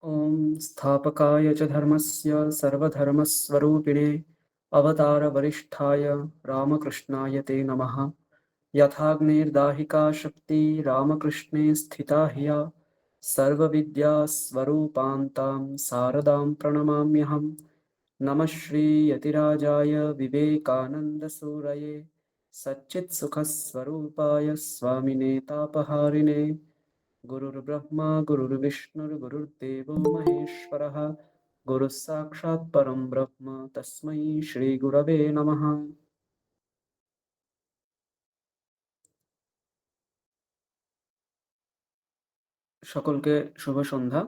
ॐ स्थापकाय च धर्मस्य सर्वधर्मस्वरूपिणे अवतारवरिष्ठाय रामकृष्णाय ते नमः। यथाग्निर्दाहिका शक्ति रामकृष्णे स्थिता ह्य सर्वविद्यास्वरूपान्तां शारदां प्रणमाम्यहम्। नमः श्रीयतिराजाय विवेकानन्दसूरये सच्चित्सुखस्वरूपाय स्वामिने तापहारिणे गुरुर्ब्रह्मा गुरुर्विष्णुर्गुरुर्देवो महेश्वरः गुरुः साक्षात् परं ब्रह्म तस्मै श्रीगुरवे नमः। সকলকে শুভ সন্ধ্যা।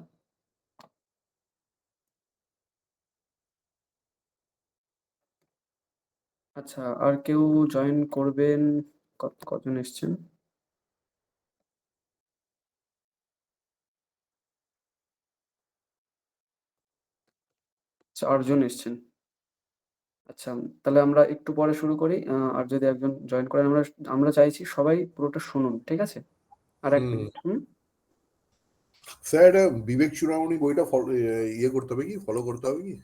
আচ্ছা, আর কেউ জয়েন করবেন? কজন এসছেন? 4 জন এসছেন। আচ্ছা, তাহলে আমরা একটু পরে শুরু করি। আর যদি একজন জয়েন করেন, আমরা চাইছি সবাই পুরোটা শুনুন, ঠিক আছে? আর 1 মিনিট। স্যার, এটা বিবেক চূড়ামণি বইটা ইয়ে করতে হবে কি, ফলো করতে হবে কি?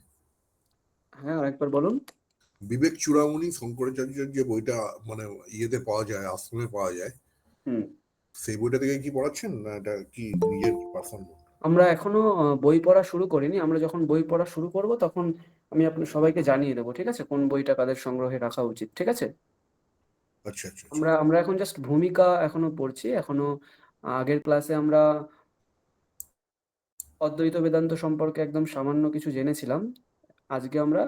হ্যাঁ, আরেকবার বলুন। বিবেক চূড়ামণি শঙ্করাচার্যের যে বইটা মানে ইয়েতে পাওয়া যায়, আশ্রমে পাওয়া যায়, সেই বইটা থেকে কি পড়াচ্ছেন না এটা কি নিজের পার্সোনাল? আমরা এখনো বই পড়া শুরু করিনি। আমরা যখন বই পড়া শুরু করব তখন আমি আপনার সবাইকে জানিয়ে দেবো, ঠিক আছে? কোন বইটা কাদের সংগ্রহে রাখা উচিত, ঠিক আছে? আচ্ছা আচ্ছা আচ্ছা। আমরা এখন জাস্ট ভূমিকা এখনো পড়ছি। এখনো আগের ক্লাসে আমরা অদ্বৈত বেদান্ত সম্পর্কে একদম সামান্য কিছু জেনেছিলাম। আজকে আমরা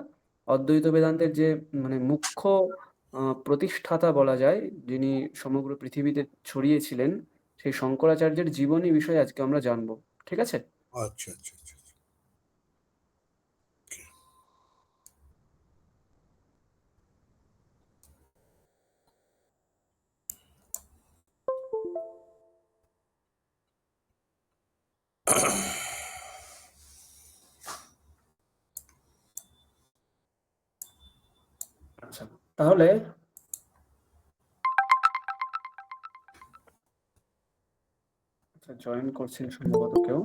অদ্বৈত বেদান্তের যে মানে মুখ্য প্রতিষ্ঠাতা বলা যায়, যিনি সমগ্র পৃথিবীতে ছড়িয়েছিলেন, সেই শঙ্করাচার্যের জীবনী বিষয়ে আজকে আমরা জানবো, ঠিক আছে? আচ্ছা আচ্ছা আচ্ছা। আচ্ছা, তাহলে জয়েন করছেন সম্ভবত কেউ।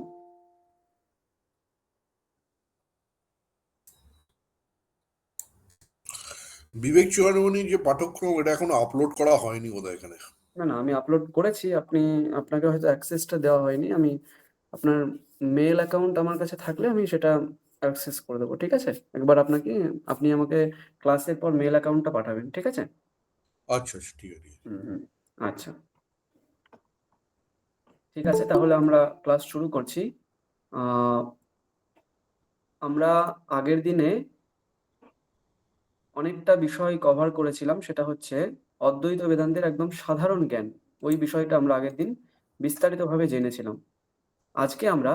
বিবেক চূড়ামণির যে পাঠ্যক্রম, এটা এখনো আপলোড করা হয়নি বোধহয় এখানে। না, আমি আপলোড করেছি। আপনাকে হয়তো অ্যাক্সেসটা দেওয়া হয়নি। আমি আপনার মেল অ্যাকাউন্ট আমার কাছে থাকলে আমি সেটা অ্যাক্সেস করে দেবো, ঠিক আছে? একবার আপনি আমাকে ক্লাসের পর মেল অ্যাকাউন্টটা পাঠাবেন, ঠিক আছে? আচ্ছা আচ্ছা, ঠিক আছে। আচ্ছা, ঠিক আছে, তাহলে আমরা ক্লাস শুরু করছি। আমরা আগের দিনে অনেকটা বিষয় কভার করেছিলাম। সেটা হচ্ছে অদ্বৈত বেদান্তের একদম সাধারণ জ্ঞান। ওই বিষয়টা আমরা আগের দিন বিস্তারিতভাবে জেনেছিলাম। আজকে আমরা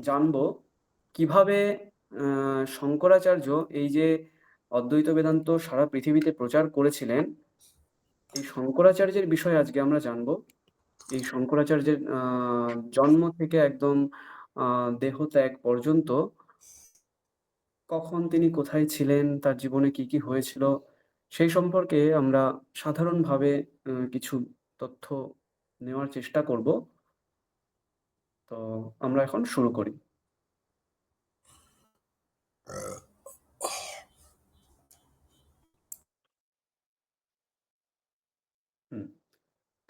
জানবো কিভাবে শঙ্করাচার্য এই যে অদ্বৈত বেদান্ত সারা পৃথিবীতে প্রচার করেছিলেন, এই শঙ্করাচার্যের বিষয়ে আজকে আমরা জানবো। এই শঙ্করাচার্যের জন্ম থেকে একদম দেহত্যাগ পর্যন্ত কখন তিনি কোথায় ছিলেন, তার জীবনে কি কি হয়েছিল, সেই সম্পর্কে আমরা সাধারণভাবে কিছু তথ্য নেওয়ার চেষ্টা করব। তো আমরা এখন শুরু করি।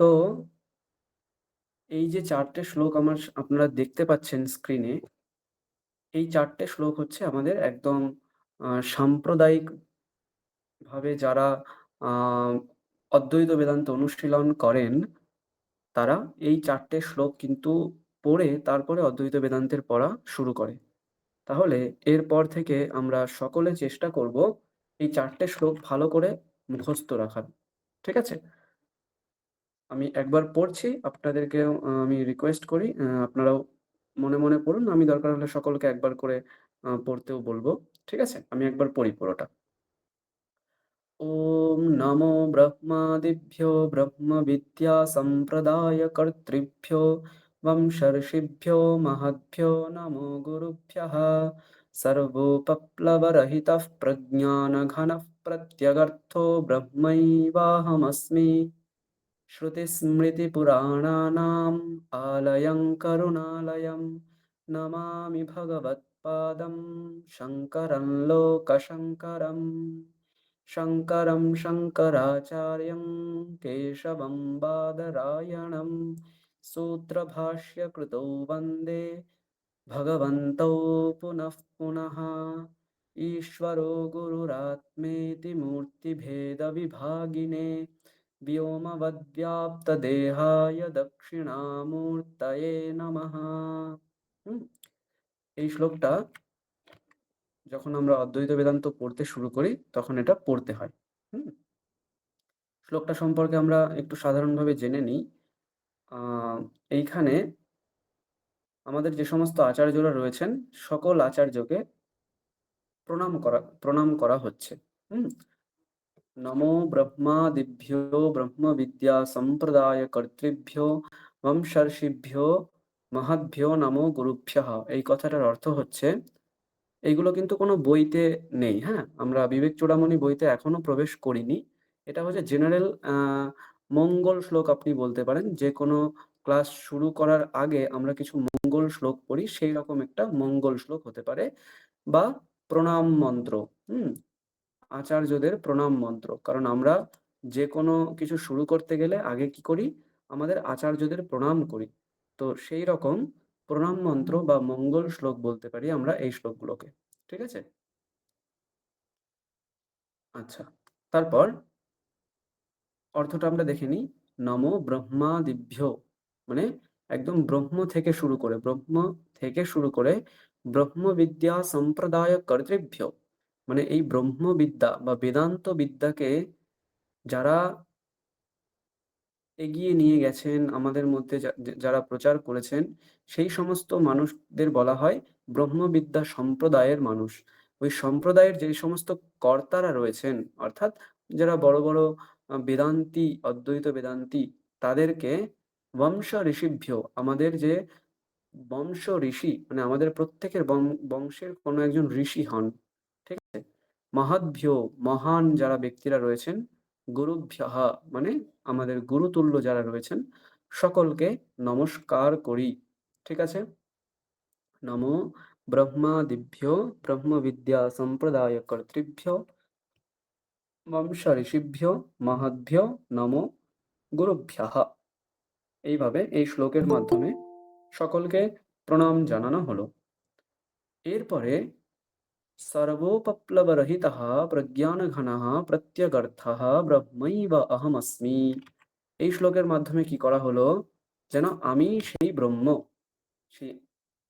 তো এই যে 4টে শ্লোক আপনারা দেখতে পাচ্ছেন স্ক্রিনে, এই 4টে শ্লোক হচ্ছে আমাদের একদম সাম্প্রদায়িকভাবে যারা আ অদ্বৈত বেদান্ত অনুশীলন করেন, তারা এই 4টে শ্লোক কিন্তু পড়ে তারপরে অদ্বৈত বেদান্তের পড়া শুরু করে। তাহলে এরপর থেকে আমরা সকলে চেষ্টা করব এই 4টে শ্লোক ভালো করে মুখস্থ রাখার। ঠিক আছে? আমি একবার পড়ছি, আপনাদেরকেও আমি রিকোয়েস্ট করি আপনারাও মনে, মনে পড়ুন। আমি দরকার হলে সকলকে একবার করে পড়তেও বলব। ঠিক আছে? আমি একবার পড়ি পুরোটা। ॐ नमो ब्रह्मादिभ्यो ब्रह्मविद्यासम्प्रदायकर्तृभ्यो वंशर्षिभ्यो महद्भ्यो नमो गुरुभ्यः। सर्वोपप्लवरहितः प्रज्ञानघनः प्रत्यगर्थो ब्रह्मैवाहमस्मि। श्रुतिस्मृतिपुराणानाम् आलयं करुणालयं नमामि भगवत्पादं शङ्करं लोकशङ्करम् शङ्करं शङ्कराचार्यं केशवं बादरायणं सूत्रभाष्यकृतौ वन्दे भगवन्तौ पुनः पुनः ईश्वरो गुरुरात्मेति मूर्तिभेदविभागिने व्योमवद्व्याप्तदेहाय दक्षिणामूर्तये नमः। এই শ্লোকটা যখন আমরা অদ্বৈত বেদান্ত পড়তে শুরু করি তখন এটা পড়তে হয়। শ্লোকটা সম্পর্কে আমরা একটু সাধারণভাবে জেনে নিই। এইখানে আমাদের যে সমস্ত আচার্যরা রয়েছেন সকল আচার্যকে প্রণাম করা হচ্ছে। নমো ব্রহ্মাদিভ্যো ব্রহ্মবিদ্যা সম্প্রদায় কর্তৃভ্যো বংশর্ষিভ্যো মহদ্ভ্যো নমো গুরুভ্যঃ। এই কথাটার অর্থ হচ্ছে, এইগুলো কিন্তু কোনো বইতে নেই, হ্যাঁ? আমরা বিবেক চূড়ামণি বইতে এখনো প্রবেশ করিনি। এটা হচ্ছে জেনারেল মঙ্গল শ্লোক আপনি বলতে পারেন। যে কোনো ক্লাস শুরু করার আগে আমরা কিছু মঙ্গল শ্লোক পড়ি, সেই রকম একটা মঙ্গল শ্লোক হতে পারে, বা প্রণাম মন্ত্র। আচার্যদের প্রণাম মন্ত্র। কারণ আমরা যে কোনো কিছু শুরু করতে গেলে আগে কি করি? আমাদের আচার্যদের প্রণাম করি। তো সেই রকম প্রণাম মন্ত্র বা মঙ্গল শ্লোক বলতে পারি আমরা এই শ্লোকগুলোকে। ঠিক আছে? আচ্ছা, তারপর অর্থটা আমরা দেখে নিই। নমো ব্রহ্মাদিভ্যো, মানে একদম ব্রহ্ম থেকে শুরু করে ব্রহ্মবিদ্যা সম্প্রদায় কর্তৃভ্য, মানে এই ব্রহ্মবিদ্যা বা বেদান্ত বিদ্যাকে যারা এগিয়ে নিয়ে গেছেন, আমাদের মধ্যে যারা প্রচার করেছেন, সেই সমস্ত মানুষদের বলা হয় ব্রহ্মবিদ্যা সম্প্রদায়ের মানুষ। ওই সম্প্রদায়ের যে সমস্ত কর্তারা রয়েছেন, অর্থাৎ যারা বড় বড় বেদান্তি, অদ্বৈত বেদান্তি, তাদেরকে বংশ ঋষিভ্য, আমাদের যে বংশ ঋষি, মানে আমাদের প্রত্যেকের বংশের কোনো একজন ঋষি হন, ঠিক আছে? মহদ্ভ্য, মহান যারা ব্যক্তিরা রয়েছেন, গুরুভ্যঃ, মানে আমাদের গুরুতুল্য যারা রয়েছেন, সকলকে নমস্কার করি। ঠিক আছে? নমো ব্রহ্মাদিভ্যো ব্রহ্মবিদ্যা সম্প্রদায় কর্তৃভ্যো বংশ ঋষিভ্যো মহদ্ভ্যো নমো গুরুভ্যঃ। এইভাবে এই শ্লোকের মাধ্যমে সকলকে প্রণাম জানানো হলো। এরপরে সর্বোপপ্লবরহিতঃ প্রজ্ঞানঘনঃ প্রত্যগর্থঃ ব্রহ্মৈব অহমস্মি। এই শ্লোকের মাধ্যমে কি করা হলো? যেন আমি সেই ব্রহ্ম, সেই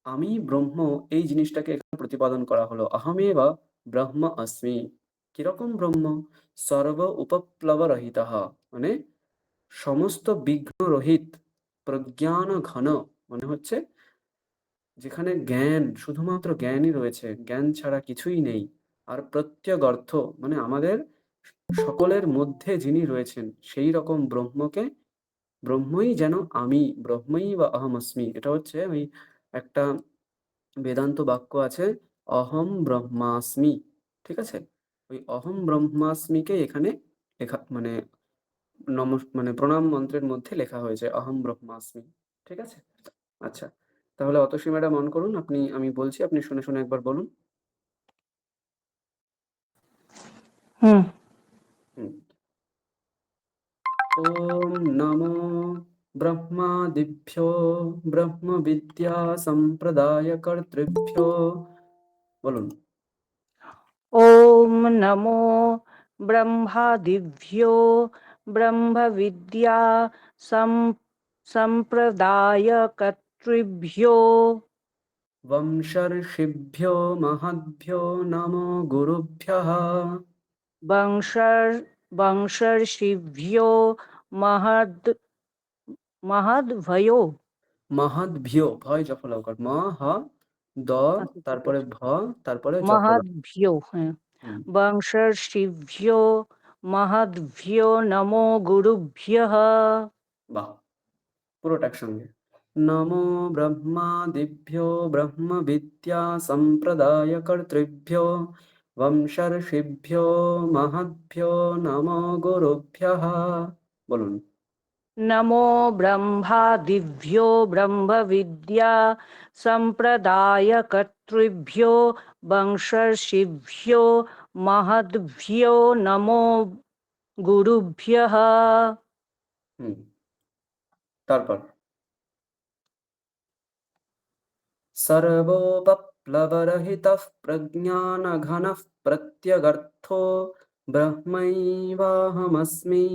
আমি ব্রহ্ম, এই জিনিসটাকে এখানে প্রতিপাদন করা হলো। অহমেব ব্রহ্ম অস্মি। কিরকম ব্রহ্ম? সর্ব উপপ্লবরহিতঃ, মানে সমস্ত বিঘ্ন রহিত, প্রজ্ঞান ঘন, মানে হচ্ছে যেখানে জ্ঞান, শুধুমাত্র জ্ঞানই রয়েছে, জ্ঞান ছাড়া কিছুই নেই। আর প্রত্যগর্থ, মানে আমাদের সকলের মধ্যে যিনি রয়েছেন, সেই রকম ব্রহ্মকে, ব্রহ্মই যেন আমি, ব্রহ্মই বা অহমস্মি। এটা হচ্ছে ওই একটা বেদান্ত বাক্য আছে, অহম ব্রহ্মাস্মি। ঠিক আছে? ওই অহম ব্রহ্মাস্মিকে এখানে লেখা, মানে মানে প্রণাম মন্ত্রের মধ্যে লেখা হয়েছে অহম ব্রহ্মাস্মি। ঠিক আছে? আচ্ছা, তাহলে অতসী ম্যাডাম অন করুন। আমি বলছি, আপনি শুনে শুনে একবার বলুন। হুম। ওম নমো ব্রহ্মাদিভ্যো ব্রহ্মবিদ্যা সম্প্রদায় কর্তৃভ্যো, বলুন। ওম নমো ব্রহ্মাদিভ্যো ব্রহ্মবিদ্যা সম্প্রদায়কর্তৃভ্যো বংশর্ষিভ্যো মহদ্ভ্যো নমো গুরুভ্যঃ। বংশর্ষিভ্যো মহদ্ভ্যো মহদ্ভ্যো, ভয় জফলকার, ম হ দ, আচ্ছা, ঠিক তারপরে আছে। ভ, তারপরে জফলা। মহদ্ভ্যো, হ্যাঁ। হুম, বংশর্ষিভ্যো মহদ্ভ্যো নমো গুরুভ্যঃ। বাহ, পুরোটা একসঙ্গে। নমো ব্রহ্মাদিভ্যো ব্রহ্মবিদ্যা সম্প্রদায় কর্তৃভ্যো বংশর্ষিভ্যো মহদ্ভ্যো নমো গুরুভ্যঃ, বলুন। नमो ब्रह्मादिभ्यो ब्रह्मविद्या सम्प्रदायकर्तृभ्यो वंशर्षिभ्यो महद्भ्यो नमो गुरुभ्यः। হুম তারপর सर्वोपप्लवरहितः प्रज्ञानघनः प्रत्यगर्थो ब्रह्मैवाहमस्मि।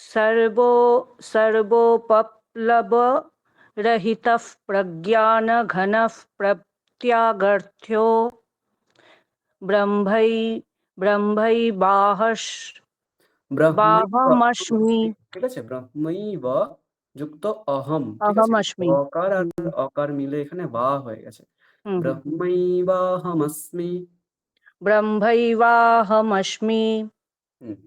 सर्वोपप्लवरहितः प्रज्ञानघनः प्रत्यागर्थ्यो ब्रह्मैवाहमस्मि। ব্রহ্মৈব ঠিক আছে, ব্রহ্মৈব যুক্ত অহম, ঠিক আছে, अहमस्मि। অকার আর অকার মিলে এখানে বা হয়ে গেছে। ব্রহ্মৈবাহমস্মি। ब्रह्मैवाहमस्मि। হুম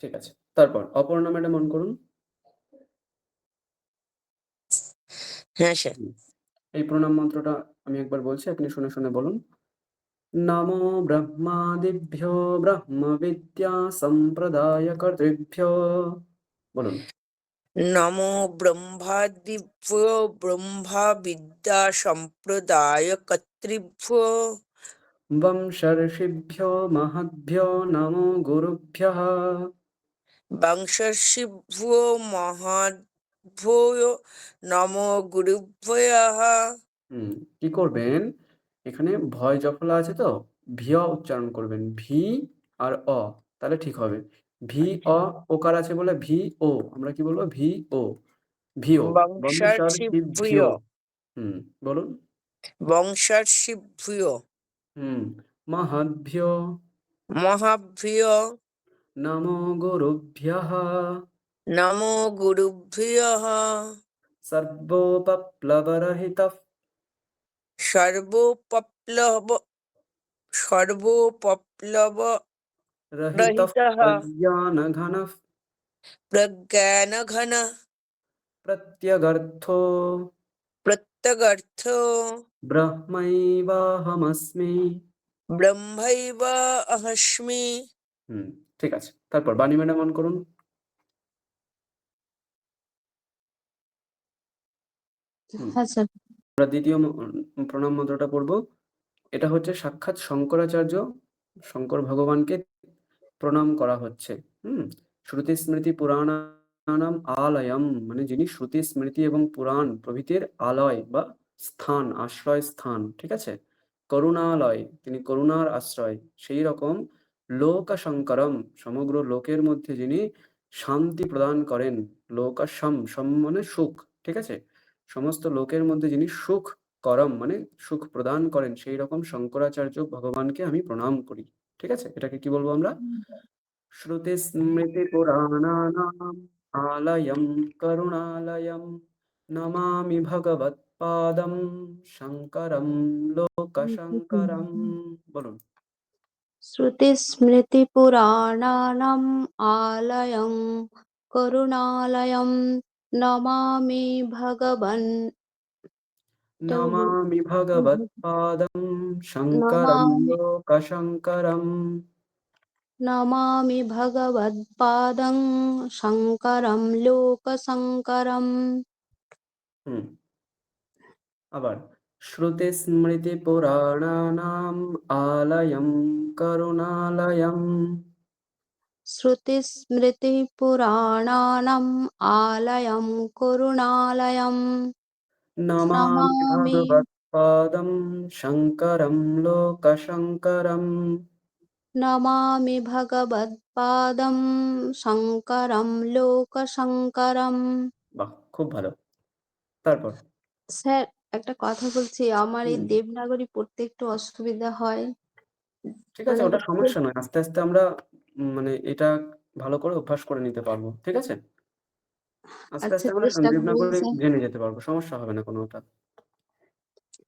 ঠিক আছে। তারপর অপর্ণা ম্যাডাম অন করুন। হ্যাঁ স্যার। এই প্রণাম মন্ত্রটা আমি একবার বলছি, আপনি শুনে শুনে বলুন। নমো ব্রহ্মাদিভ্যো ব্রহ্মবিদ্যা সম্প্রদায়কর্তৃভ্যো। বলুন। নমো ব্রহ্মাদিভ্যো ব্রহ্মা বিদ্যা সম্প্রদায় কর্তৃভ্যো বংশর্ষিভ্যো মহদ্ভ্যো নমো গুরুভ্যঃ। বংশর্ষিভ্যো মহাভ্যো নমো গুরুভ্যः। কি করবেন, এখানে ভয় জফলা আছে তো, ভিয় উচ্চারণ করবেন, ভি আর অ, তাহলে ঠিক হবে। ভি অ ওকার আছে বলে ভি ও, আমরা কি বলবো, ভি ও, ভিও, বংশর্ষিভ্যো। বংশর্ষিভ্যো বলুন। বংশর্ষিভ্যো হুম মহদ্ভ্যো মহাভ্যো নমো গুরুভ্যঃ। নমো গুরুভ্যः। সর্বোপপ্লবরহিতঃ সর্বপপ্লব সর্বপপ্লব রহিতঃ রহিতः প্রজ্ঞানঘনঃ প্রজ্ঞানঘন প্রত্যগर्थो প্রত্যগর্থ ব্রহ্মৈবাহমস্মি। ব্রহ্মৈব অহস্মি। ঠিক আছে। তারপর বাণী ম্যাডাম অন করুন। হ্যাঁ স্যার। আমরা দ্বিতীয় প্রণাম মন্ত্রটা পড়ব। এটা হচ্ছে সাক্ষাৎ শঙ্করাচার্য, শঙ্কর ভগবানকে প্রণাম করা হচ্ছে। শ্রুতি স্মৃতি পুরাণানাম আলয়ম, মানে যিনি শ্রুতি স্মৃতি এবং পুরাণ প্রভৃতির আলয় বা স্থান, আশ্রয় স্থান, ঠিক আছে। করুণালয়, তিনি করুণার আশ্রয়। সেই রকম লোকশঙ্করম, সমগ্র লোকের মধ্যে যিনি শান্তি প্রদান করেন। লোকাসম, সম মানে সুখ, ঠিক আছে। সমস্ত লোকের মধ্যে যিনি সুখ করম মানে সুখ প্রদান করেন, সেই রকম শঙ্করাচার্য ভগবানকে আমি প্রণাম করি। ঠিক আছে, এটাকে কি বলবো আমরা? শ্রুতি স্মৃতি পুরাণানাম আলয়ম করুণালয়ম নমামি ভগবৎপাদম শঙ্করম লোকশঙ্করম। বলুন। শ্রুতিস্মৃতিপুরাণানাম আলয়ং করুণালয়ং নমামি ভগবন নমামি ভগবৎপাদম শঙ্করম নমামি লোকশঙ্করম। নমামি ভগবৎপাদং শঙ্করম লোকশঙ্করম। হুম আবার শ্রুতি স্মৃতি পুরাণানাম আলয়ম করুণালয়ম শ্রুতিস্মৃতিপুরাণানাম আলয়ং করুণালয়ং নমামি নমামি ভগবৎপাদম শঙ্করম লোকশঙ্করম। নমামি ভগবৎপাদং শঙ্করম লোকশঙ্করম। বাহ, খুব ভালো। তারপর স্যার, একটা কথা বলছি, আমার এই হুম, দেবনাগরী পড়তে একটু অসুবিধা হয়। ঠিক আছে, মানে ওটা সমস্যা নয়, আস্তে আস্তে আমরা মানে এটা ভালো করে অভ্যাস করে নিতে পারবো। ঠিক আছে, আস্তে আচ্ছা, আস্তে আমরা চেষ্টা করুন দেবনাগরী স্যার। জেনে যেতে পারবো, সমস্যা হবে না কোনো ওটা।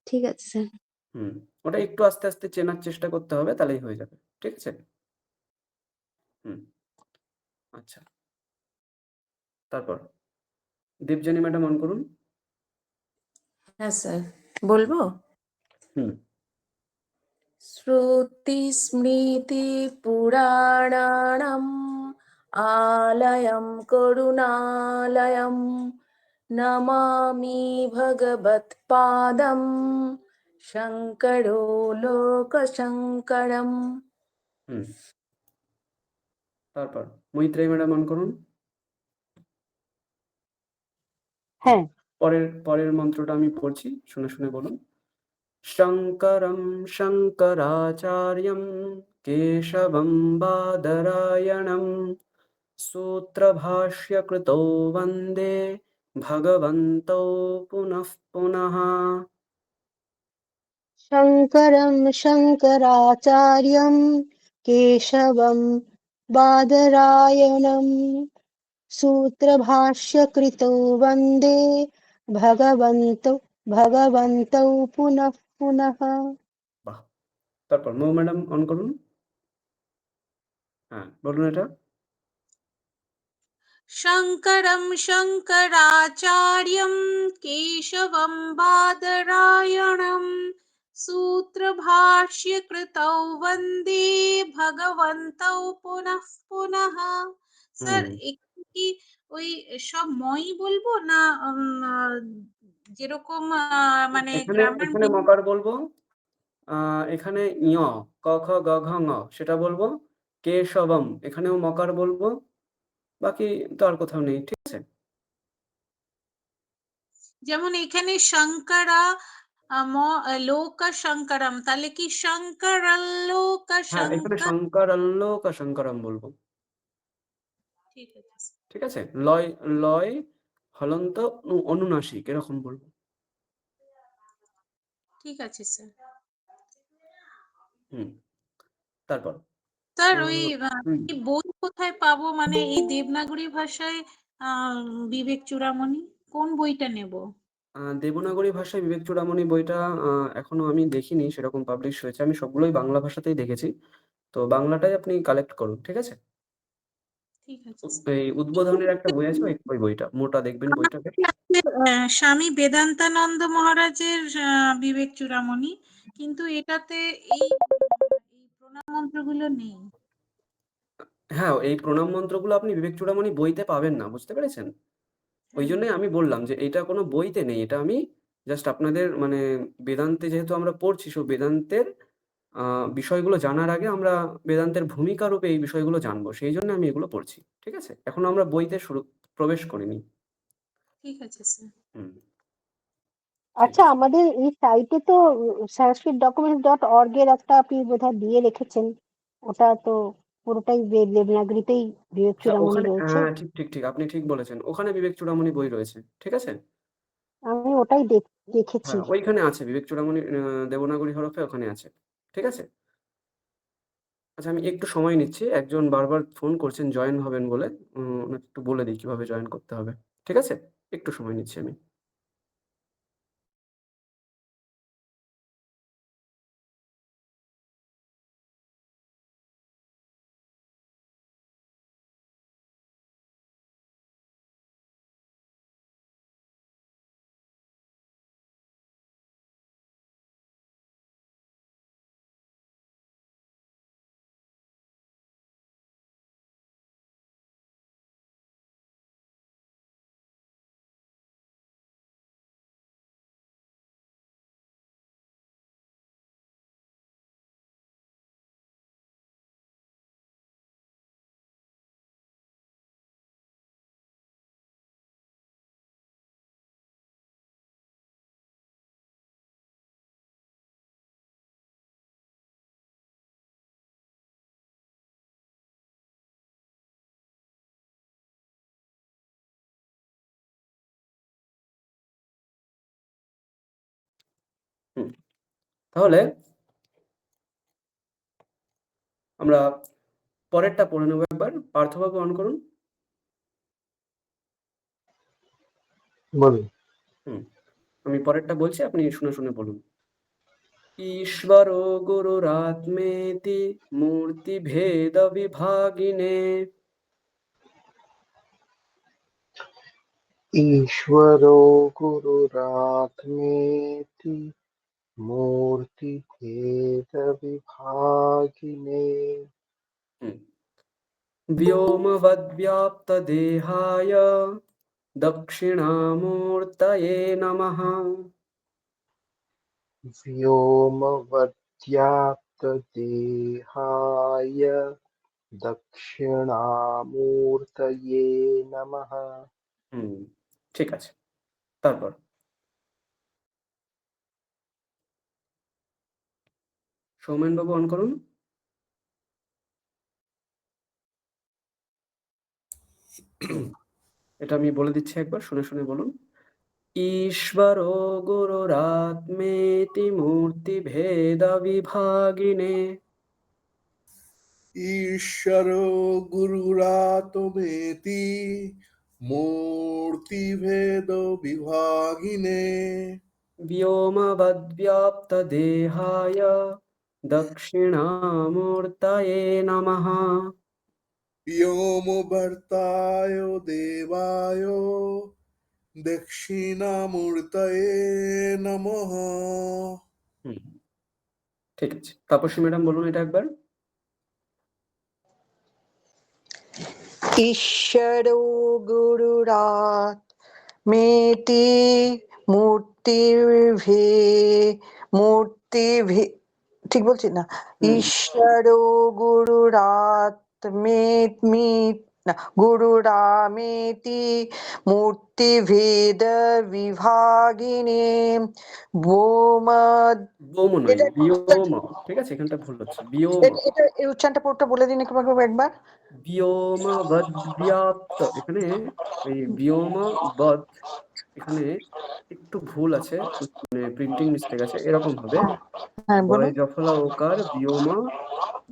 ঠিক আছে স্যার। ওটা একটু আস্তে আস্তে চেনার চেষ্টা করতে হবে, তাহলেই হয়ে যাবে। ঠিক আছে। হুম আচ্ছা, তারপর দীপজনী ম্যাডাম অন করুন। হ্যাঁ স্যার, বলবো। হুম শ্রুতি স্মৃতি পুরাণানাম आलयं करुणालयं नमामि भगवत्पादं शङ्करो लोकशङ्करम्। হুম, তারপর মৈত্রেয়ী ম্যাডাম অন করুন। হ্যাঁ, পরের মন্ত্রটা আমি পড়ছি, শুনে শুনে বলুন। শঙ্করম শঙ্করাচার্যম কেশবম বাদরায়ণম सूत्रभाष्यकृतौ वन्दे भगवन्तौ पुनः पुनः। शङ्करं शङ्कराचार्यं केशवं बादरायणं सूत्रभाष्यकृतौ वन्दे भगवन्तौ पुनः पुनः। বাহ! তারপর মৌ ম্যাডাম অন করুন। হ্যাঁ, বলুন এটা। शङ्करं शङ्कराचार्यं केशवं बादरायणं सूत्रभाष्यकृतौ वन्दे भगवन्तौ पुनः पुनः। স্যার হুম, এখানে কি ওই সব মই বলবো না যেরকম মানে এখানে গ্রামার এখানে মকার বলবো। এখানে ঞ, ক, খ, গ, ঘ, ঙ সেটা বলবো। কেশবম এখানেও মকার বলবো। বাকি তো আর কোথাও নেই। ঠিক আছে? যেমন এখানে শঙ্করা লোক শঙ্করম, তাহলে কি শঙ্করাল্লোক হ্যাঁ, এখানে শঙ্কর। শঙ্করাল্লোক শঙ্করম বলবো। ঠিক আছে, ঠিক আছে? লয় লয় হলন্ত অনুনাসিক এরকম বলবো। ঠিক আছে স্যার। হুম, তারপর স্যার ওই হুম, এই বই কোথায় পাবো, মানে এই দেবনাগরী ভাষায় বিবেক চূড়ামণি কোন বইটা নেব? দেবনাগরী ভাষায় বিবেক চূড়ামণি বইটা এখনো আমি দেখিনি, সেরকম পাবলিশ হয়েছে। আমি সবগুলোই বাংলা ভাষাতেই দেখেছি। তো বাংলাটাই আপনি কালেক্ট করুন। ঠিক আছে? ঠিক আছে এই উদ্বোধনের একটা বই আছে, ওই বইটা মোটা দেখবেন বইটা বেশ। স্বামী বেদান্তানন্দ মহারাজের বিবেক চূড়ামণি, কিন্তু এটাতে এই এই প্রণাম মন্ত্রগুলো নেই। হ্যাঁ, এই প্রণাম মন্ত্রগুলো আপনি বিবেক চূড়ামণি বইতে পাবেন না। বুঝতে পেরেছেন? ওই হ্যাঁ, জন্যই আমি বললাম যে এটা কোনো বইতে নেই। এটা আমি জাস্ট আপনাদের মানে বেদান্তে যেহেতু আমরা পড়ছি, বেদান্তের আ বিষয়গুলো জানার আগে আমরা বেদান্তের ভূমিকা রূপে এই বিষয়গুলো জানবো। সেইজন্য আমি এগুলো পড়ছি। ঠিক আছে? এখনো আমরা বইতে প্রবেশ করিনি। ঠিক আছে স্যার। হুম, ঠিক আচ্ছা, আছে। আমাদের এই সাইটে তো sanskritdocuments.org এর একটা আপনি বোধহয় দিয়ে রেখেছেন। ওটা তো পুরোটাই দেবনাগরীতেই বিবেক হ্যাঁ, চূড়ামণি ওখানে রয়েছে। হ্যাঁ, ঠিক। আপনি ঠিক বলেছেন। ওখানে বিবেক চূড়ামণি বই রয়েছে। ঠিক আছে? আমি ওটাই দেখেছি। হ্যাঁ, ওইখানে আছে বিবেক চূড়ামণি দেবনাগরী হরফে ওখানে আছে। ঠিক আছে? আচ্ছা, আমি একটু সময় নিচ্ছি। একজন বারবার ফোন করছেন জয়েন হবেন বলে। ওনাকে একটু বলে দিই কিভাবে জয়েন করতে হবে। ঠিক আছে? একটু সময় নিচ্ছি আমি। হুম, তাহলে আমরা পরেরটা পড়ে নেব একবার। পার্থবাবু অন করুন। বলুন। হুম, আমি পরেরটা বলছি, আপনি শুনে শুনে বলুন। ঈশ্বরো গুরুরাত্মেতি মূর্তিভেদবিভাগিনে ঈশ্বরো গুরুরাত্মেতি মূর্তিভেদবিভাগিনে হুম, व्योमवद्व्याप्तदेहाय दक्षिणामूर्तये नमः। व्योमवद्व्याप्तदेहाय दक्षिणामूर्तये नमः। ঠিক আছে, তারপর সৌমেন বাবু অন করুন। এটা আমি বলে দিচ্ছি, একবার শুনে শুনে বলুন। ईश्वरो गुरुरात्मेति मूर्तिभेदविभागिने ঈশ্বরো গুরুরাত্মেতি মূর্তিভেদ বিভাগিনে व्योमवद्व्याप्तदेहाय दक्षिणामूर्तये नमः। व्योमवर्ताय देवाय দক্ষিণামূর্তয়ে নমঃ। ঠিক আছে, তাপসী ম্যাডাম বলুন এটা একবার। ঈশ্বরো গুরুরাত্মেতি মূর্তিভে ঠিক বলছি না? ঈশ্বরো গুরুরামেতি মূর্তিভেদ বিভাগিনে ব্যোম নয়, ব্যোম। ঠিক আছে, এখানটা ভুল হচ্ছে, ব্যোম। এটা এই উচ্চারণটা পুরোটা বলে দিন একবার। ব্যোমবদ্ব্যাপ্ত, এখানে ওই ব্যোমবদ, এখানে একটু ভুল আছে, মানে প্রিন্টিং মিস্টেক আছে, এরকম হবে। হ্যাঁ, বলুন। বয় জফলা ওকার ব্যোম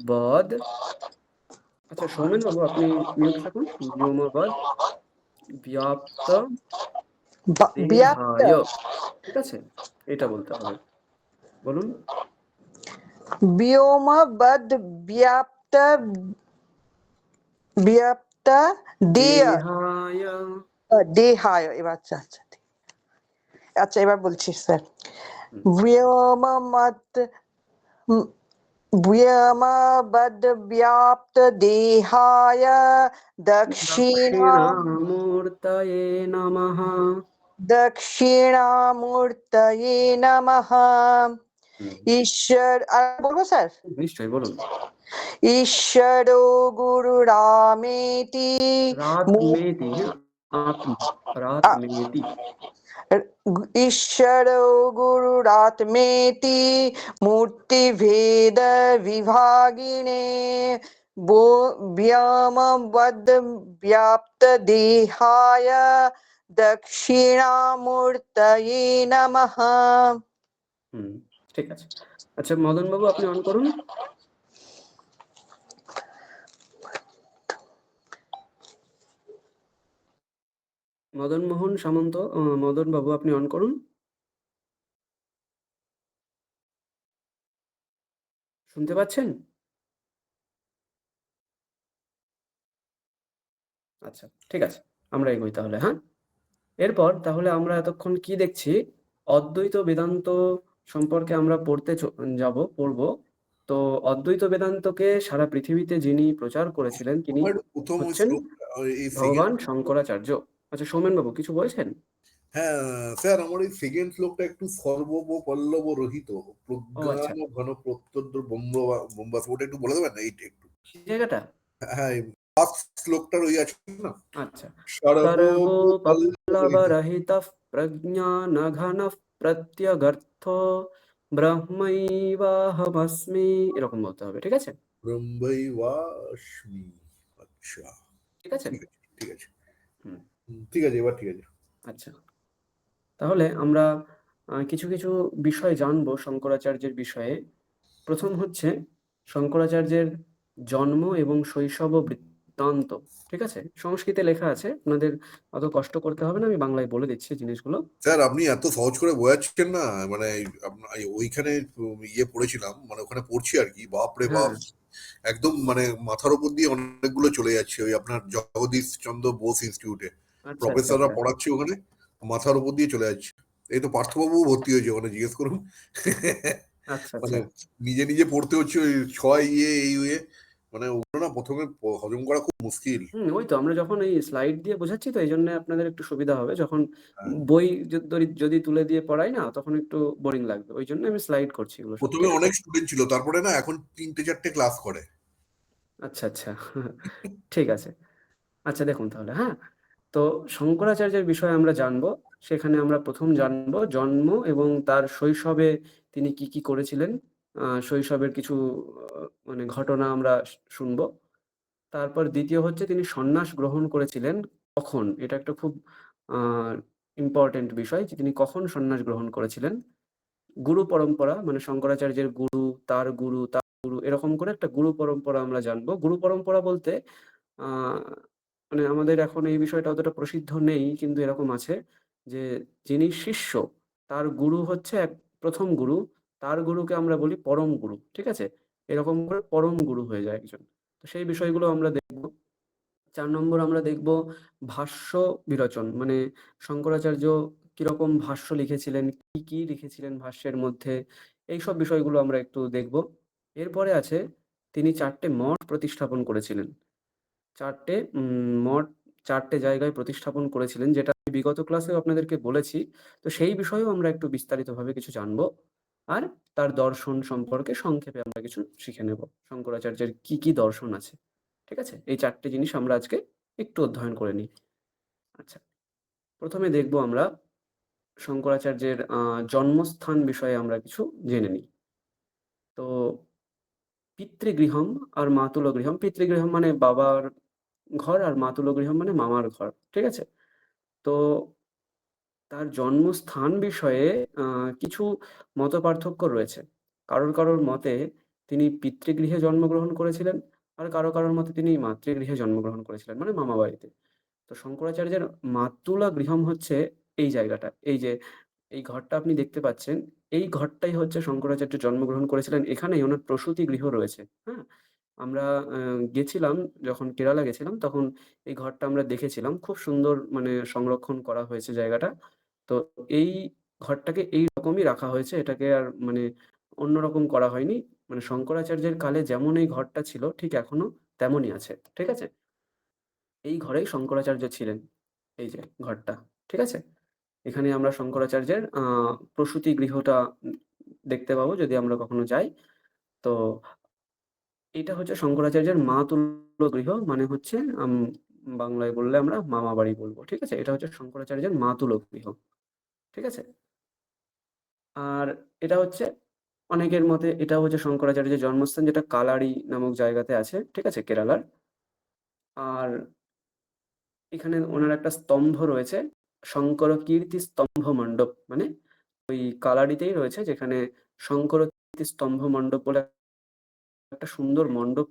বদ। আচ্ছা সৌমেন বাবু আপনি মিউট থাকুন। ব্যোমবদ ব্যাপ্ত দেহায়, ঠিক আছে, এটা বলতে হবে। বলুন। ব্যোমবদ ব্যাপ্ত দেহায়। এবার আচ্ছা এবার বলছি স্যার। व्योमवद् व्याप्त देहाय दक्षिणामूर्तये नमः। दक्षिणामूर्तये नमः। ঈশ্বর বলবো স্যার? নিশ্চয়ই বলুন। ঈশ্বরো গুরুরামেতি ঈশ্বরো গুরুরাত্মেতি মূর্তিভেদ বিভাগিনে ব্যোমবদ্ ব্যাপ্ত দেহায় দক্ষিণামূর্তয়ে নমঃ। ঠিক আছে। আচ্ছা মদন বাবু আপনি অন করুন। মদন মোহন সামন্ত, মদন বাবু আপনি অন করুন। শুনতে পাচ্ছেন? আচ্ছা ঠিক আছে, আমরা এগোই তাহলে। হ্যাঁ, এরপর তাহলে আমরা এতক্ষণ কি দেখছি, অদ্বৈত বেদান্ত সম্পর্কে আমরা পড়বো। তো অদ্বৈত বেদান্তকে সারা পৃথিবীতে যিনি প্রচার করেছিলেন তিনি হচ্ছেন ভগবান শঙ্করাচার্য। আচ্ছা সৌমেন বাবু কিছু বলছেন? হ্যাঁ স্যার, আমার এই সেকেন্ড শ্লোকটা একটু সর্বব পল্লব রহিত প্রজ্ঞান ঘন প্রত্যন্ত বোম্বাস, ওটা একটু বলে দেবেন এইটা একটু জায়গাটা? হ্যাঁ, ফার্স্ট শ্লোকটার ওই আছে না। আচ্ছা, সর্বপল্লবরহিতঃ প্রজ্ঞানঘনঃ প্রত্যগর্থো ব্রহ্মৈবাহমস্মি, এরকম বলতে হবে, ঠিক আছে? ব্রহ্মৈবাস্মি। আচ্ছা ঠিক আছে, ঠিক আছে, ঠিক আছে, এবার ঠিক আছে। আচ্ছা তাহলে আমরা কিছু কিছু বিষয় জানবো শঙ্করাচার্যের বিষয়ে। প্রথম হচ্ছে শঙ্করাচার্যের জন্ম এবং শৈশব বৃত্তান্ত, ঠিক আছে? সংস্কৃতে লেখা আছে, আপনাদের অত কষ্ট করতে হবে না, আমি বাংলায় বলে দিচ্ছি জিনিসগুলো। স্যার আপনি এত সহজ করে বোঝাচ্ছেন না, মানে ওইখানে পড়েছিলাম, মানে ওখানে পড়ছি আর কি, বাপরে বাপ, একদম মানে মাথার উপর দিয়ে অনেকগুলো চলে যাচ্ছে। ওই আপনার জগদীশ চন্দ্র বোস ইনস্টিটিউটে প্রফেসররা পড়াচ্ছে, ওখানে মাথার উপর দিয়ে চলে যাচ্ছে। এই তো পার্থবাবু ভর্তি হয়েছে ওখানে, জিজ্ঞেস করুন। মানে নিজে নিজে পড়তে হচ্ছে, ওই ছয় এই মানে ওগুলো না প্রথমে হজম করা খুব মুশকিল। ওই তো আমরা যখন এই স্লাইড দিয়ে বোঝাচ্ছি তো এই জন্য আপনাদের একটু সুবিধা হবে। যখন হ্যাঁ। বই যদি তুলে দিয়ে পড়াই না তখন একটু বোরিং লাগবে। ওই জন্য আমি স্লাইড করছি এগুলো সব। প্রথমে ঠিক আছে? অনেক স্টুডেন্ট ছিল, তারপরে না এখন 3-4টে ক্লাস করে। আচ্ছা, আচ্ছা। ঠিক আছে। আচ্ছা দেখুন তাহলে, হ্যাঁ? তো শঙ্করাচার্যের বিষয়ে আমরা জানবো। সেখানে আমরা প্রথম জানবো জন্ম এবং তার শৈশবে তিনি কি, কি করেছিলেন। শৈশবের কিছু মানে ঘটনা আমরা শুনবো। তারপর দ্বিতীয় হচ্ছে তিনি সন্ন্যাস গ্রহণ করেছিলেন কখন? এটা একটা খুব আ ইম্পোর্টেন্ট বিষয় যে তিনি কখন সন্ন্যাস গ্রহণ করেছিলেন। গুরু পরম্পরা মানে শঙ্করাচার্যের গুরু, তার গুরু, তার গুরু এরকম করে একটা গুরু পরম্পরা আমরা জানবো। গুরু পরম্পরা বলতে আ মানে আমাদের এখন এই বিষয়টা অতটা প্রসিদ্ধ নেই কিন্তু এরকম আছে যে যিনি শিষ্য তার গুরু হচ্ছে ১ম গুরু, তার গুরুকে আমরা বলি পরম গুরু। ঠিক আছে? এরকম করে পরম গুরু হয়ে যায় একজন। তো সেই বিষয়গুলো আমরা দেখব। ৪ নম্বর আমরা দেখব ভাষ্য বিরচন। মানে শঙ্করাচার্য কিরকম ভাষ্য লিখেছিলেন, কি, কি লিখেছিলেন ভাষ্যের মধ্যে, এইসব বিষয়গুলো আমরা একটু দেখব। এরপরে আছে তিনি ৪ টে মঠ প্রতিস্থাপন করেছিলেন। ৪ টে মঠ ৪ টে জায়গায় প্রতিস্থাপন করেছিলেন যেটা আমি বিগত ক্লাসেও আপনাদেরকে বলেছি। তো সেই বিষয়েও আমরা একটু বিস্তারিতভাবে কিছু জানব। আর তার দর্শন সম্পর্কে সংক্ষেপে আমরা কিছু শিখে নেব। শঙ্করাচার্যের কি, কি দর্শন আছে। ঠিক আছে? এই ৪ টে জিনিস আমরা আজকে একটু অধ্যয়ন করে নিই। আচ্ছা, ১ম এ দেখব আমরা শঙ্করাচার্যের জন্মস্থান বিষয়ে আমরা কিছু জেনে নিই। তো পিতৃগৃহম আর মাতুলগৃহম। পিতৃগৃহম মানে বাবার ঘর আর মাতুলগৃহম মানে মামার ঘর। ঠিক আছে? তো তার জন্মস্থান বিষয়ে আ কিছু মতপার্থক্য রয়েছে। কারোর মতে তিনি পিতৃগৃহে জন্মগ্রহণ করেছিলেন। আর কারোর মতে তিনি মাতৃগৃহে জন্মগ্রহণ করেছিলেন মানে মামাবাড়িতে। তো শঙ্করাচার্যের মাতুলা গৃহম হচ্ছে এই জায়গাটা। এই যে এই ঘরটা আপনি দেখতে পাচ্ছেন, এই ঘরটাই হচ্ছে শঙ্করাচার্য জন্মগ্রহণ করেছিলেন। এখানেই ওনার প্রসূতি গৃহ রয়েছে। হ্যাঁ? আমরা গেছিলাম যখন কেরালা গেছিলাম তখন এই ঘরটা আমরা দেখেছিলাম। খুব সুন্দর মানে সংরক্ষণ করা হয়েছে জায়গাটা। তো এই ঘরটাকে এইরকমই রাখা হয়েছে। এটাকে আর মানে অন্যরকম করা হয়নি। মানে শঙ্করাচার্যের কালে যেমন এই ঘরটা ছিল ঠিক এখনো তেমনই আছে। ঠিক আছে? এই ঘরেই শঙ্করাচার্য ছিলেন। এই যে ঘরটা। ঠিক আছে? এখানে আমরা শঙ্করাচার্যের প্রসূতি গৃহটা দেখতে পাবো যদি আমরা কখনো যাই। তো এটা হচ্ছে শঙ্করাচার্যের মাতুল্য গৃহ মানে হচ্ছে বাংলায় বললে আমরা মামাবাড়ি বলবো। ঠিক আছে? এটা হচ্ছে শঙ্করাচার্যের মাতুল গৃহ। ঠিক আছে? আর এটা হচ্ছে অনেকের মতে এটা হচ্ছে শঙ্করাচার্যের জন্মস্থান যেটা কালাড়ি নামক জায়গাতে আছে। ঠিক আছে? কেরালার। আর এখানে ওনার একটা স্তম্ভ রয়েছে। শঙ্কর কীর্তি স্তম্ভ মণ্ডপ। মানে ওই কালাড়িতেই রয়েছে যেখানে শঙ্কর কীর্তি স্তম্ভ মণ্ডপ বলে একটা সুন্দর মণ্ডপ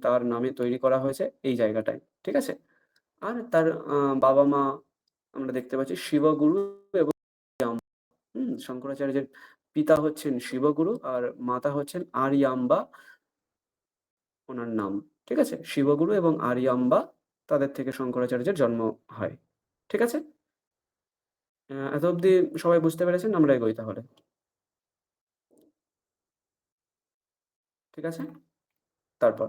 তার নামে তৈরি করা হয়েছে এই জায়গাটায়। ঠিক আছে? আর তার বাবা-মা আমরা দেখতে পাচ্ছি শিবগুরু এবং শঙ্করাচার্যের পিতা হচ্ছেন শিবগুরু আর মাতা হচ্ছেন আরিয়াম্বা ওনার নাম। ঠিক আছে? শিবগুরু এবং আরিয়াম্বা তাদের থেকে শঙ্করাচার্যের জন্ম হয়। ঠিক আছে? এত অব্দি সবাই বুঝতে পেরেছেন? আমরা এগোই তাহলে। ঠিক আছে? তারপর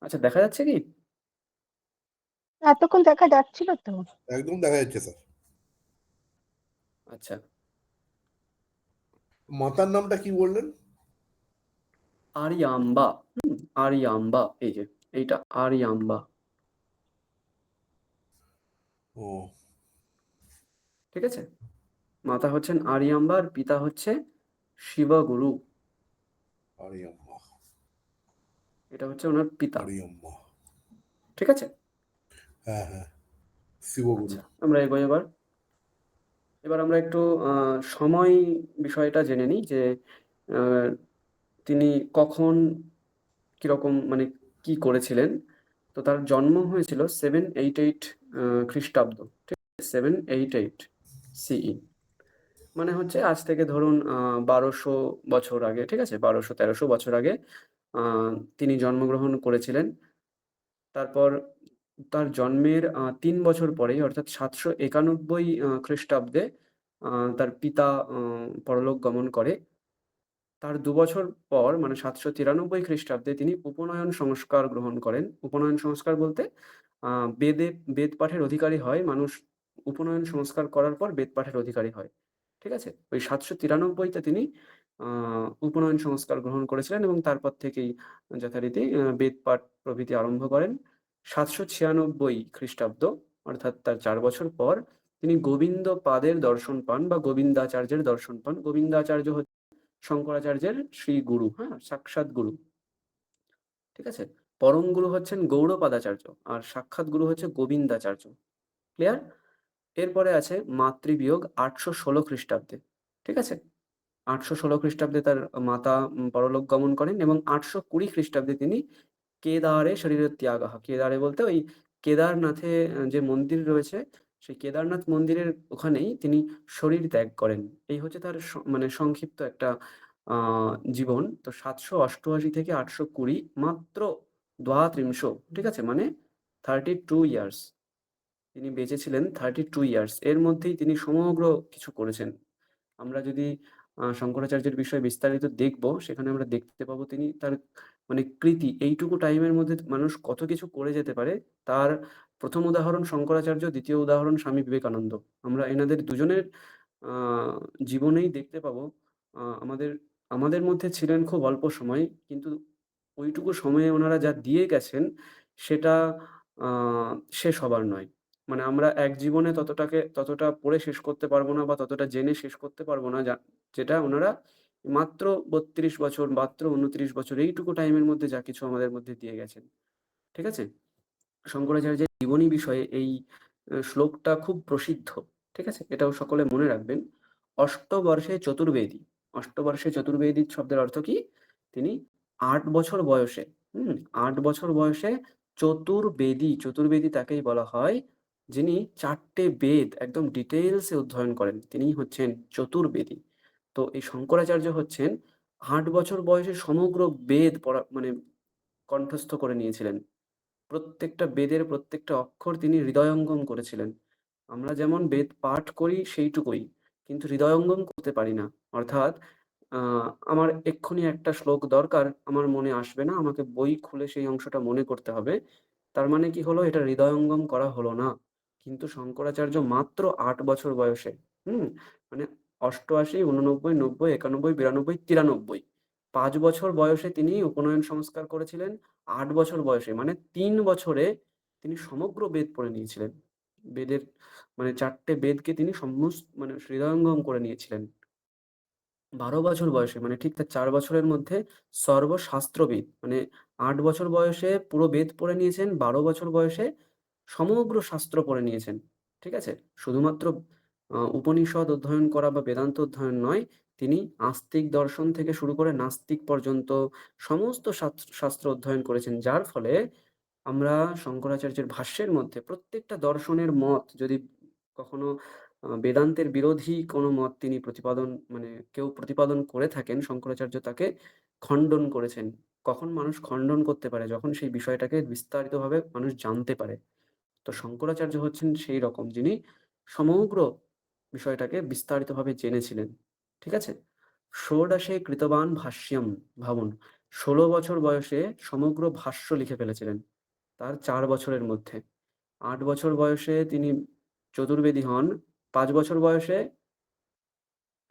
আচ্ছা দেখা যাচ্ছে কি? এতক্ষণ দেখা যাচ্ছিল তো। একদম দেখা যাচ্ছে স্যার। আচ্ছা। মাতার নামটা কি বললেন? আরিয়াম্বা। আরিয়াম্বা এই যে এইটা আরিয়াম্বা। ও ঠিক আছে? মাতা হচ্ছেন আরিয়াম্বা আর পিতা হচ্ছে শিবগুরু। আরিয়াম্মা। এটা হচ্ছে ওনার পিতা। আরিয়াম্মা। ঠিক আছে? হ্যাঁ হ্যাঁ, শিবগুরু। আচ্ছা আমরা এগোই এবার। এবার আমরা একটু সময় বিষয়টা জেনে নিই যে আ তিনি কখন কিরকম মানে কি করেছিলেন। তো তার জন্ম হয়েছিল 788 খ্রিস্টাব্দ। ঠিক আছে? 788 সিই। মানে হচ্ছে আজ থেকে ধরুন ১২০০ বছর আগে। ঠিক আছে? ১২০০-১৩০০ বছর আগে আ তিনি জন্মগ্রহণ করেছিলেন। তারপর তার জন্মের ৩ বছর পরেই অর্থাৎ ৭৯১ খ্রিস্টাব্দে তার পিতা পরলোক গমন করে। তার ২ বছর পর মানে ৭৯৩ খ্রিস্টাব্দে তিনি উপনয়ন সংস্কার গ্রহণ করেন। উপনয়ন সংস্কার বলতে আ বেদ পাঠের অধিকারী হয় মানুষ। উপনয়ন সংস্কার করার পর বেদ পাঠের অধিকারী হয়। ঠিক আছে? ওই ৭৯৩ তে তিনি আ উপনয়ন সংস্কার গ্রহণ করেছিলেন এবং তারপর থেকেই যথারীতি বেদ পাঠ প্রভৃতি আরম্ভ করেন। ৭৯৬ খ্রিস্টাব্দ অর্থাৎ তার ৪ বছর পর তিনি গোবিন্দপাদের দর্শন পান বা গোবিন্দাচার্যের দর্শন পান। গোবিন্দাচার্য শঙ্করাচার্যের শ্রী গুরু, হ্যাঁ? সাক্ষাৎ গুরু। ঠিক আছে? পরম গুরু হচ্ছেন গৌড়পাদাচার্য আর সাক্ষাৎ গুরু হচ্ছে গোবিন্দাচার্য। ক্লিয়ার? এরপরে আছে মাতৃবিয়োগ ৮১৬ খ্রিস্টাব্দে। ঠিক আছে? ৮১৬ খ্রিস্টাব্দে তার মাতা পরলোক গমন করেন এবং ৮২০ খ্রিস্টাব্দে তিনি কেদারে শরীরত্যাগঃ। কেদারে বলতে ওই কেদারনাথে যে মন্দির রয়েছে, সেই কেদারনাথ মন্দিরের ওখানেই তিনি শরীর ত্যাগ করেন। এই হচ্ছে তার মানে সংক্ষিপ্ত একটা আ জীবন। তো ৭৮৮ থেকে ৮২০ মাত্র ৩২, ঠিক আছে? মানে 32 ইয়ার্স। তিনি বেঁচে ছিলেন 32 ইয়ার্স। এর মধ্যেই তিনি সমগ্র কিছু করেছেন। আমরা যদি শঙ্করাচার্যের বিষয়ে বিস্তারিত দেখব, সেখানে আমরা দেখতে পাবো তিনি তার মানে কৃতি এইটুকু টাইমের মধ্যে মানুষ কত কিছু করে যেতে পারে, তার ১ম উদাহরণ শঙ্করাচার্য, ২য় উদাহরণ স্বামী বিবেকানন্দ। আমরা এনাদের দুজনের আ জীবনেই দেখতে পাবো আমাদের আমাদের মধ্যে ছিলেন খুব অল্প সময়, কিন্তু ওইটুকু সময়ে ওনারা যা দিয়ে গেছেন সেটা আ শেষ হবার নয়। মানে আমরা এক জীবনে ততটা পড়ে শেষ করতে পারবো না বা ততটা জেনে শেষ করতে পারবো না যেটা ওনারা মাত্র ৩২ বছর, মাত্র ২৯ বছর এইটুকু টাইমের মধ্যে যা কিছু আমাদের মধ্যে দিয়ে গেছেন। ঠিক আছে? শঙ্করাচার্যের জীবনী বিষয়ে এই শ্লোকটা খুব প্রসিদ্ধ। ঠিক আছে? এটাও সকলে মনে রাখবেন। অষ্টবর্ষে চতুর্বেদী। অষ্টবর্ষে চতুর্বেদী শব্দের অর্থ কি? তিনি ৮ বছর বয়সে, ৮ বছর বয়সে চতুর্বেদী, চতুর্বেদী তাকেই বলা হয় যিনি ৪ টে বেদ একদম ডিটেইলস এ অধ্যয়ন করেন। তিনিই হচ্ছেন চতুর্বেদী। তো এই শঙ্করাচার্য হচ্ছেন ৮ বছর বয়সে সমগ্র বেদ পড়া মানে কণ্ঠস্থ করে নিয়েছিলেন। প্রত্যেকটা বেদের প্রত্যেকটা অক্ষর তিনি হৃদয়ঙ্গম করেছিলেন। আমরা যেমন বেদ পাঠ করি সেইটুকুই, কিন্তু হৃদয়ঙ্গম করতে পারি না। অর্থাৎ আ আমার এক্ষুনি একটা শ্লোক দরকার, আমার মনে আসবে না। আমাকে বই খুলে সেই অংশটা মনে করতে হবে। তার মানে কি হলো? এটা হৃদয়ঙ্গম করা হলো না। কিন্তু শঙ্করাচার্য মাত্র ৮ বছর বয়সে, হুম? মানে ৮৮, ৮৯, ৯০, ৯১, ৯২, ৯৩ ৫ বছর বয়সে তিনি উপনয়ন সংস্কার করেছিলেন। ৮ বছর বয়সে মানে ৩ বছরে তিনি সমগ্র বেদ পড়ে নিয়েছিলেন। বেদের মানে ৪ টে বেদকে তিনি মানে হৃদয়ঙ্গম করে নিয়েছিলেন। ১২ বছর বয়সে মানে ঠিক তার ৪ বছরের মধ্যে সর্বশাস্ত্রবিদ মানে ৮ বছর বয়সে পুরো বেদ পড়ে নিয়েছেন, ১২ বছর বয়সে সমগ্র শাস্ত্র পড়ে নিয়েছেন। ঠিক আছে? শুধুমাত্র উপনিষদ অধ্যয়ন করা বা বেদান্ত অধ্যয়ন নয়, তিনি আস্তিক দর্শন থেকে শুরু করে নাস্তিক পর্যন্ত সমস্ত শাস্ত্র অধ্যয়ন করেছেন। যার ফলে আমরা শঙ্করাচার্যের ভাষ্যের মধ্যে প্রত্যেকটা দর্শনের মত যদি কখনো বেদান্তের বিরোধী কোনো মত তিনি মানে কেউ প্রতিপাদন করে থাকেন, শঙ্করাচার্য তাকে খণ্ডন করেছেন। কখন মানুষ খণ্ডন করতে পারে? যখন সেই বিষয়টাকে বিস্তারিতভাবে মানুষ জানতে পারে। তো শঙ্করাচার্য হচ্ছেন সেই রকম যিনি সমগ্র বিষয়টাকে বিস্তারিতভাবে জেনেছিলেন। ঠিক আছে? ষোড়শে কৃতবান ভাষ্যম, ভাবুন ১৬ বছর বয়সে সমগ্র ভাষ্য লিখে ফেলেছিলেন তার ৪ বছরের মধ্যে। ৮ বছর বয়সে তিনি চতুর্বেদী হন। ৫ বছর বয়সে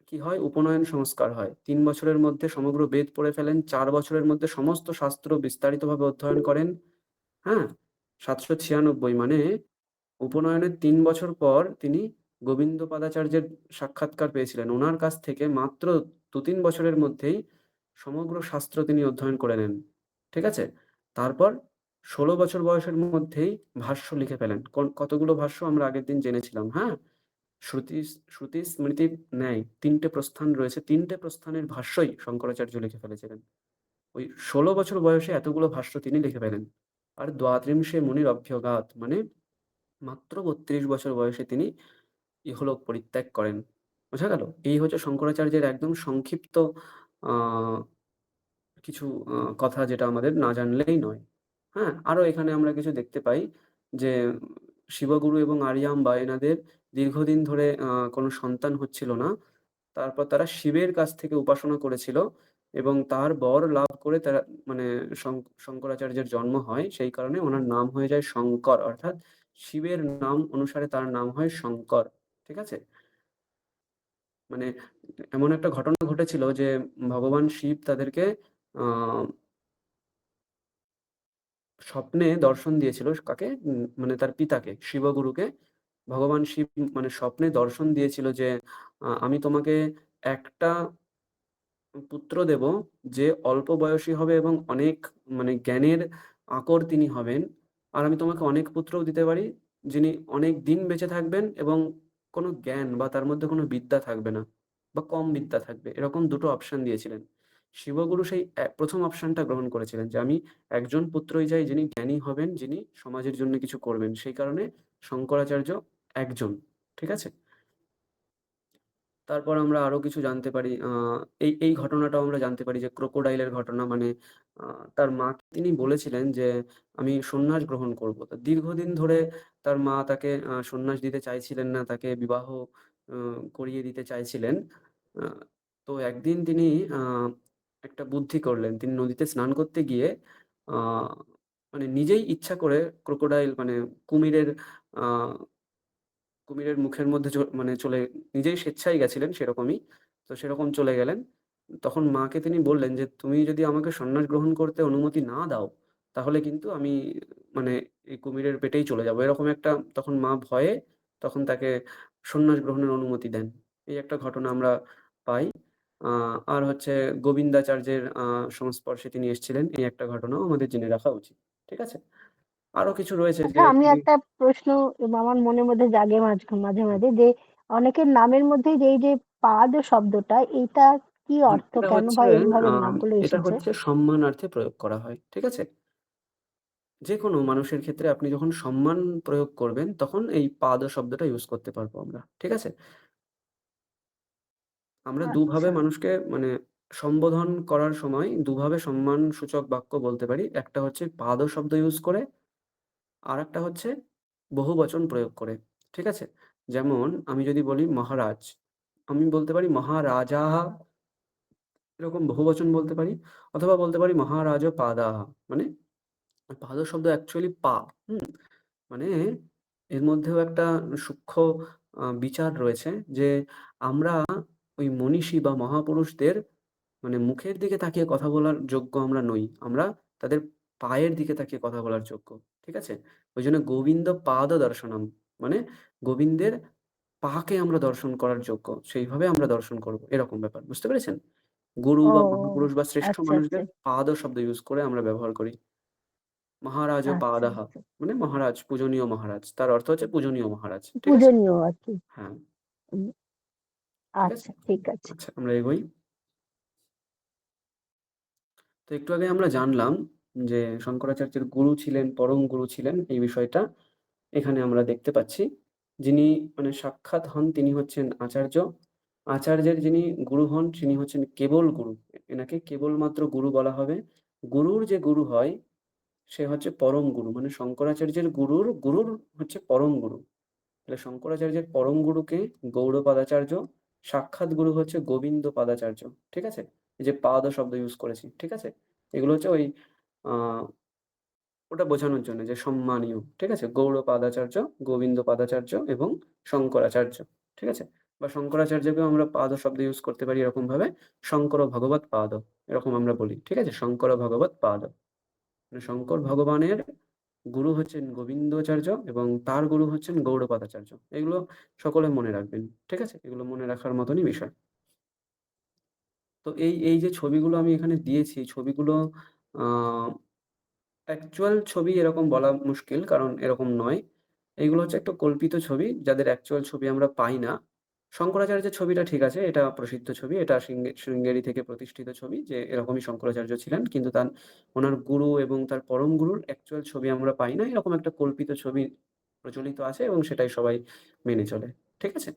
কি হয়? উপনয়ন সংস্কার হয়। ৩ বছরের মধ্যে সমগ্র বেদ পড়ে ফেলেন। ৪ বছরের মধ্যে সমস্ত শাস্ত্র বিস্তারিতভাবে অধ্যয়ন করেন। হ্যাঁ? ৭৯৬ মানে উপনয়নের ৩ বছর পর তিনি গোবিন্দপাদাচার্যের সাক্ষাৎকার পেয়েছিলেন। উনার কাছ থেকে মাত্র ২-৩ বছরের মধ্যেই সমগ্র শাস্ত্র তিনি অধ্যয়ন করে নেন। ঠিক আছে? তারপর ১৬ বছর বয়সের মধ্যেই ভাষ্য লিখে ফেলেন। কতগুলো ভাষ্য আমরা আগের দিন জেনেছিলাম, হ্যাঁ? শ্রুতি, স্মৃতি, ন্যায় ৩ টে প্রস্থান রয়েছে। ৩ টে প্রস্থানের ভাষ্যই শঙ্করাচার্য লিখে ফেলেছিলেন। ওই ১৬ বছর বয়সে এতগুলো ভাষ্য তিনি লিখে ফেলেন। আর দ্বাত্রিংশে মুনির অভ্যগাৎ মানে মাত্র ৩২ বছর বয়সে তিনি ইহলোক পরিত্যাগ করেন। বোঝা গেল? এই হচ্ছে শঙ্করাচার্যের একদম সংক্ষিপ্ত আ কিছু কথা যেটা আমাদের না জানলেই নয়। হ্যাঁ? আরো এখানে আমরা কিছু দেখতে পাই যে শিবগুরু এবং আরিয়াম্বা এনাদের দীর্ঘদিন ধরে কোনো সন্তান হচ্ছিল না। তারপর তারা শিবের কাছ থেকে উপাসনা করেছিল এবং তার বর লাভ করে তারা মানে শঙ্করাচার্যের জন্ম হয়। সেই কারণে ওনার নাম হয়ে যায় শঙ্কর, অর্থাৎ শিবের নাম অনুসারে তার নাম হয় শঙ্কর। ঠিক আছে? মানে এমন একটা ঘটনা ঘটেছিল যে ভগবান শিব তাদেরকে আহ স্বপ্নে দর্শন দিয়েছিল। কাকে? মানে তার পিতাকে, শিবগুরুকে। ভগবান শিব মানে স্বপ্নে দর্শন দিয়েছিল যে আমি তোমাকে একটা পুত্র দেব, যে অল্প বয়সী হবে এবং অনেক মানে জ্ঞানের আকর তিনি হবেন। আর আমি তোমাকে অনেক পুত্রও দিতে পারি, যিনি অনেক দিন বেঁচে থাকবেন এবং কোনো জ্ঞান বা তার মধ্যে কোনো বিদ্যা থাকবে না বা কম বিদ্যা থাকবে। এরকম দুটো অপশন দিয়েছিলেন। শিবগুরু সেই প্রথম অপশনটা গ্রহণ করেছিলেন যে আমি একজন পুত্রই চাই যিনি জ্ঞানী হবেন, যিনি সমাজের জন্য কিছু করবেন। সেই কারণে শঙ্করাচার্য একজন। ঠিক আছে? তারপর আমরা আরো কিছু জানতে পারি। এই ঘটনাটাও আমরা জানতে পারি যে ক্রোকোডাইলের ঘটনা। মানে তার মাকে তিনি বলেছিলেন যে আমি সন্ন্যাস গ্রহণ করব। তা দীর্ঘদিন ধরে তার মা তাকে সন্ন্যাস দিতে চাইছিলেন না, তাকে বিবাহ করিয়ে দিতে চাইছিলেন। তো একদিন তিনি একটা বুদ্ধি করলেন। তিনি নদীতে স্নান করতে গিয়ে আহ মানে নিজেই ইচ্ছা করে ক্রোকোডাইল মানে কুমিরের আহ কুমিরের মুখের মধ্যে মানে চলে নিজেই স্বেচ্ছায় গেছিলেন সেরকমই। তো সেরকম চলে গেলেন। তখন মাকে তিনি বললেন যে, "তুমি যদি আমাকে সন্ন্যাস গ্রহণ করতে অনুমতি না দাও, তাহলে কিন্তু আমি মানে এই কুমিরের পেটেই চলে যাবো।" এরকম একটা তখন মা ভয়ে তখন তাকে সন্ন্যাস গ্রহণের অনুমতি দেন। এই একটা ঘটনা আমরা পাই। আর হচ্ছে গোবিন্দাচার্যের সংস্পর্শে তিনি এসেছিলেন। এই একটা ঘটনাও আমাদের জেনে রাখা উচিত। ঠিক আছে? আরো কিছু রয়েছে আচ্ছা, যে আমি তিনি একটা প্রশ্ন আমার মনের মধ্যে জাগে মাঝে মাঝে মাঝে যে অনেকের নামের মধ্যে যে এই যে পাদ শব্দটা, এটা কি অর্থ, এটা কেন হচ্ছে বা এইভাবে নামগুলো এটা এসেছে? হচ্ছে সম্মানার্থে প্রয়োগ করা হয়। ঠিক আছে? যেকোনো মানুষের ক্ষেত্রে আপনি যখন সম্মান প্রয়োগ করবেন, তখন এই পাদ শব্দটা ইউজ করতে পারবো আমরা। ঠিক আছে? আমরা দুভাবে আচ্ছা, মানুষকে মানে সম্বোধন করার সময় দুভাবে সম্মানসূচক বাক্য বলতে পারি। একটা হচ্ছে পাদ শব্দ ইউজ করে, আরেকটা হচ্ছে বহুবচন প্রয়োগ করে। ঠিক আছে? যেমন আমি যদি বলি মহারাজ, আমি বলতে পারি মহারাজাঃ, এরকম বহুবচন বলতে পারি। অথবা বলতে পারি মহারাজো পাদাঃ, মানে পাদ শব্দ অ্যাকচুয়ালি পা। হুম? মানে এর মধ্যেও একটা সূক্ষ্ম বিচার রয়েছে যে আমরা ওই মনীষী বা মহাপুরুষদের মানে মুখের দিকে তাকিয়ে কথা বলার যোগ্য আমরা নই। আমরা তাদের পায়ের দিকে তাকিয়ে কথা বলার যোগ্য। ঠিক আছে? ওইজন্য গোবিন্দ পাদ দর্শনম, মানে গোবিন্দের পাকে আমরা দর্শন করার যোগ্য। সেইভাবে আমরা দর্শন করব। এরকম ব্যাপার। বুঝতে পেরেছেন? গুরু ও বা ও, মহাপুরুষ বা শ্রেষ্ঠ আচ্ছা আচ্ছা মানুষদের পাদ শব্দ ইউজ করে আমরা ব্যবহার করি। মহারাজ ও আচ্ছা পাদাহা, আচ্ছা, মানে মহারাজ, পূজনীয় মহারাজ। তার অর্থ হচ্ছে পূজনীয় মহারাজ। ঠিক আছে? পূজনীয় আর কি। হ্যাঁ, উম, ঠিক আছে? আচ্ছা, ঠিক আছে। আচ্ছা, আমরা এগোই। তো একটু আগে আমরা জানলাম যে শঙ্করাচার্যের গুরু ছিলেন, পরম গুরু ছিলেন, এই বিষয়টা এখানে আমরা দেখতে পাচ্ছি। যিনি মানে সাক্ষাৎ হন তিনি হচ্ছেন আচার্য। আচার্যের যিনি গুরু হন তিনি হচ্ছেন কেবল গুরু। এনাকে কেবলমাত্র গুরু বলা হবে। গুরুর যে গুরু হয় সে হচ্ছে পরম গুরু। মানে শঙ্করাচার্যের গুরুর হচ্ছে পরম গুরু। তাহলে শঙ্করাচার্যের পরম গুরুকে গৌড়পাদাচার্য, সাক্ষাৎ গুরু হচ্ছে গোবিন্দ পাদাচার্য। ঠিক আছে? এই যে পাদ শব্দ ইউজ করেছি। ঠিক আছে? এগুলো হচ্ছে ওই আহ ওটা বোঝানোর জন্য যে সম্মানীয়। ঠিক আছে? গৌড়পাদাচার্য, গোবিন্দ পাদাচার্য এবং শঙ্করাচার্য। ঠিক আছে? বা শঙ্করাচার্যকেও আমরা পাদ শব্দ ইউজ করতে পারি এরকম ভাবে, শঙ্কর ভগবৎ পাদ, এরকম আমরা বলি। ঠিক আছে? শঙ্কর ভগবৎ পাদ। মানে শঙ্কর ভগবানের গুরু হচ্ছেন গোবিন্দাচার্য এবং তার গুরু হচ্ছেন গৌড়পাদাচার্য। এগুলো সকলে মনে রাখবেন। ঠিক আছে? এগুলো মনে রাখার মতনই বিষয়। তো এই যে ছবিগুলো আমি এখানে দিয়েছি, ছবিগুলো আহ অ্যাকচুয়াল ছবি এরকম বলা মুশকিল, কারণ এরকম নয়। এগুলো হচ্ছে একটা কল্পিত ছবি, যাদের অ্যাকচুয়াল ছবি আমরা পাই না। শঙ্করাচার্যের ছবিটা ঠিক আছে, এটা প্রসিদ্ধ ছবি। এটা শৃঙ্গেরি থেকে প্রতিষ্ঠিত ছবি যে এরকমই শঙ্করাচার্য ছিলেন। কিন্তু ওনার গুরু এবং তার পরম গুরুর অ্যাকচুয়াল ছবি আমরা পাই না। এরকম একটা কল্পিত ছবি প্রচলিত আছে এবং সেটাই সবাই মেনে চলে। ঠিক আছে?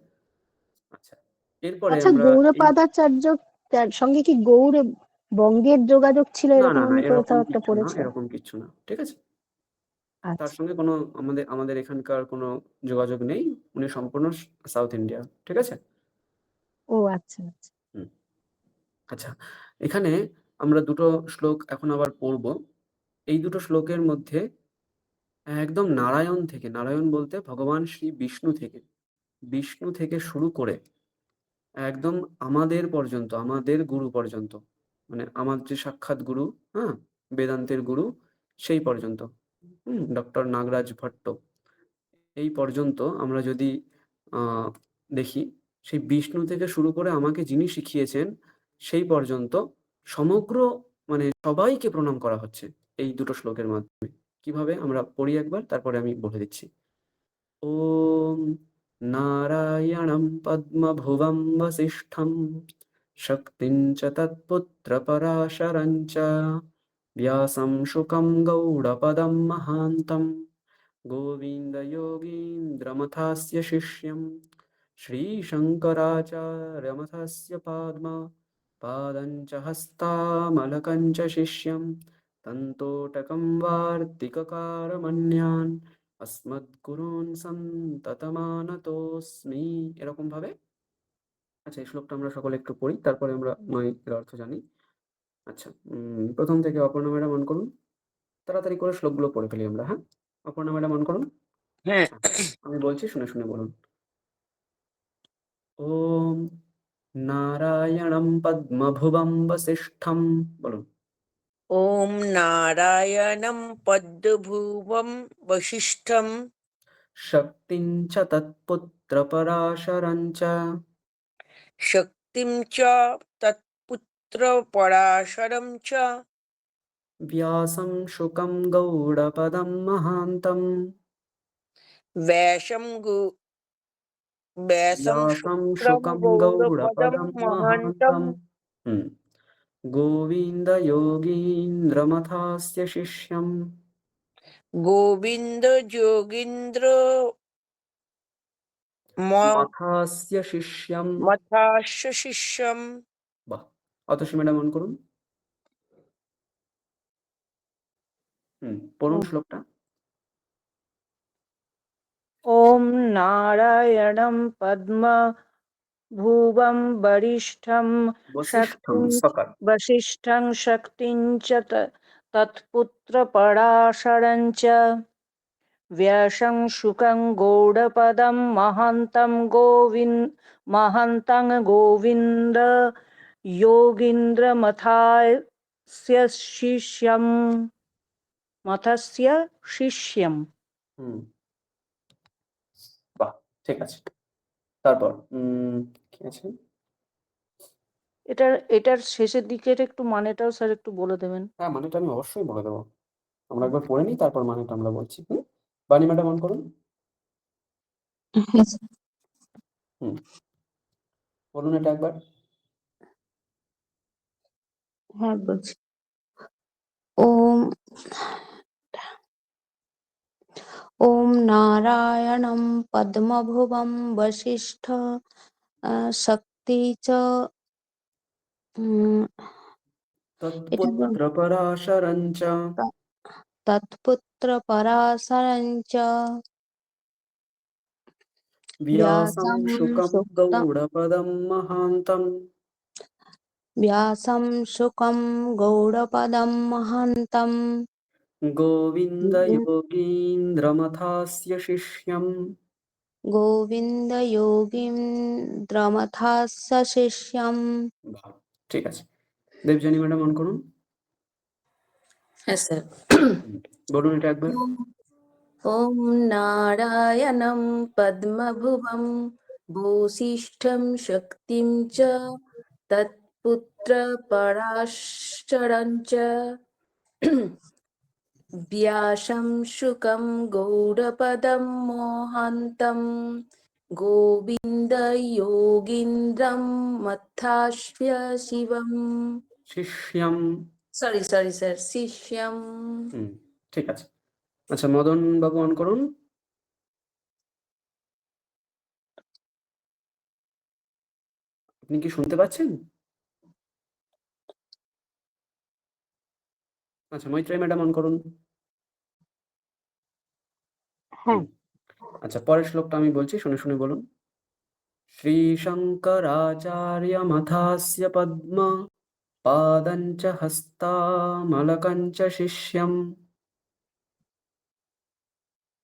আচ্ছা। এরপরে আচ্ছা, আমরা এই গৌড়পাদাচার্য তার সঙ্গে কি গৌড় বঙ্গের যোগাযোগ ছিল, না, এরকম না, না, আমি এরকম কোথাও একটা কিচ্ছু না, পড়েছিলাম। এরকম কিচ্ছু না। ঠিক আছে? তার আচ্ছা। সঙ্গে কোনো আমাদের এখানকার কোনো যোগাযোগ নেই। উনি সম্পূর্ণ সাউথ ইন্ডিয়া। ঠিক আছে? ও আচ্ছা, আচ্ছা। হুম। আচ্ছা, এখানে আমরা ২ টো শ্লোক এখন আবার পড়ব। এই ২ টো শ্লোকের মধ্যে একদম নারায়ণ বলতে ভগবান শ্রী বিষ্ণু থেকে শুরু করে একদম আমাদের গুরু পর্যন্ত, মানে আমার যে সাক্ষাৎ গুরু, হ্যাঁ? বেদান্তের গুরু, সেই পর্যন্ত। ডক্টর নাগরাজ ভট্ট। এই পর্যন্ত আমরা যদি আ দেখি, সেই বিষ্ণু থেকে শুরু করে আমাকে যিনি শিখিয়েছেন, সেই পর্যন্ত সমগ্র মানে সবাইকে প্রণাম করা হচ্ছে এই ২ টো শ্লোকের মাধ্যমে। কিভাবে? আমরা পড়ি একবার, তারপরে আমি বলে দিচ্ছি। ॐ नारायणं पद्मभुवं वसिष्ठं शक्तिं च तत्पुत्रपराशरं च व्यासं शुकं गौडपदं महान्तं गोविन्दयोगीन्द्रमथास्य शिष्यं श्रीशङ्कराचार्यमथस्य पादं च हस्तामलकं च शिष्यं तन्तोटकं वार्तिककारमन्यान् अस्मद्गुरून् সন্ততমানতোস্মি। এরকম ভাবে। আচ্ছা, এই শ্লোকটা আমরা সকলে একটু পড়ি, তারপরে আমরা নয় এর অর্থ জানি। আচ্ছা, ১ম থেকে অপর্ণা ম্যাডাম অন করুন। তাড়াতাড়ি করে শ্লোকগুলো পড়ে ফেলি আমরা, হ্যাঁ? অপর্ণা ম্যাডাম অন করুন। হ্যাঁ। আচ্ছা, আমি বলছি শুনে, শুনে বলুন। ওম নারায়ণং পদ্মভুবং বসিষ্ঠম, বলুন। ॐ नारायणं पद्मभुवं वसिष्ठं শক্তিং চ তৎপুত্রপরাশরং চ शक्तिं च तत्पुत्रपराशरं च व्यासं शुकं गौडपदं महान्तं व्यासं व्यासं शुक्रं शुकं गौडपदं गौडपदं महान्तं महान्तं गोविन्दयोगीन्द्रमथास्य शिष्यं गोविन्दयोगीन्द्र मथास्य शिष्यं। मथास्य शिष्यं বাহ! অতসী ম্যাডাম অন করুন। পড়ুন শ্লোকটা। ॐ नारायणं पद्मभुवं वरिष्ठं বশিষ্ঠং शक्तिं সকার। वसिष्ठं शक्तिं च तत्पुत्रपराशरं च व्यासं शुकं गौडपदं महन्तं गोविन्द मथस्य शिष्यं। হুম, বাহ! ঠিক আছে। তারপর কি আছে? এটার শেষের দিকের একটু মানেটাও স্যার একটু বলে দেবেন। হ্যাঁ, মানেটা আমি অবশ্যই বলে দেব। আমরা একবার পড়ে নিই, তারপর মানেটা আমরা বলছি। বাণী ম্যাডাম অন করুন। হ্যাঁ স্যার। হুম, বলুন এটা একবার। হ্যাঁ বলছি। ওম ওম নারায়ণং পদ্মভুবং বশিষ্ঠ শক্তি চ এটা বল- তৎপুত্রপরাশরং চ তৎপুত্রপরাশরং চ व्यासं व्यासं शुकं सुक्तं गौडपदं महान्तं व्यासं शुकं गौडपदं महान्तं गोविन्दयोगीन्द्रमथास्य शिष्यं गोविन्दयोगीन्द्रमथास्य शिष्यं। বাহ! ঠিক আছে। দেবযানী ম্যাডাম অন করুন। হ্যাঁ স্যার। বলুন এটা একবার। ॐ नारायणं पद्मभुवं भूषिष्ठं शक्तिं च तत्पुत्रपराशरं च व्यासं शुकं गौडपदं मोहान्तं गोविन्दयोगीन्द्रं मथास्य शिवम्। শিষ্যম। Sorry sir, শিষ্যম। ঠিক আছে। আচ্ছা, মদন বাবু অন করুন। আপনি কি শুনতে পাচ্ছেন? আচ্ছা, মৈত্রেয়ী ম্যাডাম অন করুন। হ্যাঁ। আচ্ছা, পরের শ্লোকটা আমি বলছি, শুনে শুনে বলুন। শ্রীশঙ্করাচার্যমথাস্য পদ্ম পাদঞ্চ হস্তামলকঞ্চ শিষ্যম।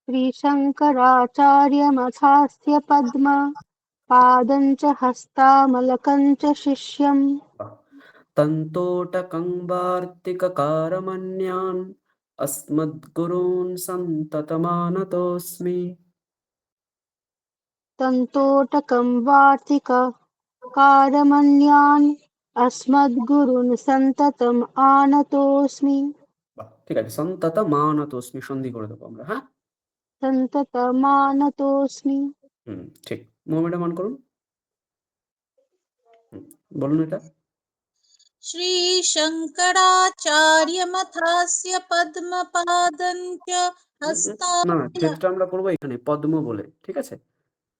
श्रीशङ्कराचार्यमथास्य पद्म पादं च हस्तामलकं च शिष्यम् तन्तोटकं वार्तिककारमन्यान् अस्मद्गुरून् सन्ततमानतोऽस्मि। तन्तोटकं वार्तिककारमन्यान् अस्मद्गुरून् सन्ततम् आनतोऽस्मि। বাহ, ঠিক আছে, সন্ততমানতোস্মি সন্ধি করে দেবো আমরা, হ্যাঁ। सन्ततमानतोऽस्मि। ঠিক। মোমেন্টে মন করুন। বলুন এটা। श्रीशङ्कराचार्यमथास्य पद्मपादञ्च না, ক্ষেত্রটা আমরা করবো এখানে পদ্ম বলে, ঠিক আছে?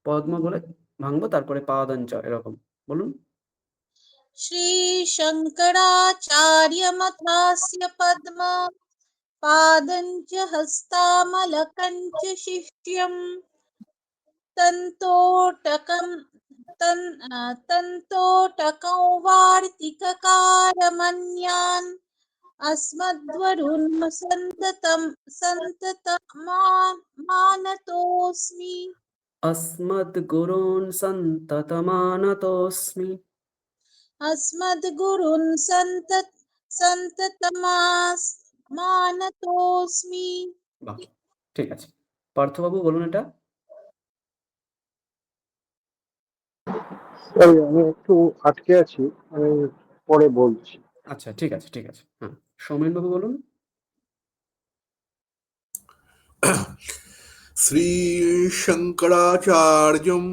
পদ্ম বলে ভাঙবো, তারপরে পাদঞ্চ এরকম বলুন। श्रीशङ्कराचार्यमथास्य पद्मपादञ्च हस्तामलकञ्च शिष्यम् तन्तोटकं वार्तिककारमन्यान् अस्मद्वरुन् सन्ततमानतोऽस्मि। अस्मद्गुरून् सन्ततमानतोऽस्मि। अस्मद्गुरून् सन्ततमानतोऽस्मि। বাহ, ঠিক আছে। পার্থবাবু বলুন এটা। আমি একটু আটকে আছি, আমি পরে বলছি। আচ্ছা, ঠিক আছে, ঠিক আছে, হ্যাঁ। সৌমেনবাবু বলুন। শ্রীশঙ্করাচার্যম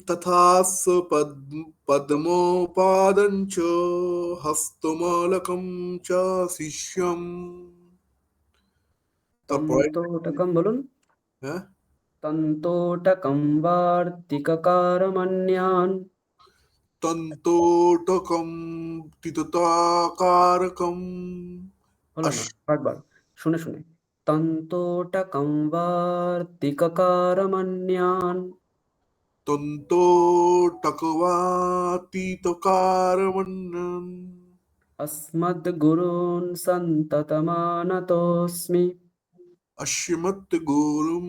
তথাস্য পদ্মোপাদং চ হস্তমলকম চ শিষ্যম। তারপরে তন্তোটকম বলুন। হ্যাঁ, তন্তোটকম বার্তিককারমন্যান। তন্তোটকম তিততাকারকম। হলো না, একবার শুনে শুনে। তন্তোটকম বার্তিককারমন্যান। তন্তোটকবাতিতকারমন্যন। अस्मद्गुरून् सन्ततमानतोऽस्मि। अस्मद्गुरुं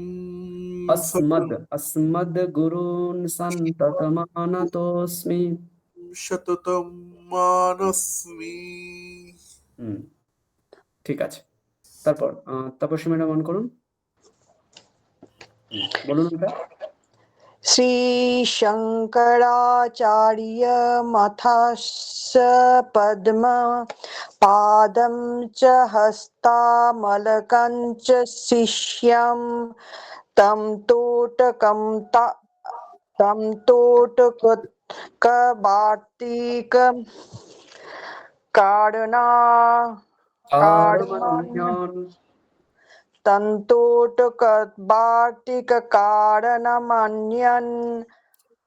अस्मद्गुरून् सन्ततमानतोऽस्मि। সততম মানস্মি। ঠিক আছে। তারপর তপস্বী ম্যাডাম অন করুন। বলুন এটা। श्रीशङ्कराचार्यमथास्य पद्म पादं च हस्तामलकं च शिष्यं तं तोटकवार्तिकं आरमन्यान्। तन्तोटकवार्तिककारणमन्यन्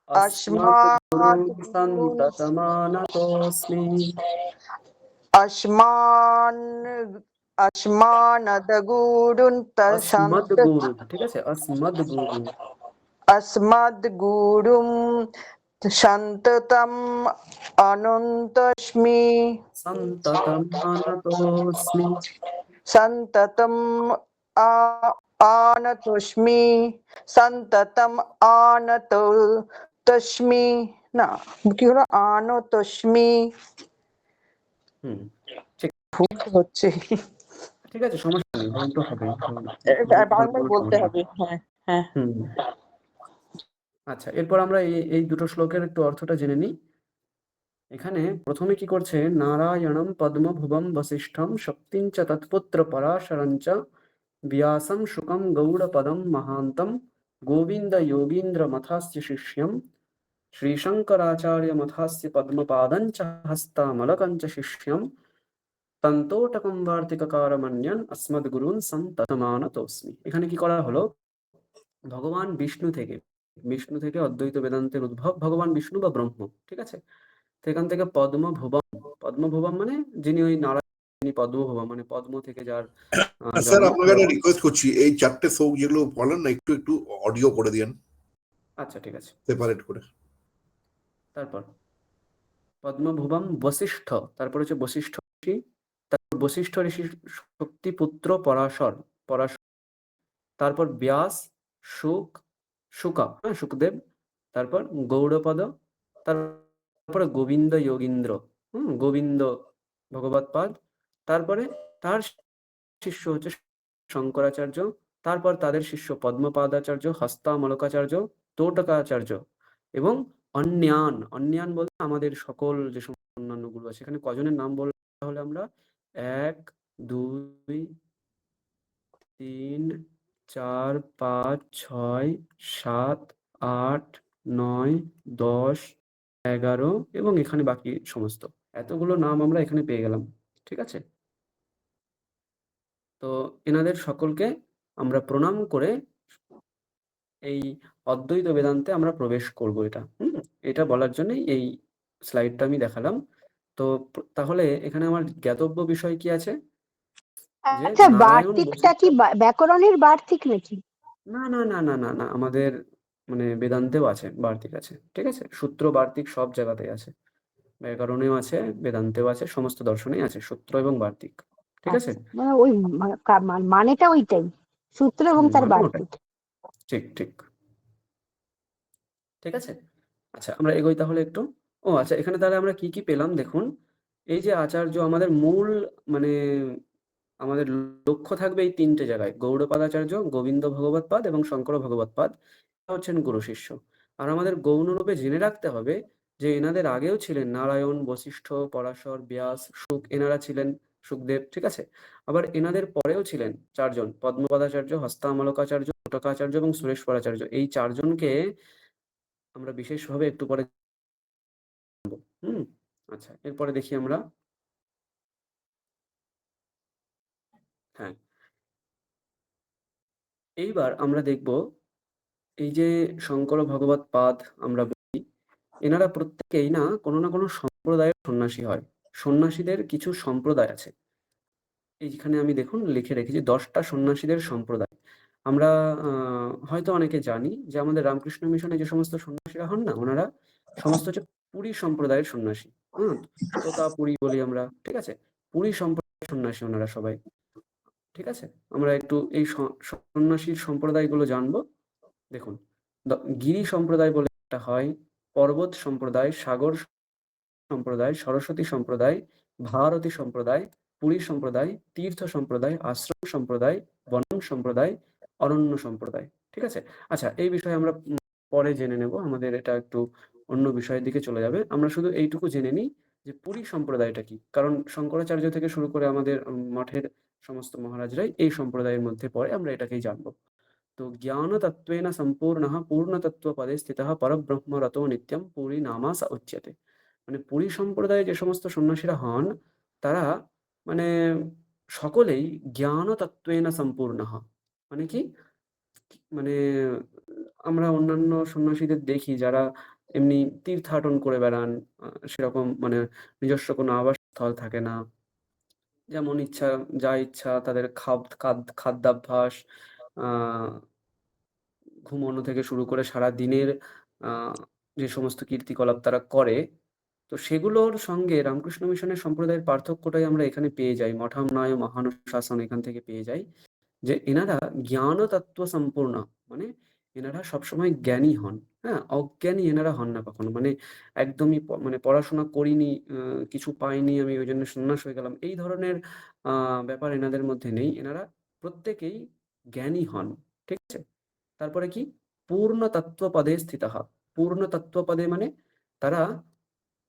अस्मद्गुरून् सन्ततमानतोऽस्मि। अस्मानदगुरुन् अस्मद्गुरुन्, ঠিক আছে, अस्मद्गुरुन्। अस्मद्गुरुं सन्ततम् अनन्तोऽस्मि। सन्ततमानतोऽस्मि। सन्ततम् आनतोऽस्मि। सन्ततम् आनतोऽस्मि। না কি হলো আনতোস্মি। ঠিক ভুল হচ্ছে। ঠিক আছে, সমস্যা নেই, ভুল তো হবে। বারবার বলতে হবে। হ্যাঁ হ্যাঁ। আচ্ছা, এরপর আমরা এই দুটো শ্লোকের একটু অর্থটা জেনে নিই। এখানে প্রথমে কি করছে, নারায়ণম পদ্মভুবম বশিষ্ঠম শক্তিং চ তৎপুত্র পরাশরং চ ব্যাসং শুকং গৌড়পদম মহান্তম গোবিন্দ যোগীন্দ্র মথাস্য শিষ্যম শ্রীশঙ্করাচার্য মথাস্য পদ্মপাদং চ হস্তামলকং চ শিষ্যম তন্তোটকম বার্তিককারমন্যন अस्मद्गुरून् सन्ततमानतोऽस्मि। এখানে কি করা হলো, ভগবান বিষ্ণু থেকে অদ্বৈত বেদান্তের উদ্ভব ভগবান বিষ্ণু বা ব্রহ্ম, ঠিক আছে। সেখান থেকে পদ্মভুবম মানে যিনি ওই নারায়ণ তিনি পদ্মভবা মানে পদ্ম থেকে যার স্যার জন্ম। আপনাকে একটা রিকোয়েস্ট করছি, এই 4টে শ্লোক যেগুলো বলেন না একটু একটু অডিও করে দিন আচ্ছা ঠিক আছে। সেপারেট করে। তারপর পদ্মভুবম বশিষ্ঠ, তারপর হচ্ছে বশিষ্ঠ ঋষি, তারপর বশিষ্ঠ ঋষি শক্তিপুত্র পরাশর, তারপর ব্যাস, শুকা হ্যাঁ শুকদেব, তারপর গৌড়পদ, তারপরে গোবিন্দ যোগীন্দ্র, গোবিন্দ ভগবৎপাদ, তারপরে তার শিষ্য হচ্ছে শঙ্করাচার্য, তারপর তাদের শিষ্য পদ্মপাদাচার্য, হস্তামলকাচার্য, তোটকাচার্য এবং অন্যান বলতে আমাদের সকল যে সমস্ত অন্যান্য গুরু আছে। এখানে কজনের নাম বললে তাহলে আমরা 1 2 3 4 5 6 7 8 9 10 11 এবং এখানে বাকি সমস্ত এতগুলো নাম আমরা এখানে পেয়ে গেলাম। ঠিক আছে, তো এনাদের সকলকে আমরা প্রণাম করে এই অদ্বৈত বেদান্তে আমরা প্রবেশ করব। এটা বলার জন্যই এই স্লাইডটা আমি দেখালাম। তো তাহলে এখানে আমার জ্ঞাতব্য বিষয় কি আছে যে আচ্ছা, নারায়ণ বার্তিকটা কি ব্যাকরণের বার্তিক নাকি? না না না না না না আমাদের মানে বেদান্তেও আছে, বার্তিক আছে। ঠিক আছে, সূত্র বার্তিক সব জায়গাতেই আছে, ব্যাকরণেও আছে, বেদান্তেও আছে, সমস্ত দর্শনেই আছে সূত্র এবং বার্তিক। ঠিক আছে, মানে ওই মানেটা ওইটাই, সূত্র এবং তার মানে ওটাই। বার্তিক। ঠিক ঠিক ঠিক আছে। আচ্ছা আমরা এগোই তাহলে একটু। ও আচ্ছা, এখানে তাহলে আমরা কি কি পেলাম দেখুন। এই যে আচার্য আমাদের মূল মানে আমাদের লক্ষ্য থাকবে এই 3টে জায়গায়, গৌড়পাদাচার্য, গোবিন্দ ভগবৎপাদ এবং শঙ্কর ভগবৎপাদ হচ্ছেন গুরু শিষ্য। আর আমাদের গৌণরূপে জেনে রাখতে হবে যে এনাদের আগেও ছিলেন নারায়ণ, বশিষ্ঠ, পরাশর, ব্যাস, শুক, এনারা ছিলেন শুকদেব। ঠিক আছে, আবার এনাদের পরেও ছিলেন 4জন, পদ্মপাদাচার্য, হস্তামলকাচার্য, তোটকাচার্য এবং সুরেশ্বরাচার্য। এই 4জনকে আমরা বিশেষভাবে একটু পরে আচ্ছা এরপরে দেখি আমরা। হ্যাঁ, এইবার আমরা দেখব এই যে শঙ্কর ভগবৎপাদ আমরা বলি, এনারা প্রত্যেকেই না কোনো সম্প্রদায়ের সন্ন্যাসী হয়। সন্ন্যাসীদের কিছু সম্প্রদায় আছে, এইখানে আমি দেখুন লিখে রেখেছি 10টা সন্ন্যাসীদের সম্প্রদায়। আমরা হয়তো অনেকে জানি যে আমাদের রামকৃষ্ণ মিশনে যে সমস্ত সন্ন্যাসীরা হন না, ওনারা সমস্ত হচ্ছে পুরী সম্প্রদায়ের সন্ন্যাসী। তোতা পুরী বলি আমরা। ঠিক আছে, পুরী সম্প্রদায়ের সন্ন্যাসী ওনারা সবাই। ঠিক আছে, আমরা একটু এই সন্ন্যাসীর সম্প্রদায়গুলো জানবো। দেখুন, গিরি সম্প্রদায় বলে একটা হয়, পর্বত সম্প্রদায়, সাগর সম্প্রদায়, সরস্বতী সম্প্রদায়, ভারতী সম্প্রদায়, পুরী সম্প্রদায়, তীর্থ সম্প্রদায়, আশ্রম সম্প্রদায়, বন সম্প্রদায়, অরণ্য সম্প্রদায়। ঠিক আছে, আচ্ছা এই বিষয়ে আমরা পরে জেনে নেব, আমাদের এটা একটু অন্য বিষয়ের দিকে চলে যাবে। আমরা শুধু এইটুকু জেনে নিই যে পুরী সম্প্রদায়টা কি, কারণ শঙ্করাচার্য থেকে শুরু করে আমাদের মঠের সমস্ত মহারাজরাই এই সম্প্রদায়ের মধ্যে পড়ে, আমরা এটাকেই জানবো। তো জ্ঞান তত্ত্বেন সম্পূর্ণঃ পূর্ণতত্ত্বপদে স্থিতঃ পরব্রহ্ম রতো নিত্যম পুরী নামা স উচ্যতে। মানে পুরী সম্প্রদায়ে যে সমস্ত সন্ন্যাসীরা হন তারা মানে সকলেই জ্ঞান তত্ত্বেন সম্পূর্ণঃ। মানে কি, মানে আমরা অন্যান্য সন্ন্যাসীদের দেখি যারা এমনি তীর্থাটন করে বেড়ান, সেরকম মানে নিজস্ব কোনো আবাসস্থল থাকে না, যেমন ইচ্ছা যা ইচ্ছা তাদের খাদ্যাভ্যাস, ঘুমানো থেকে শুরু করে সারা দিনের যে সমস্ত কীর্তিকলাপ তারা করে, তো সেগুলোর সঙ্গে রামকৃষ্ণ মিশনের সম্প্রদায়ের পার্থক্যটাই আমরা এখানে পেয়ে যাই। মঠামনায় মহানুশাসন এখান থেকে পেয়ে যাই যে এনারা জ্ঞান তত্ত্ব সম্পূর্ণ, মানে এনারা সবসময় জ্ঞানী হন। হ্যাঁ, অজ্ঞানী এনারা হন না কখনো, মানে একদমই মানে পড়াশোনা করিনি, কিছু পাইনি আমি ওই জন্য সন্ন্যাস হয়ে গেলাম, এই ধরনের ব্যাপার এনাদের মধ্যে নেই। এনারা প্রত্যেকেই জ্ঞানী হন। ঠিক আছে, তারপরে কি, পূর্ণ তত্ত্বপদে স্থিতঃ। পূর্ণ তত্ত্বপদে মানে তারা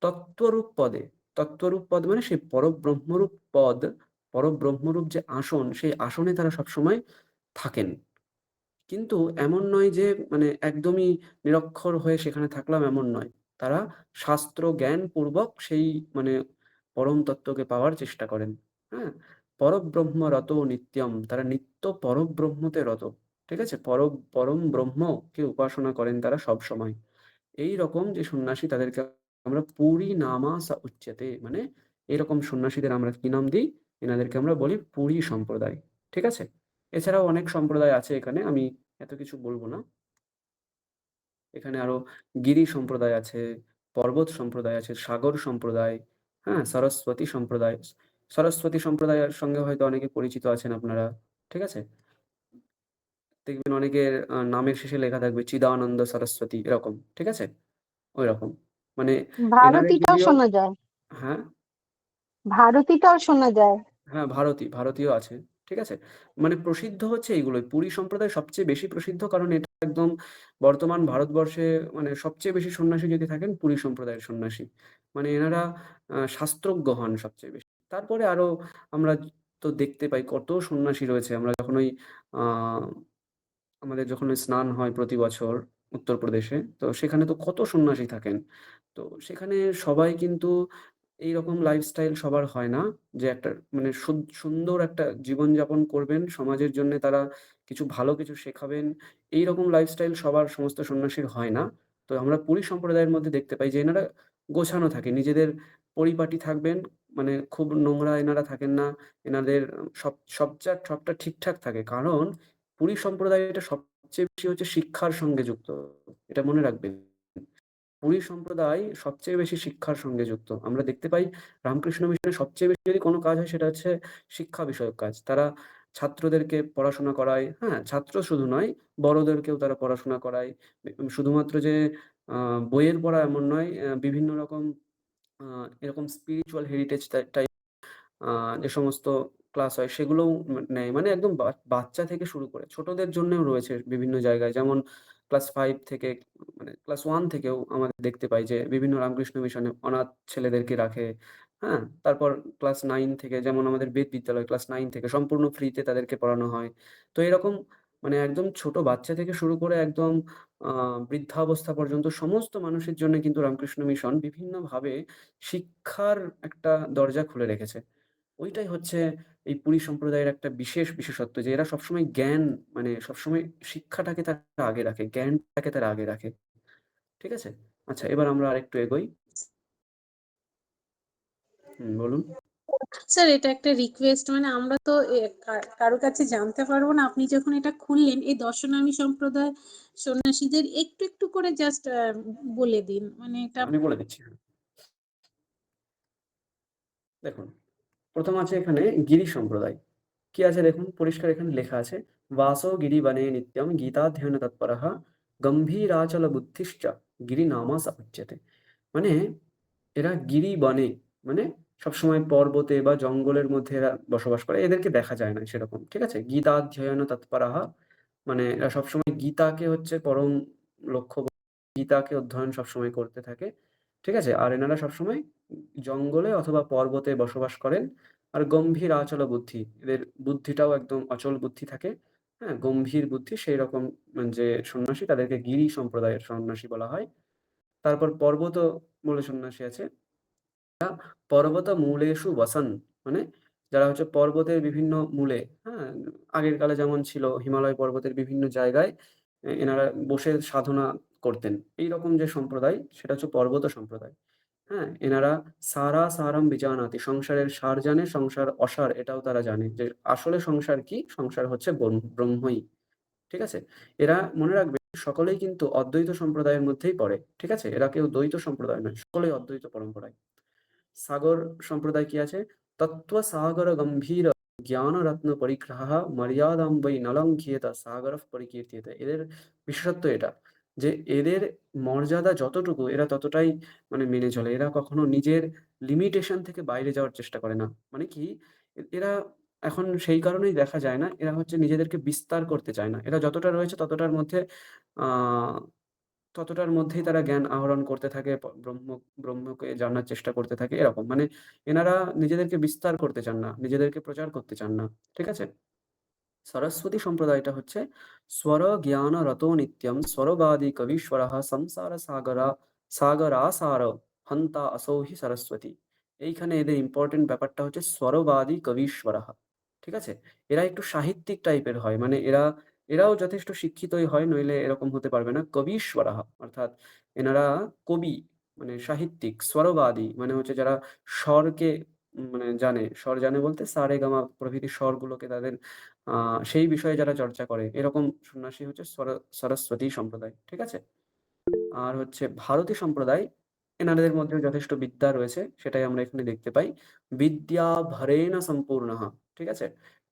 তত্ত্বরূপ পদে, তত্ত্বরূপ পদ মানে সেই পরব্রহ্মরূপ পদ, পরব্রহ্মরূপ যে আসন, সেই আসনে তারা সবসময় থাকেন। কিন্তু এমন নয় যে মানে একদমই নিরক্ষর হয়ে সেখানে থাকলাম, এমন নয়। তারা শাস্ত্র জ্ঞান পূর্বক সেই মানে পরম তত্ত্বকে পাওয়ার চেষ্টা করেন। হ্যাঁ, পরব্রহ্ম রত নিত্যম, তারা নিত্য পরব্রহ্মতে রত। ঠিক আছে, পরম ব্রহ্মকে উপাসনা করেন তারা সব সময়। এই রকম যে সন্ন্যাসী তাদেরকে আমরা পুরী নামা সা উচ্যতে, মানে এরকম সন্ন্যাসীদের আমরা কি নাম দিই, এনাদেরকে আমরা বলি পুরী সম্প্রদায়। ঠিক আছে? এছাড়াও অনেক সম্প্রদায় আছে এখানে, আমি এত কিছু বলব না। এখানে আরো গিরি সম্প্রদায় আছে, পর্বত সম্প্রদায় আছে, সাগর সম্প্রদায়, হ্যাঁ? সরস্বতী সম্প্রদায়। সরস্বতী সম্প্রদায়ের সঙ্গে হয়তো অনেকে পরিচিত আছেন আপনারা। ঠিক আছে? দেখবেন অনেকের নামের শেষে লেখা থাকবে চিদানন্দ সরস্বতী এরকম। ঠিক আছে? ঐরকম। মানে এনাদের ভারতীটাও যদিও শোনা যায়, হ্যাঁ? ভারতীটাও শোনা যায়। হ্যাঁ, ভারতীয় আছে। ঠিক আছে? মানে প্রসিদ্ধ হচ্ছে এইগুলোই। পুরী সম্প্রদায় সবচেয়ে বেশি প্রসিদ্ধ, কারণ এটা একদম বর্তমান ভারতবর্ষে মানে সবচেয়ে বেশি সন্ন্যাসী যদি থাকেন, পুরী সম্প্রদায়ের সন্ন্যাসী। মানে এনারা শাস্ত্রজ্ঞ হন সবচেয়ে বেশি। তারপরে আরো আমরা তো দেখতে পাই কত সন্ন্যাসী রয়েছে। আমরা যখন ওই আ আমাদের যখন ওই স্নান হয় প্রতি বছর উত্তরপ্রদেশে, তো সেখানে তো কত সন্ন্যাসী থাকেন। তো সেখানে সবাই কিন্তু এইরকম লাইফস্টাইল সবার হয় না, যে একটা মানে সুন্দর একটা জীবনযাপন করবেন, সমাজের জন্যে তারা কিছু ভালো কিছু শেখাবেন। এইরকম লাইফস্টাইল সবার সমস্ত সন্ন্যাসীর হয় না। তো আমরা পুরী সম্প্রদায়ের মধ্যে দেখতে পাই যে এনারা গোছানো থাকে। নিজেদের পরিপাটি থাকবেন, মানে খুব নোংরা এনারা থাকেন না। এনাদের সবটা ঠিকঠাক থাকে। কারণ পুরী সম্প্রদায়টা সবচেয়ে বেশি হচ্ছে শিক্ষার সঙ্গে যুক্ত। এটা মনে রাখবেন। পুরী সম্প্রদায় সবচেয়ে বেশি শিক্ষার সঙ্গে যুক্ত। আমরা দেখতে পাই রামকৃষ্ণ মিশনের সবচেয়ে বেশি যদি কোনো কাজ হয় সেটা হচ্ছে শিক্ষা বিষয়ক কাজ। তারা ছাত্রদেরকে পড়াশোনা করায়, হ্যাঁ? ছাত্র শুধু নয়, বড়দেরকেও তারা পড়াশোনা করায়। শুধুমাত্র যে বইয়ের পড়া এমন নয়, বিভিন্ন রকম আ এরকম স্পিরিচুয়াল হেরিটেজ টাইপ আ যে সমস্ত ক্লাস হয় সেগুলোও নেয়। মানে একদম বাচ্চা থেকে শুরু করে ছোটদের জন্যেও রয়েছে বিভিন্ন জায়গায়। যেমন ক্লাস 5 থেকে মানে ক্লাস 1 থেকেও আমাদের দেখতে পাই যে বিভিন্ন রামকৃষ্ণ মিশনে অনাথ ছেলেদেরকে রাখে। হ্যাঁ? তারপর ক্লাস 9 থেকে, যেমন আমাদের বেদ বিদ্যালয় ক্লাস 9 থেকে সম্পূর্ণ ফ্রিতে তাদেরকে পড়ানো হয়। তো এরকম মানে একদম ছোট বাচ্চা থেকে শুরু করে একদম আ বৃদ্ধাবস্থা পর্যন্ত সমস্ত মানুষের জন্য কিন্তু রামকৃষ্ণ মিশন বিভিন্নভাবে শিক্ষার একটা দরজা খুলে রেখেছে। ওইটাই হচ্ছে এই পুরী সম্প্রদায়ের একটা বিশেষত্ব, যে এরা সবসময় জ্ঞান, মানে সবসময় শিক্ষাটাকে তারা আগে রাখে, জ্ঞানটাকে তারা আগে রাখে। ঠিক আছে? আচ্ছা, এবার আমরা আরেকটু এগোই। বলুন। স্যার এটা একটা রিকোয়েস্ট, মানে আমরা তো কারো কাছে জানতে পারবো না, আপনি যখন এটা খুললেন এই দর্শনামী সম্প্রদায় সন্ন্যাসীদের একটু একটু করে জাস্ট বলে দিন, মানে এটা আমি বলে দিচ্ছি। দেখুন, ১ম আছে এখানে গিরি সম্প্রদায়। কি আছে দেখুন, পরিষ্কার এখানে লেখা আছে, "বাসো গিরিবনে নিত্যং গীতাধ্যয়ন তৎপরঃ গম্ভীরাচল বুদ্ধিশ্চ গিরিনামা স উচ্যতে।" মানে এরা গিরিবনে, মানে সবসময় পর্বতে বা জঙ্গলের মধ্যে এরা বসবাস করে। এদেরকে দেখা যায় না সেরকম। ঠিক আছে? গীতাধ্যয়ন তৎপরঃ, মানে এরা সবসময় গীতাকে হচ্ছে পরম লক্ষ্য, গীতাকে অধ্যয়ন সবসময় করতে থাকে। ঠিক আছে? আর এনারা সবসময় জঙ্গলে অথবা পর্বতে বসবাস করেন। আর গম্ভীর আচল বুদ্ধি। এদের বুদ্ধিটাও একদম অচল বুদ্ধি থাকে। হ্যাঁ? গম্ভীর বুদ্ধি সেইরকম যে সন্ন্যাসী তাদেরকে গিরি সম্প্রদায়ের সন্ন্যাসী বলা হয়। তারপর পর্বত বলে সন্ন্যাসী আছে। পর্বত মূলেষু বসন, মানে যারা হচ্ছে পর্বতের বিভিন্ন মূলে, হ্যাঁ? আগের কালে যেমন ছিল হিমালয় পর্বতের বিভিন্ন জায়গায় এনারা বসে সাধনা করতেন। এইরকম যে সম্প্রদায় সেটা হচ্ছে পর্বত সম্প্রদায়। হ্যাঁ? এনারা সারম বিজানাতি, সংসারের সার জানে, সংসার অসার এটাও তারা জানে। যে আসলে সংসার কি? সংসার হচ্ছে ব্রহ্মই। ঠিক আছে? এরা মনে রাখবেন সকলেই কিন্তু অদ্বৈত সম্প্রদায়ের মধ্যেই পড়ে। ঠিক আছে? এরা কেউ দ্বৈত সম্প্রদায় নয়। সকলেই অদ্বৈত পরম্পরায়। সাগর সম্প্রদায় কি আছে? তত্ত্ব সাগর গম্ভীর জ্ঞান রত্ন পরিগ্রাহঃ মর্যাদাম বৈ নলঙ্ঘ্যেত সাগরঃ পরিকীর্ত্যতে। এদের বিশেষত্ব এটা, যে এদের মর্যাদা যতটুকু এরা ততটাই মানে মেনে চলে। এরা কখনো নিজের লিমিটেশন থেকে বাইরে যাওয়ার চেষ্টা করে না। মানে কি? এরা এখন সেই কারণেই দেখা যায় না, এরা হচ্ছে নিজেদেরকে বিস্তার করতে চায় না। এরা যতটা রয়েছে আ ততটার মধ্যেই তারা জ্ঞান আহরণ করতে থাকে, ব্রহ্মকে জানার চেষ্টা করতে থাকে এরকম। মানে এনারা নিজেদেরকে বিস্তার করতে চান না, নিজেদেরকে প্রচার করতে চান না। ঠিক আছে? সরস্বতী সম্প্রদায়টা হচ্ছে স্বর জ্ঞান রতো নিত্যম স্বরবাদী কবীশ্বরঃ সংসার সাগরাসার হন্তা আসৌ হি সরস্বতী। এইখানে এদের ইম্পোর্টেন্ট ব্যাপারটা হচ্ছে স্বরবাদী কবীশ্বরঃ। ঠিক আছে? এরা একটু সাহিত্যিক টাইপের হয়। মানে এরাও যথেষ্ট শিক্ষিতই হয়, নইলে এরকম হতে পারবে না। কবীশ্বরঃ অর্থাৎ এনারা কবি, মানে সাহিত্যিক। স্বরবাদী মানে হচ্ছে যারা স্বরকে মানে জানে। স্বর জানে বলতে সা রে গা মা প্রভৃতি স্বরগুলোকে তাদের সেই বিষয়ে যারা চর্চা করে এরকম সন্ন্যাসী হচ্ছে সরস্বতী সম্প্রদায়। ঠিক আছে? আর হচ্ছে ভারতী সম্প্রদায়, এনাদের মধ্যেও যথেষ্ট বিদ্যা রয়েছে, সেটাই আমরা এখানে দেখতে পাই। বিদ্যা ভরেণ সম্পূর্ণঃ। ঠিক আছে?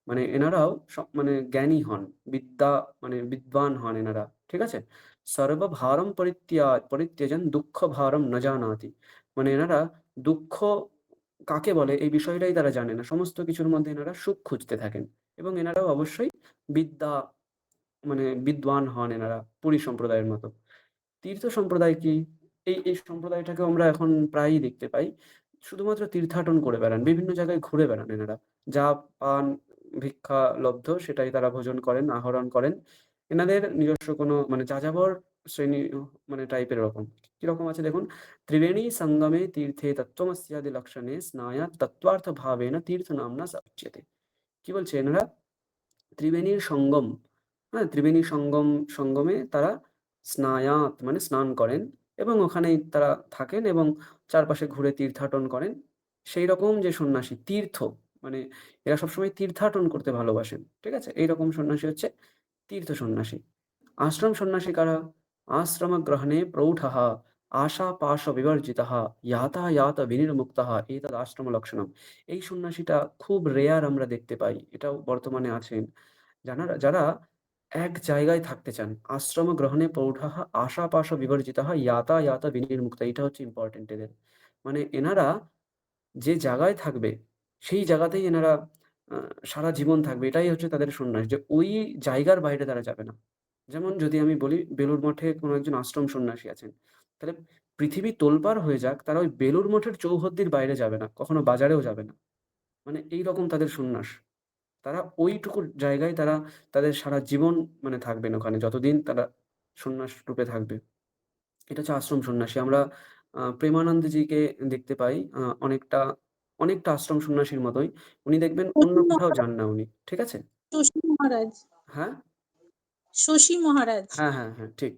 মানে এনারাও মানে জ্ঞানী হন। বিদ্যা মানে বিদ্বান হন এনারা। ঠিক আছে? সর্বভারম পরিত্যজন দুঃখ ভারম ন জানাতি। মানে এনারা দুঃখ কাকে বলে এই বিষয়টাই তারা জানে না। সমস্ত কিছুর মধ্যে এনারা সুখ খুঁজতে থাকেন এবং এনারাও অবশ্যই বিদ্যা মানে বিদ্বান হন এনারা পুরী সম্প্রদায়ের মতো। তীর্থ সম্প্রদায় কি? এই সম্প্রদায়টাকেও আমরা এখন প্রায়ই দেখতে পাই। শুধুমাত্র তীর্থাটন করে বেড়ান। বিভিন্ন জায়গায় ঘুরে বেড়ান এনারা। যা পান ভিক্ষা লব্ধ সেটাই তারা ভোজন করেন, আহরণ করেন। এনাদের নিজস্ব কোনো মানে যাযাবর শ্রেণী মানে টাইপের এরকম। কিরকম আছে দেখুন, ত্রিবেণী সঙ্গমে তীর্থে তত্ত্বমস্যাদি লক্ষণে স্নায়াৎ তত্ত্বার্থ ভাবেন তীর্থ নামনা স উচ্যতে। কি বলছে এনারা? ত্রিবেণীর সঙ্গম, হ্যাঁ? ত্রিবেণী সঙ্গমে তারা স্নায়াত মানে স্নান করেন এবং ওখানেই তারা থাকেন এবং চারপাশে ঘুরে তীর্থাটন করেন। সেইরকম যে সন্ন্যাসী, তীর্থ মানে এরা সবসময় তীর্থাটন করতে ভালোবাসেন। ঠিক আছে? এইরকম সন্ন্যাসী হচ্ছে তীর্থ সন্ন্যাসী। আশ্রম সন্ন্যাসী কারা? আশ্রম গ্রহণে প্রৌঢ়ः আশাপাশ বিবর্জিতः যাতায়াত বিনির্মুক্তः এতদ আশ্রম লক্ষণম। এই সন্ন্যাসীটা খুব রেয়ার আমরা দেখতে পাই। এটাও বর্তমানে আছেন। যারা এক জায়গায় থাকতে চান। আশ্রম গ্রহণে প্রৌঢ়ः আশাপাশ বিবর্জিতः যাতায়াত বিনির্মুক্তः। এটা হচ্ছে ইম্পর্টেন্ট এদের। মানে এনারা যে জায়গায় থাকবে সেই জায়গাতেই এনারা সারা জীবন থাকবে। এটাই হচ্ছে তাদের সন্ন্যাস, যে ওই জায়গার বাইরে তারা যাবে না। যেমন যদি আমি বলি বেলুড় মঠে কোনো একজন আশ্রম সন্ন্যাসী আছেন, তাহলে পৃথিবী তোলপাড় হয়ে যাক তারা ওই বেলুড় মঠের চৌহদ্দির বাইরে যাবে না, কখনো বাজারেও যাবে না। মানে এইরকম তাদের সন্ন্যাস। তারা ওইটুকু জায়গায় তারা তাদের সারা জীবন মানে থাকবেন ওখানে, যতদিন তারা সন্ন্যাস রূপে থাকবে। এটা হচ্ছে আশ্রম সন্ন্যাসী। আমরা প্রেমানন্দজিকে দেখতে পাই অনেকটা আশ্রম সন্ন্যাসীর মতোই। উনি দেখবেন অন্য শশী কোথাও মহারাজ যান না উনি। ঠিক আছে? শশী মহারাজ হ্যাঁ? শশী মহারাজ হ্যাঁ, ঠিক।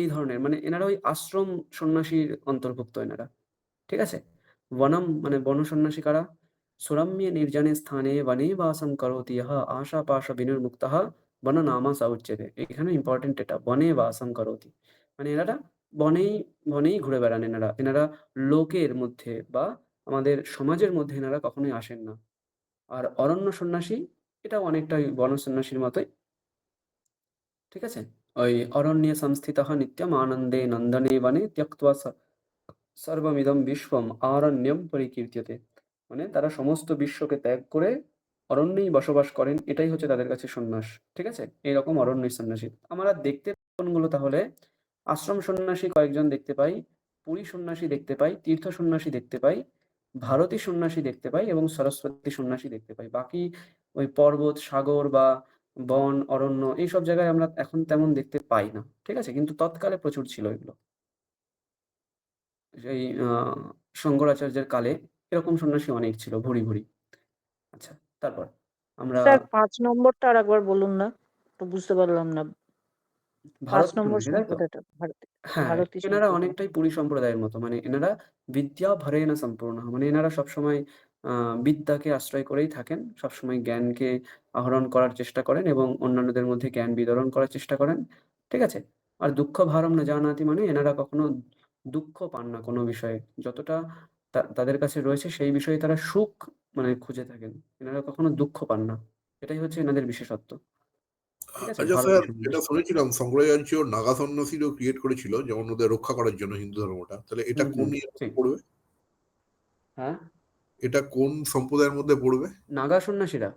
এই ধরনের মানে এনারা ওই আশ্রম সন্ন্যাসীর অন্তর্ভুক্ত এনারা। ঠিক আছে? বনম মানে বন সন্ন্যাসী কারা? সুরম্য নির্জনে স্থানে বনে বাসম করোতি ইহ আশাপাশ বিনির্মুক্তঃ বন নামা স উচ্যতে। এখানে ইম্পর্টেন্ট এটা, বনে বাসম করোতি। মানে এনারা বনেই ঘুরে বেড়ান এনারা। এনারা লোকের মধ্যে বা আমাদের সমাজের মধ্যে এনারা কখনোই আসেন না। আর অরণ্য সন্ন্যাসী এটাও অনেকটা ওই বন সন্ন্যাসীর মতোই। ঠিক আছে? ওই অরণ্যে সংস্থিতঃ নিত্যম আনন্দে নন্দনে বনে ত্যক্ত্বা সর্বমিদং বিশ্বম আরণ্যম পরিকীর্ত্যতে। মানে তারা সমস্ত বিশ্বকে ত্যাগ করে অরণ্যেই বসবাস করেন। এটাই হচ্ছে তাদের কাছে সন্ন্যাস। ঠিক আছে? এইরকম অরণ্যের সন্ন্যাসী। আমরা দেখতে কোনগুলো তাহলে? আশ্রম সন্ন্যাসী কয়েকজন দেখতে পাই, পুরী সন্ন্যাসী দেখতে পাই, তীর্থ সন্ন্যাসী দেখতে পাই, ভারতী সন্ন্যাসী দেখতে পাই এবং সরস্বতী সন্ন্যাসী দেখতে পাই। বাকি ওই পর্বত, সাগর বা বন, অরণ্য এইসব জায়গায় আমরা এখন তেমন দেখতে পাই না। ঠিক আছে? কিন্তু তৎকালে প্রচুর ছিল এগুলো। সেই শঙ্করাচার্যের কালে এরকম সন্ন্যাসী অনেক ছিল, ভুরি। আচ্ছা, তারপর আমরা স্যার 5 নম্বরটা আরেকবার বলুন না, তো বুঝতে পারলাম না। 5 ভারত নম্বর সন্ন্যাসী, তাই তো? সম্প্রদায়টা হ্যাঁ, ভারতী এনারা সম্প্রদায়। অনেকটাই পুরী সম্প্রদায়ের মতো। মানে এনারা বিদ্যা ভরেণ সম্পূর্ণঃ। মানে এনারা সবসময় বিদ্যাকে আশ্রয় করেই থাকেন। সবসময় জ্ঞানকে আহরণ করার চেষ্টা করেন এবং অন্যান্যদের মধ্যে জ্ঞান বিতরণ করার চেষ্টা করেন। ঠিক আছে? আর দুঃখ ভারম ন জানাতি মানে এনারা কখনো দুঃখ পান না কোনো বিষয়ে। যতটা তাদের কাছে রয়েছে সেই বিষয়ে তারা সুখ মানে খুঁজে থাকেন। এনারা কখনো দুঃখ পান না। এটাই হচ্ছে এনাদের বিশেষত্ব। ঠিক আছে? আচ্ছা ভারতী স্যার, সন্ন্যাসী। এটা শুনেছিলাম শঙ্করাচার্য নাগা সন্ন্যাসীরও ক্রিয়েট করেছিল, যেমন ওদের রক্ষা করার জন্য হিন্দু ধর্মটা। তাহলে এটা কোন ইয়ের মধ্যে ঠিক। পড়বে? হ্যাঁ? এটা কোন সম্প্রদায়ের মধ্যে পড়বে? নাগা সন্ন্যাসীরা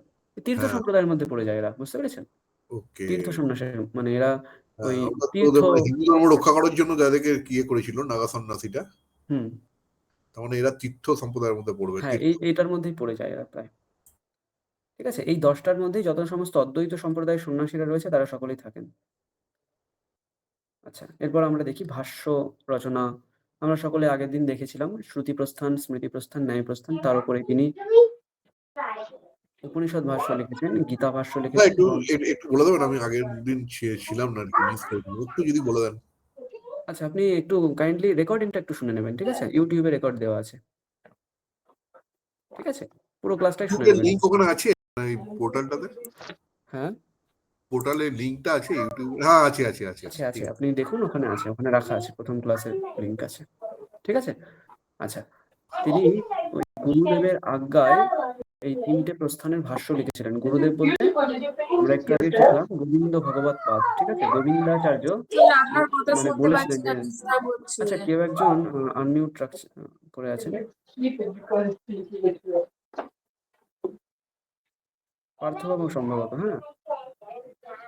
তীর্থ হ্যাঁ, সম্প্রদায়ের মধ্যে পড়ে যায় এরা। বুঝতে পেরেছেন? ওকে। তীর্থ সন্ন্যাসী মানে এরা ওই ওটা তো তীর্থ ওদের মানে হিন্দু ধর্ম রক্ষা করার জন্য যাদেরকে করেছিল নাগা সন্ন্যাসীটা, হুম, তার মানে এরা তীর্থ সম্প্রদায়ের মধ্যে পড়বে। হ্যাঁ, তীর্থ। এইটার মধ্যেই পড়ে যায় এরা প্রায়। ঠিক আছে? এই ১০ টার মধ্যেই যত সমস্ত অদ্বৈত সম্প্রদায়ের সন্ন্যাসীরা রয়েছে তারা সকলেই থাকেন। আচ্ছা, এরপর আমরা দেখি ভাষ্য রচনা। আমরা সকলে আগের দিন দেখেছিলাম শ্রুতি প্রস্থান, স্মৃতি প্রস্থান, ন্যায় প্রস্থান। তার উপরে তিনি উপনিষদ ভাষ্য লিখেছেন, গীতা ভাষ্য না, লিখেছেন একটু এবং একটু বলে দেবেন? আমি আগের দিন ছিলাম না আর কি, মিস করেছিলাম। একটু যদি বলে দেন। আচ্ছা, আপনি একটু কাইন্ডলি রেকর্ডিংটা একটু শুনে নেবেন। ঠিক আছে? YouTube এ রেকর্ড দেওয়া আছে। ঠিক আছে? পুরো ক্লাসটাই শুনে ইউটিউবের নেবেন। লিংক ওখানে আছে এই পোর্টালটাতে? হ্যাঁ, পোর্টালের লিংকটা আছে ইউটিউব? হ্যাঁ, আছে আছে আছে আছে, ঠিক আছে। আছে। আপনি দেখুন ওখানে আছে, ওখানে রাখা আছে। প্রথম ক্লাসের লিংক আছে। ঠিক আছে? আচ্ছা, তিনি ওই গুরুদেবের আজ্ঞায় এই ৩ টে প্রস্থানের ভাষ্য লিখেছিলেন। গুরুদেব বলতে আমরা একটু আগে শিখলাম গোবিন্দ ভগবৎ পাদ। ঠিক আছে? গোবিন্দাচার্য স্যার আপনার কথা মানে শুনতে বলেছিলেন পাচ্ছি না, যে ডিস্টার্ব হচ্ছে। আচ্ছা, কেউ একজন আনমিউট করে আছেন। পার্থবাবু সম্ভবত, হ্যাঁ?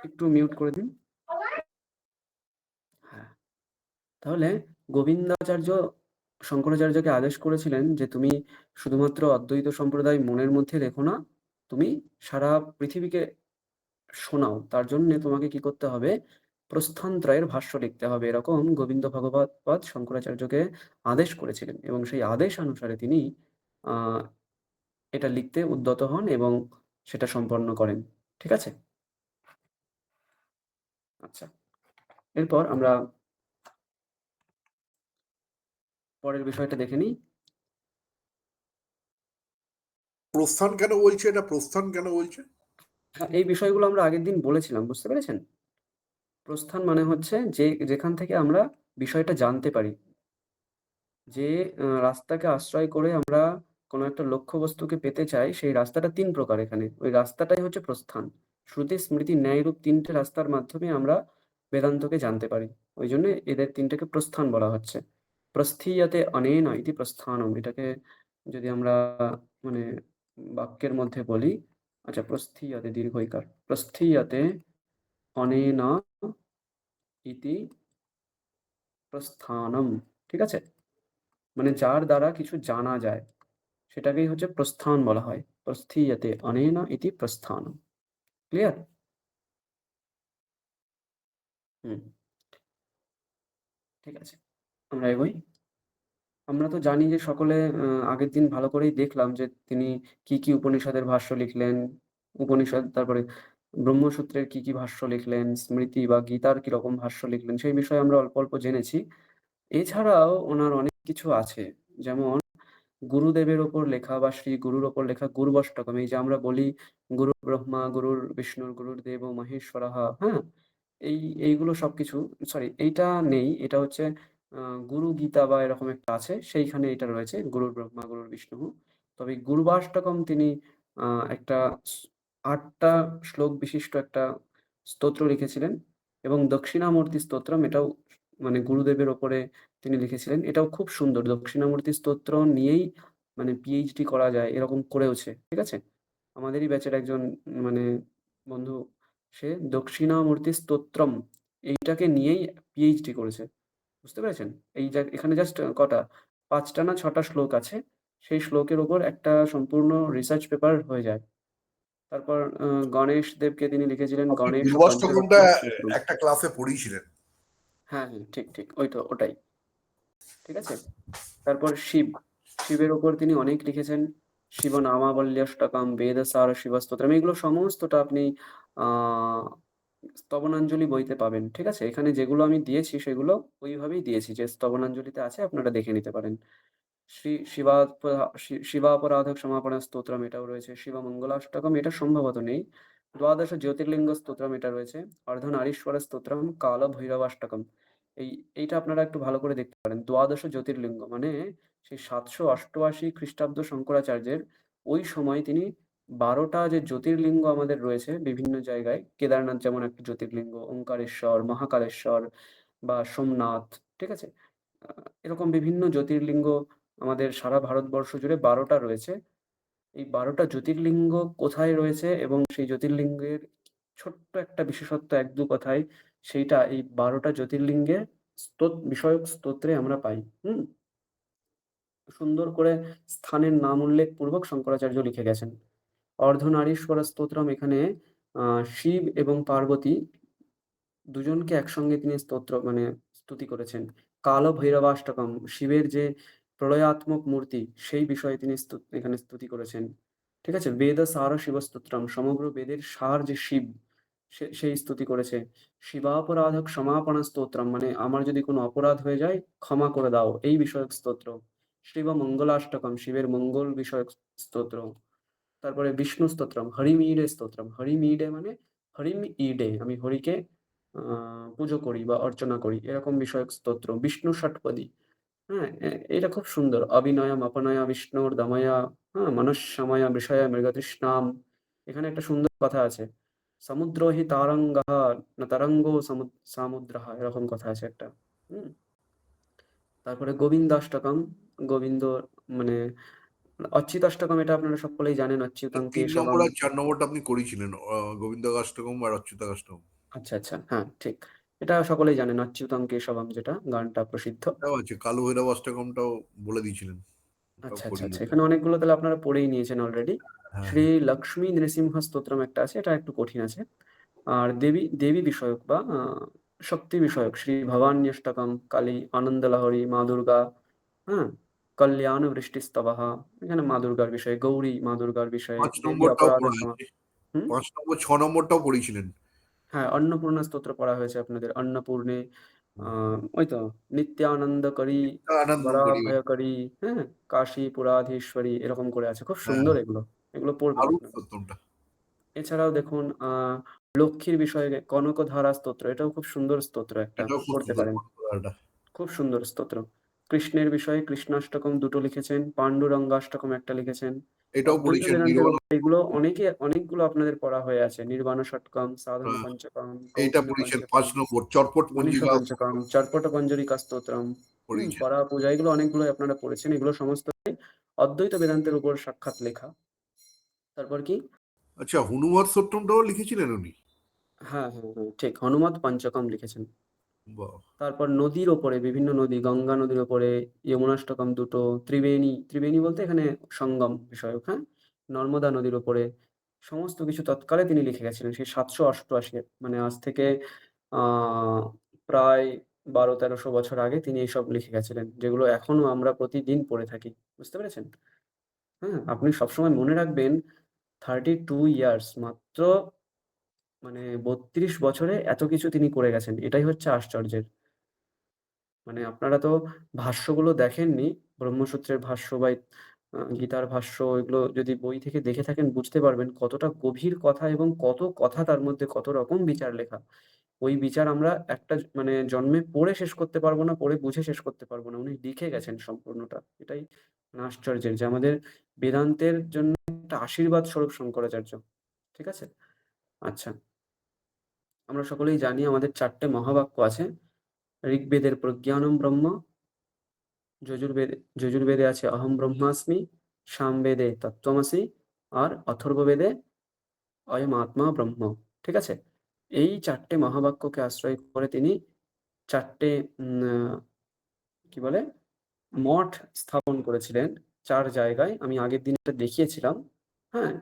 একটু মিউট করে দিন। হ্যাঁ, তাহলে গোবিন্দাচার্য শঙ্করাচার্যকে আদেশ করেছিলেন যে তুমি শুধুমাত্র অদ্বৈত সম্প্রদায় মনের মধ্যে রেখো না, তুমি সারা পৃথিবীকে শোনাও। তার জন্যে তোমাকে কি করতে হবে? প্রস্থানত্রয়ের ভাষ্য লিখতে হবে। এরকম গোবিন্দ ভগবৎপাদ শঙ্করাচার্যকে আদেশ করেছিলেন এবং সেই আদেশ অনুসারে তিনি আহ এটা লিখতে উদ্যত হন এবং সেটা সম্পন্ন করেন। ঠিক আছে? আচ্ছা, এরপর আমরা পরের বিষয়টা দেখে নিই। প্রস্থান কেন বলছে? এটা প্রস্থান কেন বলছে? হ্যাঁ, এই বিষয়গুলো আমরা আগের দিন বলেছিলাম, বুঝতে পেরেছেন? প্রস্থান মানে হচ্ছে যেখান থেকে আমরা বিষয়টা জানতে পারি। যে রাস্তাকে আশ্রয় করে আমরা কোনো একটা লক্ষ্যবস্তুকে পেতে চাই, সেই রাস্তাটা ৩ প্রকার এখানে। ওই রাস্তাটাই হচ্ছে প্রস্থান। শ্রুতি, স্মৃতি, ন্যায়রূপ ৩ টে রাস্তার মাধ্যমে আমরা বেদান্তকে জানতে পারি। ওইজন্যে এদের ৩ টাকে প্রস্থান বলা হচ্ছে। প্রস্থীয়তে অনেন ইতি প্রস্থানম। এটাকে যদি আমরা মানে বাক্যের মধ্যে বলি, আচ্ছা, প্রস্থীয়তে দীর্ঘ ইকার। প্রস্থীয়তে অনেন ইতি প্রস্থানম। ঠিক আছে? মানে যার দ্বারা কিছু জানা যায় সেটাকেই হচ্ছে প্রস্থান বলা হয়। প্রস্থীয়তে অনেনা ইতি প্রস্থানম। ক্লিয়ার? হুম, ঠিক আছে, আমরা এগোই। আমরা তো জানি যে সকলে আগের দিন ভালো করেই দেখলাম যে তিনি কি কি উপনিষদের ভাষ্য লিখলেন, উপনিষদ, তারপরে ব্রহ্মসূত্রের কি কি ভাষ্য লিখলেন, স্মৃতি বা গীতার কিরকম ভাষ্য লিখলেন, সেই বিষয়ে আমরা অল্প অল্প জেনেছি। এছাড়াও ওনার অনেক কিছু আছে, যেমন গুরুদেবের ওপর লেখা বা শ্রী গুরুর ওপর লেখা গুরুবষ্টকম। এই যে আমরা বলি গুরু ব্রহ্মা, গুরুর বিষ্ণুর, গুরুর দেব মহেশ্বরাহ, হ্যাঁ? এইগুলো সবকিছু, সরি, এইটা নেই। এটা হচ্ছে গুরু গীতা বা এরকম একটা আছে, সেইখানে এটা রয়েছে গুরুর ব্রহ্মা, গুরুর বিষ্ণু। তবে গুরুবাষ্টকম তিনি একটা ৮টা শ্লোক বিশিষ্ট একটা স্তোত্র লিখেছিলেন এবং দক্ষিণামূর্তি স্তোত্রম, এটাও মানে গুরুদেবের ওপরে তিনি লিখেছিলেন। এটাও খুব সুন্দর। দক্ষিণামূর্তি স্তোত্র নিয়েই মানে পিএইচডি করা যায় এরকম করেওছে। ঠিক আছে? আমাদেরই ব্যাচের একজন মানে বন্ধু, সে দক্ষিণামূর্তি স্তোত্রম এইটাকে নিয়েই পিএইচডি করেছে। বুঝতে পেরেছেন? এখানে জাস্ট কটা ৫টা না ৬টা শ্লোক আছে। সেই শ্লোকের উপর একটা সম্পূর্ণ রিসার্চ পেপার হয়ে যায়। তারপর গণেশ দেবকে তিনি লিখেছিলেন আপনি গণেশ গুরুবাষ্টকমটা পঞ্চরত্ন স্তোত্রম। একটা ক্লাসে পড়িয়েছিলেন। হ্যাঁ, হ্যাঁ, ঠিক, ঠিক। ওটাই। ঠিক আছে? তারপর শিবের উপর তিনি অনেক লিখেছেন। শিব নামাবল্যষ্টকম, বেদসার শিবস্তোত্রম, এগুলো সমস্তটা আপনি আহ স্তবনাঞ্জলি বইতে পাবেন। ঠিক আছে? এখানে যেগুলো আমি দিয়েছি সেগুলো ওইভাবেই দিয়েছি, যে স্তবনাঞ্জলিতে আছে, আপনারা দেখে নিতে পারেন। শিবাপরাধ সমাপনা স্তোত্রম, এটাও রয়েছে। শিবমঙ্গলাষ্টকম, এটা সম্ভবত নেই। দ্বাদশ জ্যোতির্লিঙ্গ স্তোত্রম, এটা রয়েছে। অর্ধনারীশ্বর স্তোত্রম, কাল ভৈরবাষ্টকম। এইটা আপনারা একটু ভালো করে দেখতে পারেন। দ্বাদশ জ্যোতির্লিঙ্গ মানে সেই ৭৮৮ খ্রিস্টাব্দ শঙ্করাচার্যের ওই সময় তিনি ১২টা যে জ্যোতির্লিঙ্গ আমাদের রয়েছে বিভিন্ন জায়গায়, কেদারনাথ যেমন একটা জ্যোতির্লিঙ্গ, ওঙ্কারেশ্বর, মহাকালেশ্বর বা সোমনাথ, ঠিক আছে? এরকম বিভিন্ন জ্যোতির্লিঙ্গ আমাদের সারা ভারতবর্ষ জুড়ে ১২টা রয়েছে। এই ১২টা জ্যোতির্লিঙ্গ কোথায় রয়েছে এবং সেই জ্যোতির্লিঙ্গের ছোট্ট একটা বিশেষত্ব ১-২ কথায়, সেইটা এই ১২টা জ্যোতির্লিঙ্গের বিষয়ক স্তোত্রে আমরা পাই। সুন্দর করে স্থানের নাম উল্লেখ পূর্বক শঙ্করাচার্য লিখে গেছেন। অর্ধনারীশ্বর স্তোত্রম, এখানে শিব এবং পার্বতী দুজনকে একসঙ্গে তিনি মানে স্তুতি করেছেন। কাল ভৈরবাষ্টকম, শিবের যে প্রলয়াত্মক মূর্তি সেই বিষয়ে তিনি এখানে স্তুতি করেছেন। ঠিক আছে? বেদ সার শিবস্তোত্রম, সমগ্র বেদের সার যে শিব, সেই স্তুতি করেছে। শিবাপরাধ ক্ষমাপনা স্তোত্রম, মানে আমার যদি কোনো অপরাধ হয়ে যায় ক্ষমা করে দাও, এই বিষয়ক স্তোত্র। শিব মঙ্গলাষ্টকম, শিবের মঙ্গল বিষয়ক স্তোত্র। তারপরে বিষ্ণু স্তোত্রম, হরিমিডে স্তোত্রম। হরিমিডে মানে হরিম ইডে, আমি হরিকে পুজো করি বা অর্চনা করি, এরকম বিষয়ক স্তোত্র। বিষ্ণু ষটপদী, হ্যাঁ, এটা খুব সুন্দর। অবিনয়ম অপনয়া বিষ্ণুর দময়া, হ্যাঁ, মনুষ্যময়া বিষয়া মৃগতৃষ্ণাম। এখানে একটা সুন্দর কথা আছে, সমুদ্র হি তারঙ্গা না তরঙ্গো সামুদ্রহ, এরকম কথা আছে একটা। হুম। তারপরে গোবিন্দাষ্টকম, গোবিন্দ মানে অচ্যুতাষ্টকম, এটা আপনারা সকলেই জানেন, অচ্যুতং 3 কেশবম। নম্বর আর 4 নম্বরটা আপনি করেছিলেন, গোবিন্দাষ্টকম আর অচ্যুতাষ্টকম। আচ্ছা আচ্ছা, হ্যাঁ ঠিক, এটা সকলেই জানেন, অচ্যুতং কেশবম, যেটা গানটা প্রসিদ্ধ। এটাও আছে, কালো ভৈরব অষ্টকমটাও বলে দিয়েছিলেন, ওটাও আচ্ছা আচ্ছা করিয়ে আচ্ছা, দিতেন। এখানে অনেকগুলো তাহলে আপনারা পড়েই নিয়েছেন অলরেডি। হ্যাঁ শ্রী লক্ষ্মী নৃসিংহ স্তোত্রম একটা আছে, এটা একটু কঠিন আছে। আর দেবী দেবী বিষয়ক বা শক্তি বিষয়ক শ্রী ভবান্যষ্টকম, কালী, আনন্দ লহরী, মা দুর্গা, হ্যাঁ, কল্যাণ বৃষ্টিস্তবহা, এখানে মা দুর্গার বিষয়ে, গৌরী মা দুর্গার বিষয়ে, 5 দেবী নম্বরটাও অপরাধ পড়া ক্ষমা। হয়েছে। হুম। 5 নম্বর 6 নম্বরটাও পড়েছিলেন। হ্যাঁ, অন্নপূর্ণা স্তোত্র পড়া হয়েছে আপনাদের, অন্নপূর্ণে, ওই তো নিত্যানন্দকরী, আনন্দম করি। বরাভয়করী, হ্যাঁ, কাশী পুরাধীশ্বরী, এরকম করে আছে, খুব হ্যাঁ, সুন্দর এগুলো, এগুলো পড়বেন দারুণ আপনারা। সত্যমটা। এছাড়াও দেখুন লক্ষ্মীর বিষয়ে কনকধারা স্তোত্র, এটাও খুব সুন্দর স্তোত্র একটা, এটাও খুব পড়তে সুন্দর পারেন, কণ্ঠধারাটা। খুব সুন্দর স্তোত্র। কৃষ্ণের বিষয়ে কৃষ্ণাষ্টকম দুটো লিখেছেন, পাণ্ডুরঙ্গাষ্টকম একটা লিখেছেন। এটাও অদ্বৈত পড়েছেন বেদান্তের নির্বাণ। উপর এগুলো অনেকগুলো আপনাদের পড়া হয়ে আছে, নির্বাণ ষটকম, সাধন পঞ্চকম, এইটা কৌটিল্য পড়েছেন পঞ্চকম, 5 নম্বর চটপট মনীষ পঞ্জিকা পঞ্চকম, চর্পট পঞ্জরিকা স্তোত্রম, পড়েছেন। পরা পূজা, এগুলো অনেকগুলো আপনারা পড়েছেন, এগুলো সমস্ত অদ্বৈত বেদান্তের উপর সাক্ষাৎ লেখা। তারপর কি, আচ্ছা, হনুমত সত্যমটাও লিখেছিলেন উনি। হ্যাঁ হ্যাঁ হ্যাঁ ঠিক, হনুমত পঞ্চকম লিখেছেন। বাহ। তারপর নদীর ওপরে, বিভিন্ন নদী, গঙ্গা নদীর ওপরে যমুনাষ্টকম দুটো, ত্রিবেণী, ত্রিবেণী বলতে এখানে সঙ্গম বিষয়ক, হ্যাঁ, নর্মদা নদীর ওপরে, সমস্ত কিছু তৎকালে তিনি লিখে গেছিলেন, সেই 788, মানে আজ থেকে আহ প্রায় 1200-1300 বছর আগে তিনি এইসব লিখে গেছিলেন, যেগুলো এখনো আমরা প্রতিদিন পড়ে থাকি। বুঝতে পেরেছেন? হ্যাঁ, আপনি সবসময় মনে রাখবেন, 32 ইয়ার্স মাত্র, মানে 32 বছরে এত কিছু তিনি করে গেছেন, এটাই হচ্ছে আশ্চর্যের। মানে আপনারা তো ভাষ্যগুলো দেখেননি, ব্রহ্মসূত্রের ভাষ্য বা গীতার ভাষ্য, এগুলো যদি বই থেকে দেখে থাকেন বুঝতে পারবেন কতটা গভীর কথা এবং কত কথা তার মধ্যে, কত রকম বিচার লেখা। ওই বিচার আমরা একটা মানে জন্মে পড়ে শেষ করতে পারবো না, পড়ে বুঝে শেষ করতে পারবো না, উনি লিখে গেছেন সম্পূর্ণটা। এটাই মানে আশ্চর্যের, যে আমাদের বেদান্তের জন্য একটা আশীর্বাদ স্বরূপ শঙ্করাচার্য। ঠিক আছে? আচ্ছা, আমরা সকলেই জানি আমাদের 4টে মহাবাক্য আছে। ঋগ্বেদের প্রজ্ঞানম ব্রহ্ম, যজুর্বেদে আছে অহম ব্রহ্মাস্মি, সামবেদে তত্ত্বমসি, আর অথর্ববেদে অয়ম আত্মা ব্রহ্ম। ঠিক আছে? এই 4টে মহাবাক্যকে আশ্রয় করে তিনি 4টে কি বলে মঠ স্থাপন করেছিলেন 4 জায়গায়। আমি আগের দিন এটা দেখিয়েছিলাম। হ্যাঁ,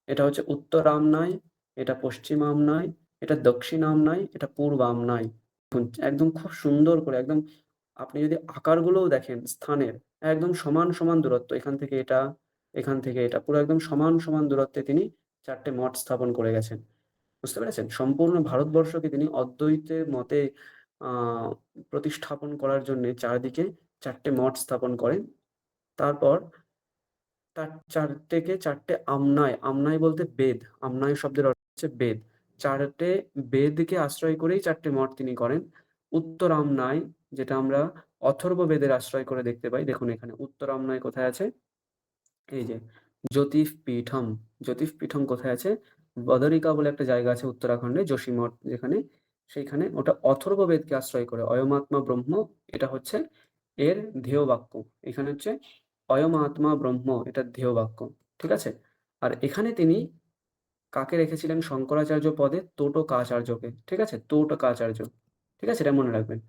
এটা হচ্ছে উত্তর আমনাই, এটা পশ্চিম আমনাই, এটা দক্ষিণ আমনাই, এটা পূর্ব আমনাই। একদম খুব সুন্দর করে, একদম আপনি যদি আকারগুলোও দেখেন স্থানের, একদম সমান সমান দূরত্ব, এখান থেকে এটা, এখান থেকে এটা, পুরো একদম সমান সমান দূরত্বে তিনি 4টে মঠ স্থাপন করে গেছেন। বুঝতে পেরেছেন? সম্পূর্ণ ভারতবর্ষকে তিনি অদ্বৈতের মতে আহ প্রতিস্থাপন করার জন্য চারদিকে 4টে মঠ স্থাপন করেন। তারপর তার 4টে আমনায়, আমনায় বলতে বেদ, আমনায় শব্দের অর্থ হচ্ছে বেদ। 4টে বেদকে আশ্রয় করেই 4টে মঠ তিনি করেন। উত্তর আমনায়, যেটা আমরা অথর্ব বেদের আশ্রয় করে দেখতে পাই, দেখুন এখানে উত্তর আমনায় কোথায় আছে, এই যে জ্যোতিষপীঠম, জ্যোতিষপীঠম কোথায় আছে, বদরিকা বলে একটা জায়গা আছে উত্তরাখণ্ডে, যোশীমঠ যেখানে, সেইখানে, ওটা অথর্ব বেদকে আশ্রয় করে। অয়মাত্মা ব্রহ্ম, এটা হচ্ছে এর ধ্যেয় বাক্য। এখানে হচ্ছে অয়মাত্মা ব্রহ্ম, এটা ধ্যেয় বাক্য। ঠিক আছে? আর এখানে তিনি কাকে রেখেছিলেন শঙ্করাচার্য পদে? তোটকাচার্যকে। ঠিক আছে? তোটকাচার্য। ঠিক আছে, এটা মনে রাখবেন।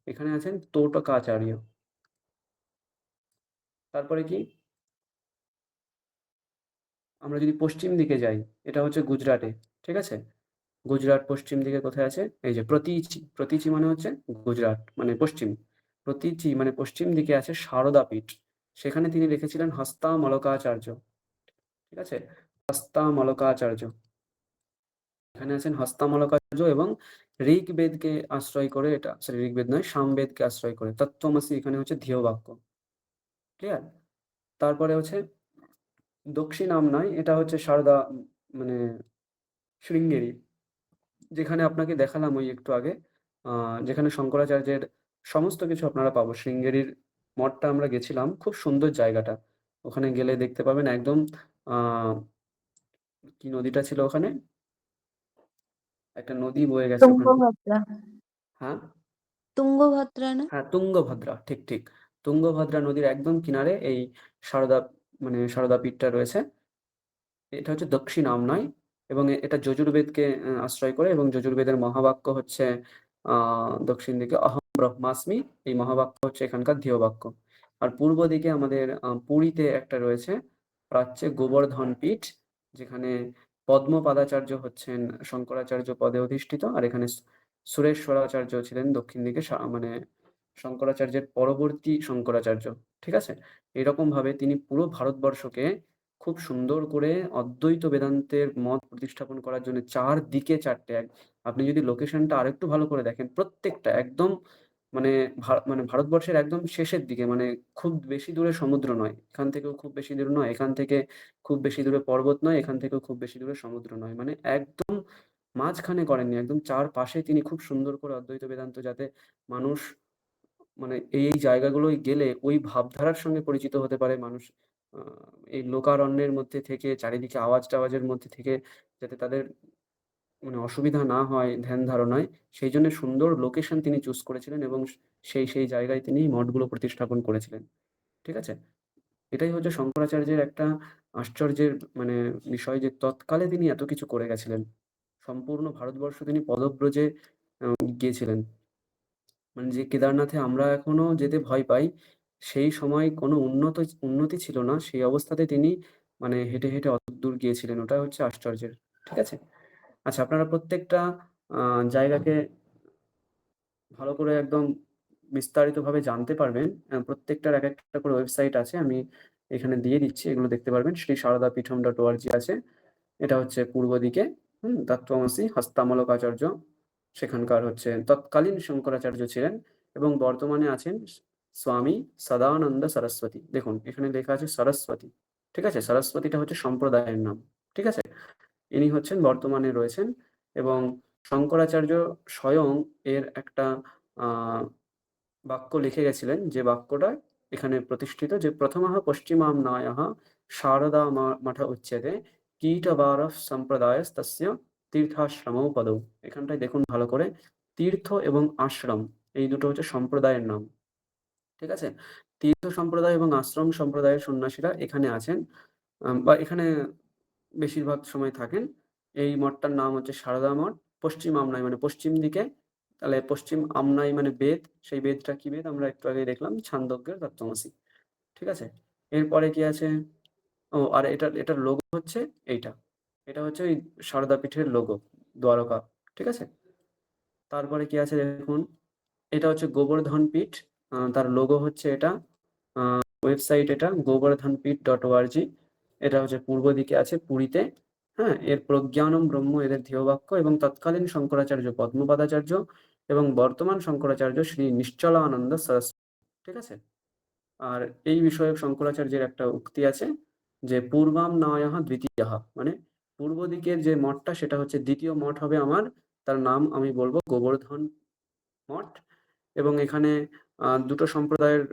এখানে আছেন তোটকাচার্য। তারপরে কি, আমরা যদি পশ্চিম দিকে যাই, এটা হচ্ছে গুজরাটে। ঠিক আছে? গুজরাট পশ্চিম দিকে কোথায় আছে, এই যে প্রতীচি, প্রতীচি মানে হচ্ছে গুজরাট, মানে পশ্চিম। প্রতীচি মানে পশ্চিম দিকে আছে সারদা পীঠ, সেখানে তিনি লিখেছিলেন হস্তামলকাচার্য। ঠিক আছে? হস্তামলকাচার্য, এখানে আছেন হস্তামলকাচার্য, এবং ঋগ্বেদকে আশ্রয় করে, এটা সরি ঋগ্বেদ নয়, সামবেদকে আশ্রয় করে তত্ত্বমসি, এখানে হচ্ছে ধ্যেয় বাক্য। ক্লিয়ার? তারপরে হচ্ছে দক্ষিণ আমনাই, এটা হচ্ছে সারদা মানে শৃঙ্গেরি, যেখানে আপনাকে দেখালাম ওই একটু আগে, যেখানে শঙ্করাচার্যের সমস্ত কিছু আপনারা পাবো। শৃঙ্গেরির মঠটা আমরা গেছিলাম, খুব সুন্দর জায়গাটা। ওখানে গেলে দেখতে পাবেন একদম কি নদীটা ছিল ওখানে, একটা নদী বয়ে গেছে ওখানে। তুঙ্গভদ্রা। হ্যাঁ তুঙ্গভদ্রা না? হ্যাঁ, তুঙ্গভদ্রা, ঠিক ঠিক। তুঙ্গভদ্রা নদীর একদম কিনারে এই সারদা সারদা পীঠটা রয়েছে। এটা হচ্ছে দক্ষিণ আমনাই, এবং এটা যজুর্বেদকে আশ্রয় করে, এবং যজুর্বেদের মহাবাক্য হচ্ছে দক্ষিণ দিকে অহম ব্রহ্মাস্মি, এই মহাবাক্য হচ্ছে এখানকার ধ্যেয় বাক্য। আর পূর্ব দিকে আমাদের পুরীতে একটা রয়েছে প্রাচ্যে গোবর্ধন পীঠ, যেখানে পদ্মপাদাচার্য হচ্ছেন শঙ্করাচার্য পদে অধিষ্ঠিত, আর এখানে সুরেশ্বরাচার্য ছিলেন দক্ষিণ দিকে, মানে শঙ্করাচার্যের পরবর্তী শঙ্করাচার্য। ঠিক আছে? এরকম ভাবে তিনি পুরো ভারতবর্ষকে খুব সুন্দর করে অদ্বৈত বেদান্তের মত প্রতিস্থাপন করার জন্য চারদিকে চারটে, আপনি যদি লোকেশনটা আরেকটু ভালো করে দেখেন, প্রত্যেকটা একদম মানে মানে ভারতবর্ষের একদম শেষের দিকে, মানে খুব বেশি দূরে সমুদ্র নয়, এখান থেকেও খুব বেশি দূর নয়, এখান থেকে খুব বেশি দূরে পর্বত নয়, এখান থেকেও খুব বেশি দূরে সমুদ্র নয়, মানে একদম মাঝখানে করেননি, একদম চারপাশে তিনি খুব সুন্দর করে অদ্বৈত বেদান্ত, যাতে মানুষ মানে এই জায়গাগুলোয় গেলে ওই ভাবধারার সঙ্গে পরিচিত হতে পারে মানুষ, এই লোকারণ্যের মধ্যে থেকে, চারিদিকে আওয়াজ-টাওয়াজের মধ্যে থেকে, যাতে তাদের মানে অসুবিধা না হয় ধ্যান ধারণায়, সেই জন্য সুন্দর লোকেশন তিনি চুজ করেছিলেন, এবং সেই জায়গায় তিনি মঠগুলো প্রতিস্থাপন করেছিলেন। ঠিক আছে? এটাই হচ্ছে শঙ্করাচার্যের একটা আশ্চর্যের মানে বিষয়, যে তৎকালে তিনি এত কিছু করে গেছিলেন। সম্পূর্ণ ভারতবর্ষ তিনি পদব্রজে গিয়েছিলেন। মানে যে কেদারনাথে আমরা এখনো যেতে ভয় পাই, সেই সময় কোনো উন্নতি ছিল না। সেই অবস্থাতে তিনি মানে হেঁটে, হেঁটে অতদূর গিয়েছিলেন। ওটা হচ্ছে আশ্চর্যের। ঠিক আছে? আচ্ছা, আপনারা প্রত্যেকটা জায়গাকে ভালো করে একদম বিস্তারিতভাবে জানতে পারবেন। প্রত্যেকটার একেকটা করে ওয়েবসাইট আছে। আমি এখানে দিয়ে দিচ্ছি। এগুলো দেখতে পারবেন। শ্রী সারদাপীঠম.org আছে। এটা হচ্ছে পূর্ব দিকে। তত্ত্বমসি হস্তামলকাচার্য, সেখানকার হচ্ছে তৎকালীন শঙ্করাচার্য ছিলেন, এবং বর্তমানে আছেন স্বামী সদানন্দ সরস্বতী। দেখুন এখানে লেখা আছে সরস্বতী। ঠিক আছে? সরস্বতীটা হচ্ছে সম্প্রদায়ের নাম। ঠিক আছে? ইনি হচ্ছেন বর্তমানে রয়েছেন, এবং শঙ্করাচার্য স্বয়ং এর একটা বাক্য লিখে গেছিলেন, যে বাক্যটা এখানে প্রতিষ্ঠিত, যে প্রথমঃ পশ্চিমাম্নায়ঃ শারদা মঠ উচ্যতে কীটবার সম্প্রদায়স্তস্য তীর্থাশ্রমৌ পদৌ। এখানটায় দেখুন ভালো করে, তীর্থ এবং আশ্রম এই দুটো হচ্ছে সম্প্রদায়ের নাম। ঠিক আছে? তীর্থ সম্প্রদায় এবং আশ্রম সম্প্রদায়ের সন্ন্যাসীরা এখানে আছেন, বা এখানে বেশিরভাগ সময় থাকেন। এই মঠটার নাম হচ্ছে সারদা মঠ। পশ্চিম আমনাই মানে পশ্চিম দিকে। তাহলে পশ্চিম আমনাই মানে বেদ। সেই বেদটা কি বেদ আমরা একটু আগে দেখলাম, ছান্দোগ্যের তত্ত্বমসি। ঠিক আছে? এরপরে কি আছে? আর এটার লোগো হচ্ছে এইটা। এটা হচ্ছে ওই সারদা পীঠের লোগো, দ্বারকা। ঠিক আছে? তারপরে কি আছে দেখুন, এটা হচ্ছে গোবর্ধন পীঠ। তার লোগো হচ্ছে এটা। ওয়েবসাইট এটা govardhanpeeth.org। এটা হচ্ছে পূর্ব দিকে আছে পুরীতে। হ্যাঁ, এর প্রজ্ঞানম ব্রহ্ম এদের ধ্যেয়বাক্য, এবং তৎকালীন শঙ্করাচার্য পদ্মপাদাচার্য, এবং বর্তমান শঙ্করাচার্য শ্রী নিশ্চলানন্দ সরস্বতী। ঠিক আছে? আর এই বিষয়ে শঙ্করাচার্যের একটা উক্তি আছে, যে পূর্বাম্নায়ঃ দ্বিতীয়ঃ, মানে পূর্ব দিকের যে মঠটা সেটা হচ্ছে দ্বিতীয় মঠ হবে আমার, তার নাম আমি বলবো গোবর্ধন মঠ। এবং এখানে দুটো সম্প্রদায়ের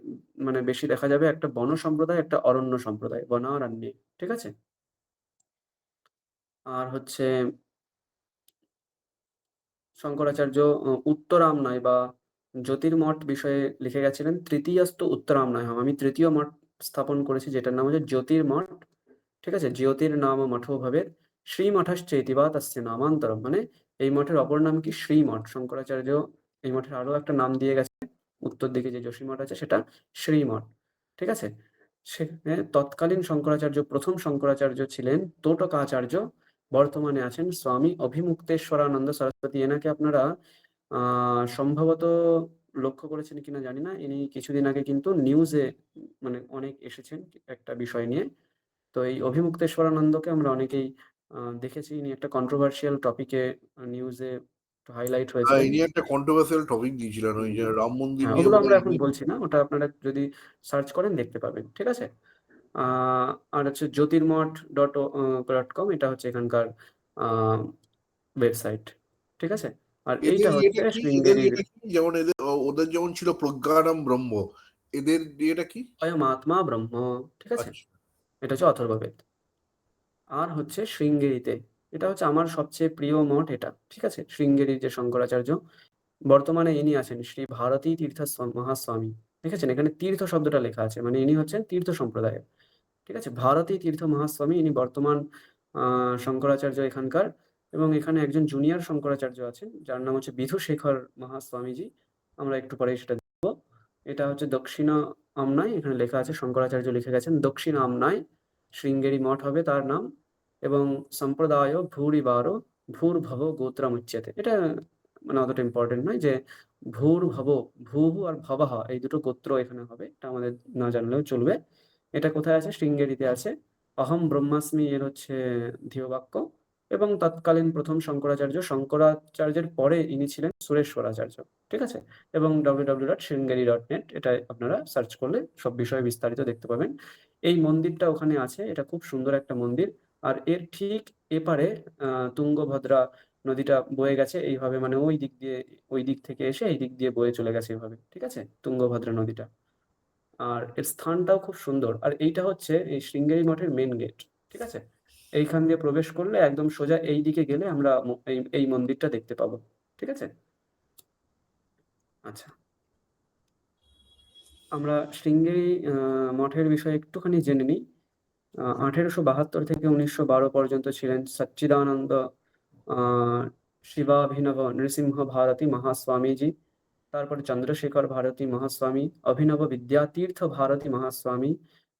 মানে বেশি দেখা যাবে, একটা বন সম্প্রদায়, একটা অরণ্য সম্প্রদায়, বনারণ্যে। ঠিক আছে? আর হচ্ছে শঙ্করাচার্য উত্তরামনায় বা জ্যোতির্মঠ বিষয়ে লিখে গেছিলেন, তৃতীয়স্তু উত্তরামনায়। আমি তৃতীয় মঠ স্থাপন করেছি, যেটার নাম হচ্ছে জ্যোতির্মঠ। ঠিক আছে? জ্যোতির্নাম মঠো ভবেৎ শ্রীমঠশ্চেতি বা তস্য নামান্তরম, মানে এই মঠের অপর নাম কি? শ্রীমঠ। শঙ্করাচার্য এই মঠের আরো একটা নাম দিয়ে গেছে, উত্তর দিকে যে যোশীমঠ আছে সেটা শ্রীমঠ। ঠিক আছে? সেখানে তৎকালীন শঙ্করাচার্য, প্রথম শঙ্করাচার্য ছিলেন তোটকাচার্য। বর্তমানে আছেন স্বামী অভিমুক্তেশ্বরানন্দ সরস্বতী। এনাকে আপনারা সম্ভবত লক্ষ্য করেছেন কিনা জানি না, ইনি কিছুদিন আগে কিন্তু নিউজে মানে অনেক এসেছেন একটা বিষয় নিয়ে। তো এই অভিমুক্তেশ্বরানন্দকে আমরা অনেকেই দেখেছি, ইনি একটা কন্ট্রোভার্সিয়াল টপিকে নিউজে একটু হাইলাইট হয়েছিলেন। ইনি একটা কন্ট্রোভার্সিয়াল টপিক দিয়েছিলেন ওই যে রাম মন্দির হ্যাঁ, নিয়ে ওগুলো আমরা বোধহয় এখন বলছি না, ওটা আপনারা যদি সার্চ করেন দেখতে পাবেন, ঠিক আছে? আর হচ্ছে জ্যোতির্মঠ.com, এটা হচ্ছে এখানকার ওয়েবসাইট, ঠিক আছে? আর এইটা এদের হচ্ছে কি শৃঙ্গেরির যেমন ওদের যেমন ছিল প্রজ্ঞানাম ব্রহ্ম, এদের ইয়েটা কি? অয়মাত্মা ব্রহ্ম, ঠিক আছে? আচ্ছা এটা হচ্ছে অথর্ববেদ। আর হচ্ছে শৃঙ্গেরিতে, এটা হচ্ছে আমার সবচেয়ে প্রিয় মঠ এটা, ঠিক আছে? শৃঙ্গেরির যে শঙ্করাচার্য, বর্তমানে ইনি আছেন শ্রী ভারতী তীর্থ মহাস্বামী, দেখেছেন এখানে তীর্থ শব্দটা লেখা আছে, মানে ইনি হচ্ছেন তীর্থ সম্প্রদায়ের, ঠিক আছে? ভারতী তীর্থ মহাস্বামী ইনি বর্তমান শঙ্করাচার্য এখানকার। এবং এখানে একজন জুনিয়র শঙ্করাচার্য আছেন যার নাম হচ্ছে বিধুশেখর মহাস্বামীজি, আমরা একটু পরে সেটা দেখব। এটা হচ্ছে দক্ষিণা আমনায়, এখানে লেখা আছে শঙ্করাচার্য লিখে গেছেন দক্ষিণা আমনায় শৃঙ্গেরি মঠ হবে তার নাম। এবং সম্প্রদায় ভূরিবারো ভূর্ভব গোত্রমুচ্যতে, এটা মানে অতটা ইম্পর্টেন্ট নয় যে ভূর্ভব, ভূ আর ভবহ এই দুটো গোত্র এখানে হবে, এটা আমাদের না জানলেও চলবে। এটা কোথায় আছে? শৃঙ্গেরিতে আছে। অহম ব্রহ্মাস্মি এর হচ্ছে ধ্যেয় বাক্য। এবং তৎকালীন প্রথম শঙ্করাচার্যের পরে ইনি ছিলেন সুরেশ্বরাচার্য, ঠিক আছে? এবং www.sringeri.net, এটা আপনারা সার্চ করলে সব বিষয়ে বিস্তারিত দেখতে পাবেন। এই মন্দিরটা ওখানে আছে, এটা খুব সুন্দর একটা মন্দির। আর এর ঠিক এপারে তুঙ্গভদ্রা নদীটা বয়ে গেছে এইভাবে, মানে ওই দিক দিয়ে, ওই দিক থেকে এসে এই দিক দিয়ে বয়ে চলে গেছে এইভাবে, ঠিক আছে? তুঙ্গভদ্রা নদীটা। আর এর স্থানটাও খুব সুন্দর। আর এইটা হচ্ছে এই শৃঙ্গেরি মঠের মেন গেট, ঠিক আছে? এইখান দিয়ে প্রবেশ করলে একদম সোজা এই দিকে গেলে আমরা এই মন্দিরটা দেখতে পাবো, ঠিক আছে? আচ্ছা, আমরা শৃঙ্গেরি মঠের বিষয়ে একটুখানি জেনে নিই। 1872 থেকে 1912 পর্যন্ত ছিলেন সচ্চিদানন্দ শিবাভিনব নৃসিংহ ভারতী মহাস্বামীজি। তারপরে চন্দ্রশেখর ভারতী মহাস্বামী, অভিনব বিদ্যাতীর্থ ভারতী মহাস্বামী,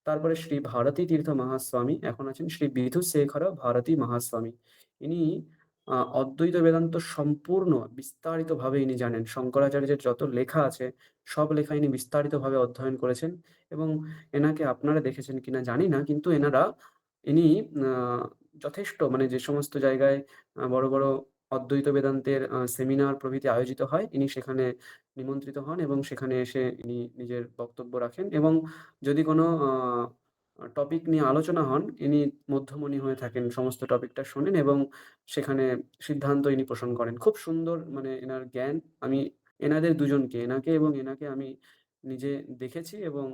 তারপরে শ্রী ভারতী তীর্থ মহাস্বামী, এখন আছেন শ্রী বিধুশেখর ভারতী মহাস্বামী। ইনি অদ্বৈত বেদান্ত সম্পূর্ণ বিস্তারিতভাবে ইনি জানেন। শঙ্করাচার্যের যত লেখা আছে সব লেখা ইনি বিস্তারিতভাবে অধ্যয়ন করেছেন। এবং এনাকে আপনারা দেখেছেন কিনা জানি না, কিন্তু ইনি যথেষ্ট, মানে যে সমস্ত জায়গায় বড় বড় অদ্বৈত বেদান্তের সেমিনার প্রভৃতি আয়োজিত হয়, ইনি সেখানে নিমন্ত্রিত হন এবং সেখানে এসে ইনি নিজের বক্তব্য রাখেন। এবং যদি কোনো টপিক নিয়ে আলোচনা হন, ইনি মধ্যমণি হয়ে থাকেন, সমস্ত টপিকটা শোনেন এবং সেখানে সিদ্ধান্ত ইনি পোষণ করেন। খুব সুন্দর, মানে এনার জ্ঞান। আমি এনাদের দুজনকে, এনাকে এবং এনাকে আমি নিজে দেখেছি এবং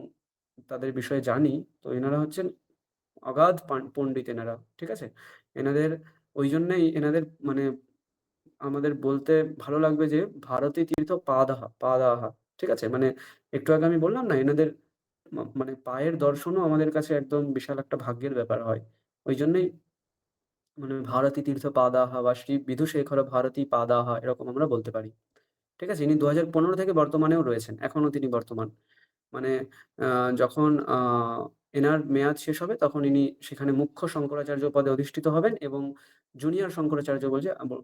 তাদের বিষয়ে জানি। তো এনারা হচ্ছেন অগাধ পণ্ডিত এনারা, ঠিক আছে? এনাদের ওই জন্যই এনাদের মানে আমাদের বলতে ভালো লাগবে যে ভারতী তীর্থ পাদাহা পাদাহা, ঠিক আছে? মানে একটু আগে আমি বললাম না, এনাদের মানে পায়ের দর্শনও আমাদের কাছে একদম বিশাল একটা ভাগ্যের ব্যাপার হয়। ওই জন্যই মানে ভারতী তীর্থ পাদাহা বা শ্রী বিধুশেখর ভারতী পাদাহা এরকম আমরা বলতে পারি, ঠিক আছে? ইনি 2015 থেকে বর্তমানেও রয়েছেন, এখনো তিনি বর্তমান। মানে যখন এনার মেয়াদ শেষ হবে তখন ইনি সেখানে মুখ্য শঙ্করাচার্য পদে অধিষ্ঠিত হবেন এবং জুনিয়র শঙ্করাচার্য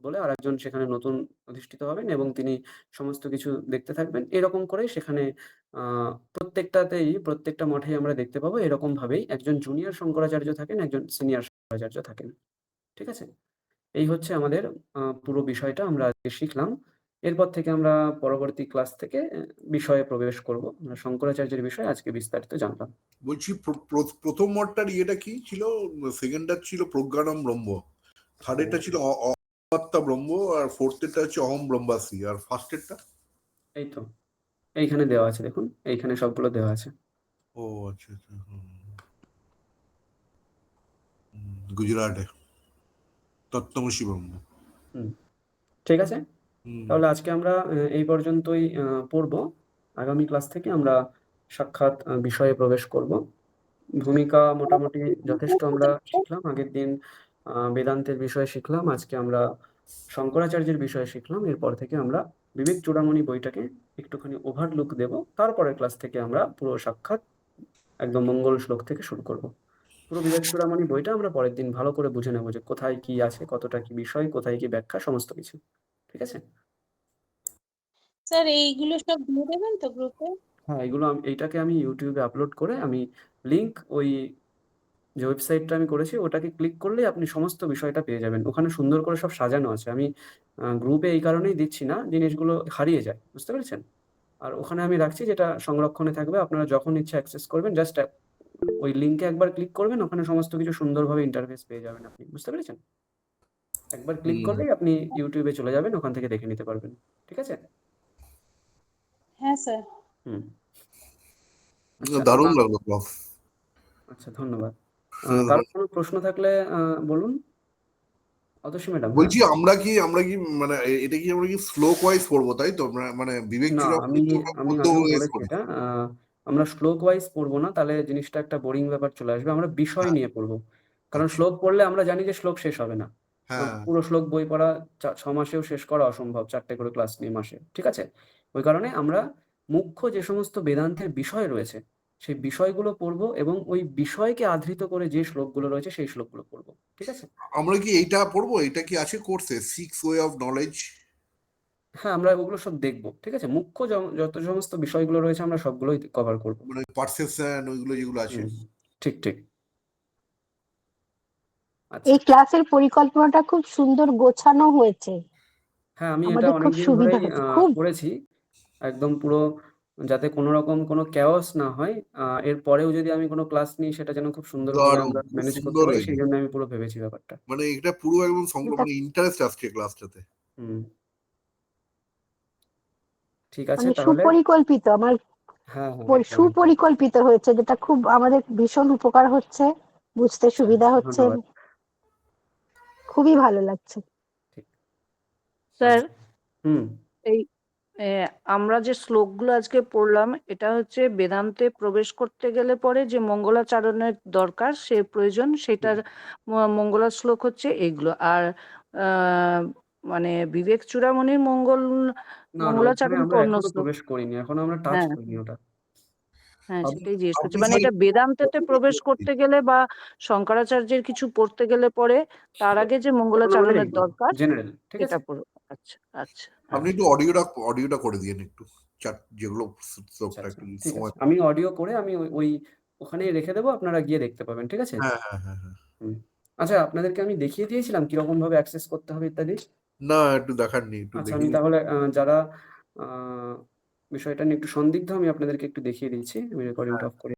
বলে আরেকজন সেখানে নতুন অধিষ্ঠিত হবেন এবং তিনি সমস্ত কিছু দেখতে থাকবেন। এরকম করেই সেখানে প্রত্যেকটা মঠেই আমরা দেখতে পাবো এরকম ভাবেই একজন জুনিয়র শঙ্করাচার্য থাকেন, একজন সিনিয়র শঙ্করাচার্য থাকেন, ঠিক আছে? এই হচ্ছে আমাদের পুরো বিষয়টা আমরা আজকে শিখলাম। এরপর থেকে আমরা পরবর্তী ক্লাস থেকে বিষয়ে প্রবেশ করব। আমরা শঙ্করাচার্যের বিষয়ে আজকে বিস্তারিত জানলাম। বলছি প্রথম মঠটার ইয়েটা কি ছিল? সেকেন্ডটা ছিল প্রজ্ঞানম ব্রহ্ম, থার্ডেরটা ছিল অমাত্মা ব্রহ্ম, আর ফোর্থেরটা হচ্ছে অহম ব্রহ্মাসি, আর ফার্স্টেরটা? এই তো এইখানে দেওয়া আছে, দেখুন এইখানে সবগুলো দেওয়া আছে। ও আচ্ছা আচ্ছা, গুজরাটে তত্ত্বমসি ব্রহ্ম। ঠিক আছে, তাহলে আজকে আমরা এই পর্যন্তই পড়বো। আগামী ক্লাস থেকে আমরা সাক্ষাৎ বিষয়ে প্রবেশ করব। ভূমিকা মোটামুটি যথেষ্ট আমরা শিখলাম। আগের দিন বেদান্তের বিষয়ে শিখলাম, আজকে আমরা শঙ্করাচার্যের বিষয়ে শিখলাম। এরপর থেকে আমরা বিবেক চূড়ামণি বইটাকে একটুখানি ওভারলুক দেব। তারপরের ক্লাস থেকে আমরা পুরো সাক্ষাৎ একদম মঙ্গল শ্লোক থেকে শুরু করব। পুরো বিবেক চূড়ামণি বইটা আমরা পরের দিন ভালো করে বুঝে নেবো যে কোথায় কি আছে, কতটা কি বিষয়, কোথায় কি ব্যাখ্যা, সমস্ত কিছু, ঠিক আছে? স্যার এইগুলো সব দিয়ে দেবেন তো গ্রুপে? হ্যাঁ, এইটাকে আমি ইউটিউবে আপলোড করে আমি লিংক ওই যে ওয়েবসাইটটা আমি করেছি ওটাকে ক্লিক করলেই আপনি সমস্ত বিষয়টা পেয়ে যাবেন। ওখানে সুন্দর করে সব সাজানো আছে। আমি গ্রুপে এই কারণেই দিচ্ছি না, জিনিসগুলো হারিয়ে যায়। বুঝতে পেরেছেন? আর ওখানে আমি রাখছি যেটা সংরক্ষণে থাকবে। আপনারা যখন ইচ্ছা অ্যাক্সেস করবেন জাস্ট ওই লিঙ্কে একবার ক্লিক করবেন, ওখানে সমস্ত কিছু সুন্দরভাবে ইন্টারফেস পেয়ে যাবেন আপনি। বুঝতে পেরেছেন? একবার ক্লিক হুম। করলেই আপনি YouTube এ চলে যাবেন, ওখান থেকে দেখে নিতে পারবেন। ঠিক আছে? হ্যাঁ স্যার। হুম। আচ্ছা, দারুণ লাগলো প্রফ। আচ্ছা ধন্যবাদ। হ্যাঁ, কারোর কোনো প্রশ্ন থাকলে বলুন। অতসী ম্যাডাম, হ্যাঁ? বলছি আমরা কি মানে এটা কি আমরা কি শ্লোক ওয়াইজ পড়বো তাই তো? মানে বিবেক না, চূড়ামণি আমি তো আমরা আমি পদ্য আগেও ওয়াইজ বলেছি পড়ি। এটা। আমরা শ্লোক ওয়াইজ পড়বো না, তাহলে জিনিসটা একটা বোরিং ব্যাপার চলে আসবে। আমরা বিষয় হ্যাঁ, নিয়ে পড়বো। কারণ আচ্ছা, শ্লোক পড়লে আমরা জানি যে শ্লোক শেষ হবে না। হ্যাঁ। পুরো শ্লোক বই পড়া 6 মাসেও শেষ করা অসম্ভব, 4টে করে ক্লাস নিয়ে মাসে। ঠিক আছে? ওই কারণে আমরা মুখ্য যে সমস্ত বেদান্তের বিষয় রয়েছে, সেই বিষয়গুলো পড়বো এবং ওই বিষয়কে আধৃত করে যে শ্লোকগুলো রয়েছে সেই শ্লোকগুলো পড়বো। ঠিক আছে? আমরা কি এইটা পড়বো? এটা কি আছে কোর্সে 6 ওয়ে অফ নলেজ? হ্যাঁ, আমরা ওগুলো সব দেখবো। ঠিক আছে? মুখ্য যত সমস্ত বিষয়গুলো রয়েছে আমরা সবগুলোই কভার করবো। মানে পারসেপশন ওইগুলো যেগুলো আছে। হুম, ঠিক, ঠিক। আচ্ছা। এই ক্লাসের পরিকল্পনাটা খুব সুন্দর গোছানো হয়েছে, হ্যাঁ, আমি এটা আমাদের খুব অনেকদিন সুবিধা ধরেই হয়েছে খুব। করেছি। একদম পুরো যাতে কোনো রকম কোনো chaos না হয়। এর পরেও যদি আমি কোনো ক্লাস নিই সেটা যেন খুব সুন্দর করে দারুণ, আমরা খুব ম্যানেজ করতে সুন্দর পারি, হয়েছে। সেইজন্য আমি পুরো ভেবেছি ব্যাপারটা। মানে এটা পুরো একদম এটা মানে ইন্টারেস্ট আসছে ক্লাসটাতে। হুম, ঠিক আছে মানে তাহলে। সুপরিকল্পিত, আমার হ্যাঁ, হ্যাঁ, একদম, একদম। সুপরিকল্পিত হয়েছে, যেটা খুব আমাদের ভীষণ উপকার হচ্ছে, বুঝতে আচ্ছা, সুবিধা আচ্ছা, হচ্ছে, ধন্যবাদ। খুবই ভালো লাগছে। ঠিক। স্যার আচ্ছা। হুম, এই আমরা যে শ্লোকগুলো আজকে পড়লাম এটা হচ্ছে বেদান্তে প্রবেশ করতে গেলে পরে যে মঙ্গলাচরণের দরকার সে প্রয়োজন সেটার মঙ্গলা শ্লোক হচ্ছে এইগুলো। আর মানে বিবেক চূড়ামণির না, না, ওখানে মঙ্গলাচরণ তো আমরা অন্য এখনো শ্লোক। প্রবেশ করিনি। এখনো আমরা টাচ হ্যাঁ করিনি ওটা। হ্যাঁ, আপনি সেটাই জিজ্ঞেস করছি। আপনি মানে খালি এটা বেদান্তেতে প্রবেশ করতে গেলে বা শঙ্করাচার্যের কিছু পড়তে গেলে পরে তার আগে যে তখন আমাদের মঙ্গলাচরণের এইগুলো দরকার জেনারেল। ঠিক সেটা আছে? পড়ো। আচ্ছা আচ্ছা হ্যাঁ। আপনি একটু অডিওটা করে দিন একটু। যেগুলো আচ্ছা, শ্লোকটা আচ্ছা। একটু ঠিক আছে। সময়। আমি অডিও করে আমি ওই ওখানেই রেখে দেবো। আপনারা গিয়ে দেখতে পাবেন। ঠিক আছে? হ্যাঁ, হ্যাঁ, হ্যাঁ, হ্যাঁ। হুম। আচ্ছা, আপনাদেরকে আমি দেখিয়ে দিয়েছিলাম কিরকম ভাবে অ্যাক্সেস করতে হবে ইত্যাদি? না, একটু দেখাননি, একটু আচ্ছা, আমি দেখিয়ে দিন। তাহলে যারা আ বিষয়টা নিয়ে একটু সন্দিগ্ধ আমি আপনাদেরকে একটু দেখিয়ে দিচ্ছি। আমি রেকর্ডিংটা অফ করে